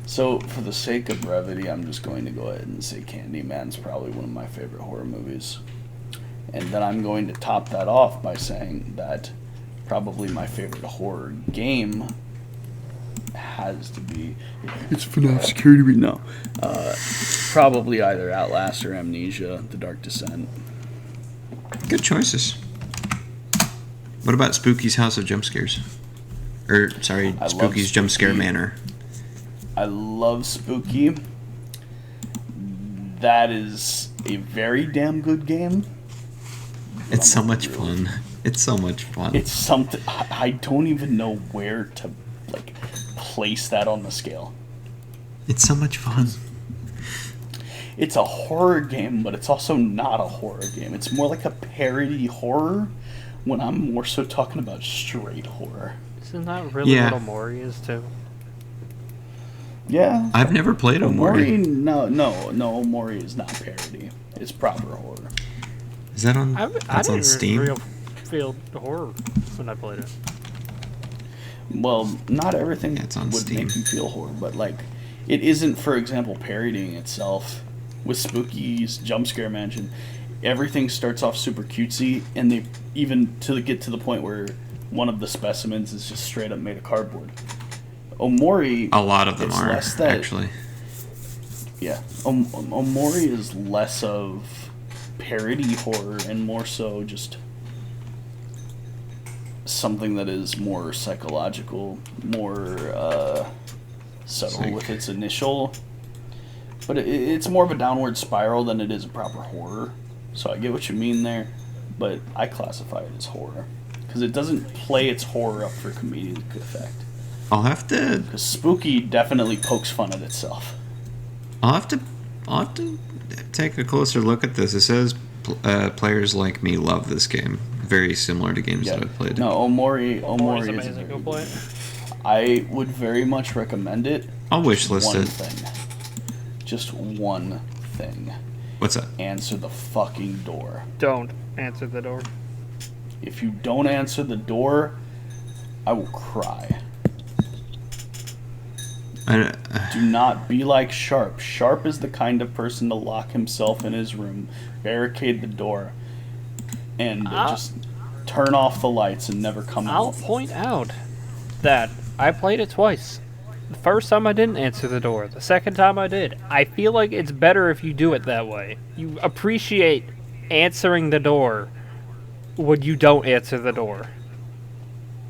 Speaker 2: So, for the sake of brevity, I'm just going to go ahead and say Candyman's probably one of my favorite horror movies. And then I'm going to top that off by saying that probably my favorite horror game has to be... It's FNAF Security right now. Probably either Outlast or Amnesia, The Dark Descent.
Speaker 1: Good choices. What about Spooky's House of Jump Scares? Or, sorry,
Speaker 2: I love
Speaker 1: Spooky's Jump Scare
Speaker 2: Spooky.
Speaker 1: Manor.
Speaker 2: I love Spooky. That is a very damn good game.
Speaker 1: It's so much fun. It's so much fun.
Speaker 2: It's something I don't even know where to like place that on the scale.
Speaker 1: It's so much fun.
Speaker 2: It's a horror game, but it's also not a horror game. It's more like a parody horror when I'm more so talking about straight horror.
Speaker 4: Isn't that really
Speaker 1: Yeah.
Speaker 4: what Omori is, too?
Speaker 2: Yeah.
Speaker 1: I've never played Omori.
Speaker 2: No, Omori is not parody. It's proper horror.
Speaker 1: Is that on?
Speaker 4: I
Speaker 1: That's on
Speaker 4: didn't
Speaker 1: Steam.
Speaker 4: real feel horror when I played it.
Speaker 2: Well, not everything
Speaker 1: Yeah, it's on
Speaker 2: would
Speaker 1: Steam.
Speaker 2: make you feel horror, but like, it isn't, for example, parodying itself. With Spooky's Jump Scare Mansion, everything starts off super cutesy, and they even to get to the point where one of the specimens is just straight up made of cardboard. Omori,
Speaker 1: A lot of them
Speaker 2: it's
Speaker 1: are
Speaker 2: less that-
Speaker 1: actually.
Speaker 2: yeah, Omori is less of parody horror and more so just something that is more psychological, more subtle
Speaker 1: Psych.
Speaker 2: with its initial. But it's more of a downward spiral than it is a proper horror. So I get what you mean there, but I classify it as horror because it doesn't play its horror up for comedic effect.
Speaker 1: I'll have to.
Speaker 2: Because Spooky definitely pokes fun at itself.
Speaker 1: I'll have to take a closer look at this. It says players like me love this game. Very similar to games that I've played.
Speaker 2: No, Omori
Speaker 4: Omori's
Speaker 2: is a
Speaker 4: amazing.
Speaker 2: very
Speaker 4: Go
Speaker 2: good
Speaker 4: play
Speaker 2: game.
Speaker 4: it.
Speaker 2: I would very much recommend it.
Speaker 1: I'll wish list
Speaker 2: One
Speaker 1: it.
Speaker 2: thing. Just one thing.
Speaker 1: What's that?
Speaker 2: Answer the fucking door.
Speaker 4: Don't answer the door.
Speaker 2: If you don't answer the door, I will cry. Do not be like Sharp. Sharp is the kind of person to lock himself in his room, barricade the door, and just turn off the lights and never come
Speaker 4: I'll
Speaker 2: out.
Speaker 4: point out that I played it twice. The first time I didn't answer the door. The second time I did. I feel like it's better if you do it that way. You appreciate answering the door when you don't answer the door.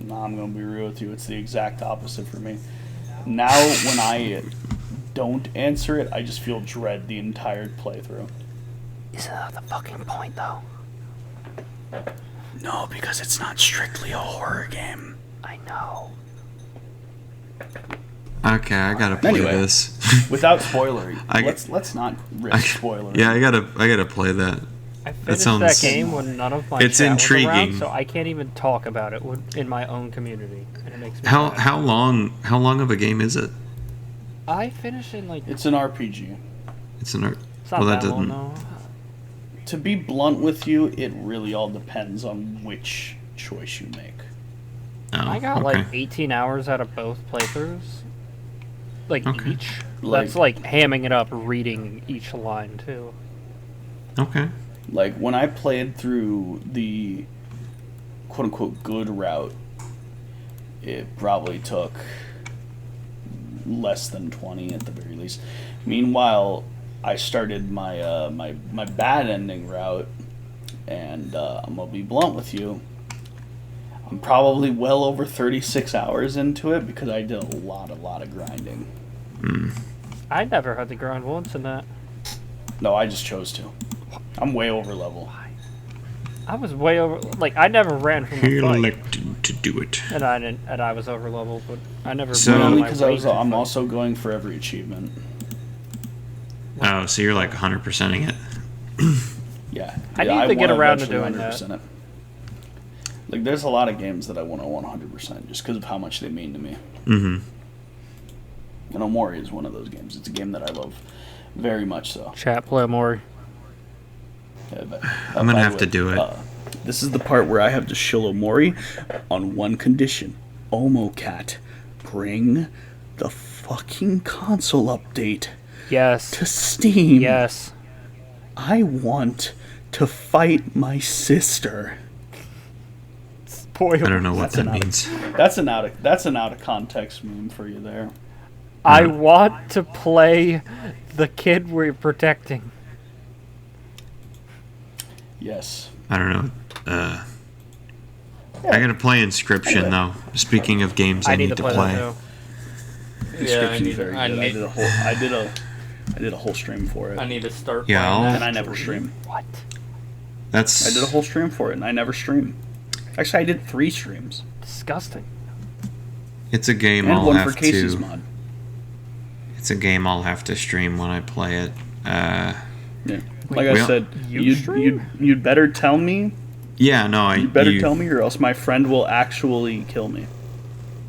Speaker 2: Nah, I'm gonna be real with you. It's the exact opposite for me. Now, when I don't answer it, I just feel dread the entire playthrough.
Speaker 4: Isn't that the fucking point, though?
Speaker 2: No, because it's not strictly a horror game.
Speaker 4: I know.
Speaker 1: Okay, I gotta play
Speaker 2: Anyway.
Speaker 1: this.
Speaker 2: Without spoilery,
Speaker 1: I-
Speaker 2: let's not risk spoilery.
Speaker 1: Yeah, I gotta play that.
Speaker 4: I finished
Speaker 1: sounds-
Speaker 4: that game when none of my
Speaker 1: It's
Speaker 4: chat was
Speaker 1: intriguing.
Speaker 4: around, so I can't even talk about it in my own community, and it makes me
Speaker 1: How
Speaker 4: sad.
Speaker 1: how long of a game is it?
Speaker 4: I finished in like
Speaker 2: It's an RPG.
Speaker 1: It's an art.
Speaker 4: it's not
Speaker 1: well, that
Speaker 4: that long
Speaker 1: doesn't.
Speaker 4: though.
Speaker 2: To be blunt with you, it really all depends on which choice you make.
Speaker 1: Oh,
Speaker 4: I got
Speaker 1: okay.
Speaker 4: like 18 hours out of both playthroughs, like
Speaker 1: Okay.
Speaker 4: each.
Speaker 2: Like-
Speaker 4: That's like hamming it up, reading each line too.
Speaker 1: Okay.
Speaker 2: Like when I played through the quote unquote good route, it probably took less than 20 at the very least. Meanwhile, I started my my bad ending route, and I'm gonna be blunt with you. I'm probably well over 36 hours into it because I did a lot of grinding.
Speaker 4: I never had to grind once in that.
Speaker 2: No, I just chose to. I'm way over level.
Speaker 4: I was way over. Like I never ran from
Speaker 1: He
Speaker 4: the fight,
Speaker 1: elected to do it.
Speaker 4: and I didn't. And I was over level, but I never.
Speaker 1: So-
Speaker 4: ran
Speaker 2: Only
Speaker 4: my
Speaker 2: because
Speaker 4: way to
Speaker 2: I'm
Speaker 4: fight.
Speaker 2: also going for every achievement.
Speaker 1: Oh, so you're like 100%ing it.
Speaker 2: Yeah,
Speaker 4: I
Speaker 2: yeah,
Speaker 4: need to get
Speaker 2: wanna
Speaker 4: around to
Speaker 2: eventually
Speaker 4: doing that.
Speaker 2: 100% it. Like, there's a lot of games that I want to 100% just because of how much they mean to me.
Speaker 1: Mm-hmm.
Speaker 2: And Omori is one of those games. It's a game that I love very much so.
Speaker 4: Chat play more.
Speaker 1: I'm gonna have to do it.
Speaker 2: This is the part where I have to shill Omori on one condition. Omocat, bring the fucking console update
Speaker 4: Yes.
Speaker 2: to Steam.
Speaker 4: Yes.
Speaker 2: I want to fight my sister.
Speaker 4: Spoiler.
Speaker 1: I don't know what
Speaker 2: That's
Speaker 1: that
Speaker 2: an
Speaker 1: means.
Speaker 2: That's an out of context meme for you there.
Speaker 4: I want to play the kid we're protecting.
Speaker 2: Yes.
Speaker 1: I don't know. I gotta play Inscription though. Speaking of games, I need to
Speaker 4: play
Speaker 1: play.
Speaker 4: that too.
Speaker 3: Yeah, I
Speaker 2: Inscription's
Speaker 3: need,
Speaker 2: very
Speaker 3: I
Speaker 2: good.
Speaker 3: need,
Speaker 2: I did a whole stream for it.
Speaker 3: I need to start
Speaker 1: Yeah,
Speaker 3: playing
Speaker 1: I'll-
Speaker 2: And
Speaker 3: that.
Speaker 2: I never stream.
Speaker 4: What?
Speaker 1: That's
Speaker 2: I did a whole stream for it and I never stream. Actually, I did 3 streams.
Speaker 4: Disgusting.
Speaker 1: it's a game
Speaker 2: And
Speaker 1: I'll
Speaker 2: one
Speaker 1: have
Speaker 2: for Casey's
Speaker 1: to.
Speaker 2: mod.
Speaker 1: It's a game I'll have to stream when I play it.
Speaker 2: Yeah.
Speaker 4: Wait,
Speaker 2: Like I
Speaker 1: well-
Speaker 2: said,
Speaker 4: You stream?
Speaker 2: you'd better tell me.
Speaker 1: Yeah, no,
Speaker 2: You better tell me, or else my friend will actually kill me.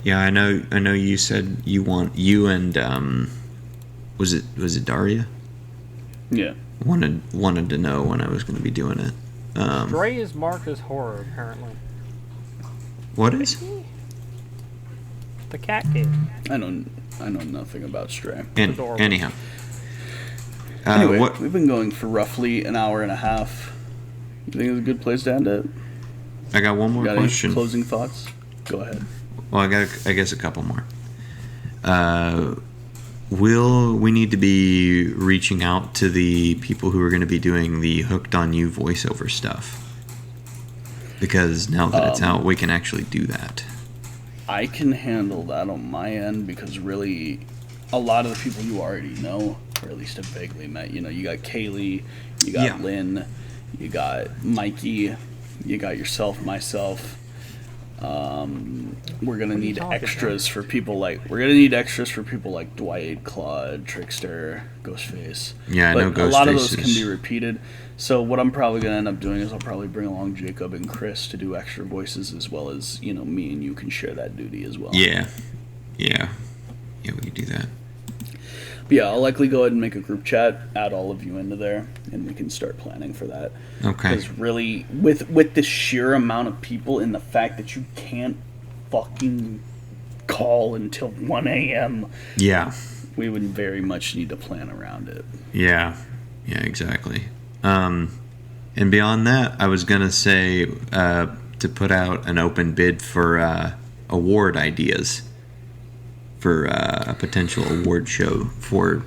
Speaker 1: Yeah, I know. I know. You said you and was it Daria?
Speaker 2: Yeah.
Speaker 1: Wanted to know when I was going to be doing it.
Speaker 4: Stray is marked as horror, apparently.
Speaker 1: What is?
Speaker 4: The cat game.
Speaker 2: I know nothing about Stray.
Speaker 4: adorable.
Speaker 1: Anyhow.
Speaker 2: Anyway,
Speaker 1: what?
Speaker 2: we've been going for roughly an hour and a half. You think it's a good place to end it?
Speaker 1: I got one more
Speaker 2: Got any
Speaker 1: question.
Speaker 2: closing thoughts? Go ahead.
Speaker 1: Well, I guess a couple more. Will we need to be reaching out to the people who are going to be doing the Hooked on You voiceover stuff? Because now that it's out, we can actually do that.
Speaker 2: I can handle that on my end because really, a lot of the people you already know, or at least have vaguely met. You know, you got Kaylee, you got
Speaker 1: Yeah.
Speaker 2: Lynn, you got Mikey, you got yourself, myself. We're gonna need
Speaker 4: talking
Speaker 2: extras for people like Dwight, Claude, Trickster, Ghostface.
Speaker 1: Yeah, I
Speaker 2: But
Speaker 1: know
Speaker 2: a lot of
Speaker 1: Ghostface
Speaker 2: those can
Speaker 1: is-
Speaker 2: be repeated. So what I'm probably gonna end up doing is I'll probably bring along Jacob and Chris to do extra voices, as well as me and you can share that duty as well.
Speaker 1: Yeah, we can do that.
Speaker 2: But yeah, I'll likely go ahead and make a group chat, add all of you into there, and we can start planning for that.
Speaker 1: Okay.
Speaker 2: Because really, with the sheer amount of people and the fact that you can't fucking call until 1 a.m.,
Speaker 1: Yeah.
Speaker 2: we would very much need to plan around it.
Speaker 1: Yeah, exactly. And beyond that, I was gonna say to put out an open bid for award ideas for a potential award show for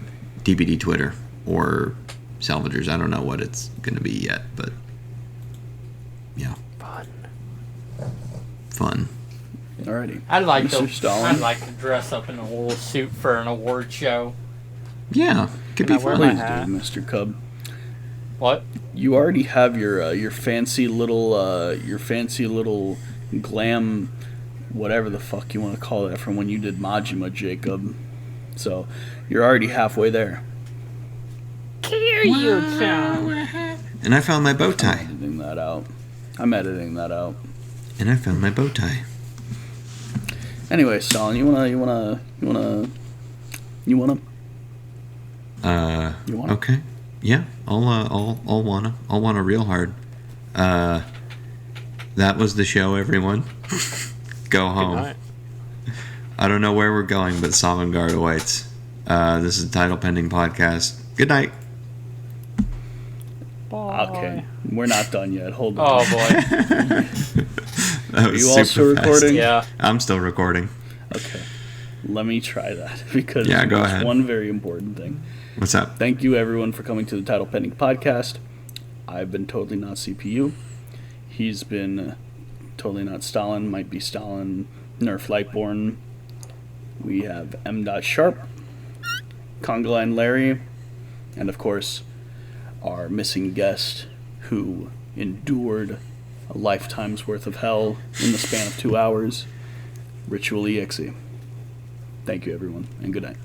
Speaker 1: DBD Twitter or Salvagers. I don't know what it's gonna be yet, but yeah, fun.
Speaker 2: Alrighty.
Speaker 3: I'd like
Speaker 2: Mr.
Speaker 3: to.
Speaker 2: Stalin?
Speaker 3: I'd like to dress up in a wool suit for an award show.
Speaker 1: Yeah, could
Speaker 4: Can
Speaker 1: be
Speaker 4: I wear
Speaker 1: fun.
Speaker 2: Please
Speaker 4: hat?
Speaker 2: do, Mr. Cub.
Speaker 3: What?
Speaker 2: You already have your fancy little glam, whatever the fuck you want to call that, from when you did Majima, Jacob. So you're already halfway there.
Speaker 1: And I found my bow
Speaker 2: I'm
Speaker 1: tie.
Speaker 2: editing that out. I'm editing that out.
Speaker 1: And I found my bow tie.
Speaker 2: Anyway, Stalin, you wanna?
Speaker 1: Okay. Yeah, I'll wanna real hard. That was the show, everyone. Go
Speaker 4: Good
Speaker 1: home.
Speaker 4: night.
Speaker 1: I don't know where we're going, but Sovngarde awaits. This is the Title Pending Podcast. Good night.
Speaker 4: Bye.
Speaker 2: Okay, we're not done yet. Hold on.
Speaker 3: Oh boy.
Speaker 1: That
Speaker 2: Are
Speaker 1: was
Speaker 2: you also
Speaker 1: super fast.
Speaker 2: recording?
Speaker 3: Yeah.
Speaker 1: I'm still recording.
Speaker 2: Okay, let me try that because
Speaker 1: Yeah, go
Speaker 2: there's
Speaker 1: ahead.
Speaker 2: one very important thing.
Speaker 1: What's up?
Speaker 2: Thank you, everyone, for coming to the Title Pending Podcast. I've been Totally Not CPU. He's been Totally Not Stalin, might be Stalin, Nerf Lightborn. We have M. Sharp, Conga Line Larry, and of course, our missing guest who endured a lifetime's worth of hell in the span of 2 hours, Ritual EXE. Thank you, everyone, and good night.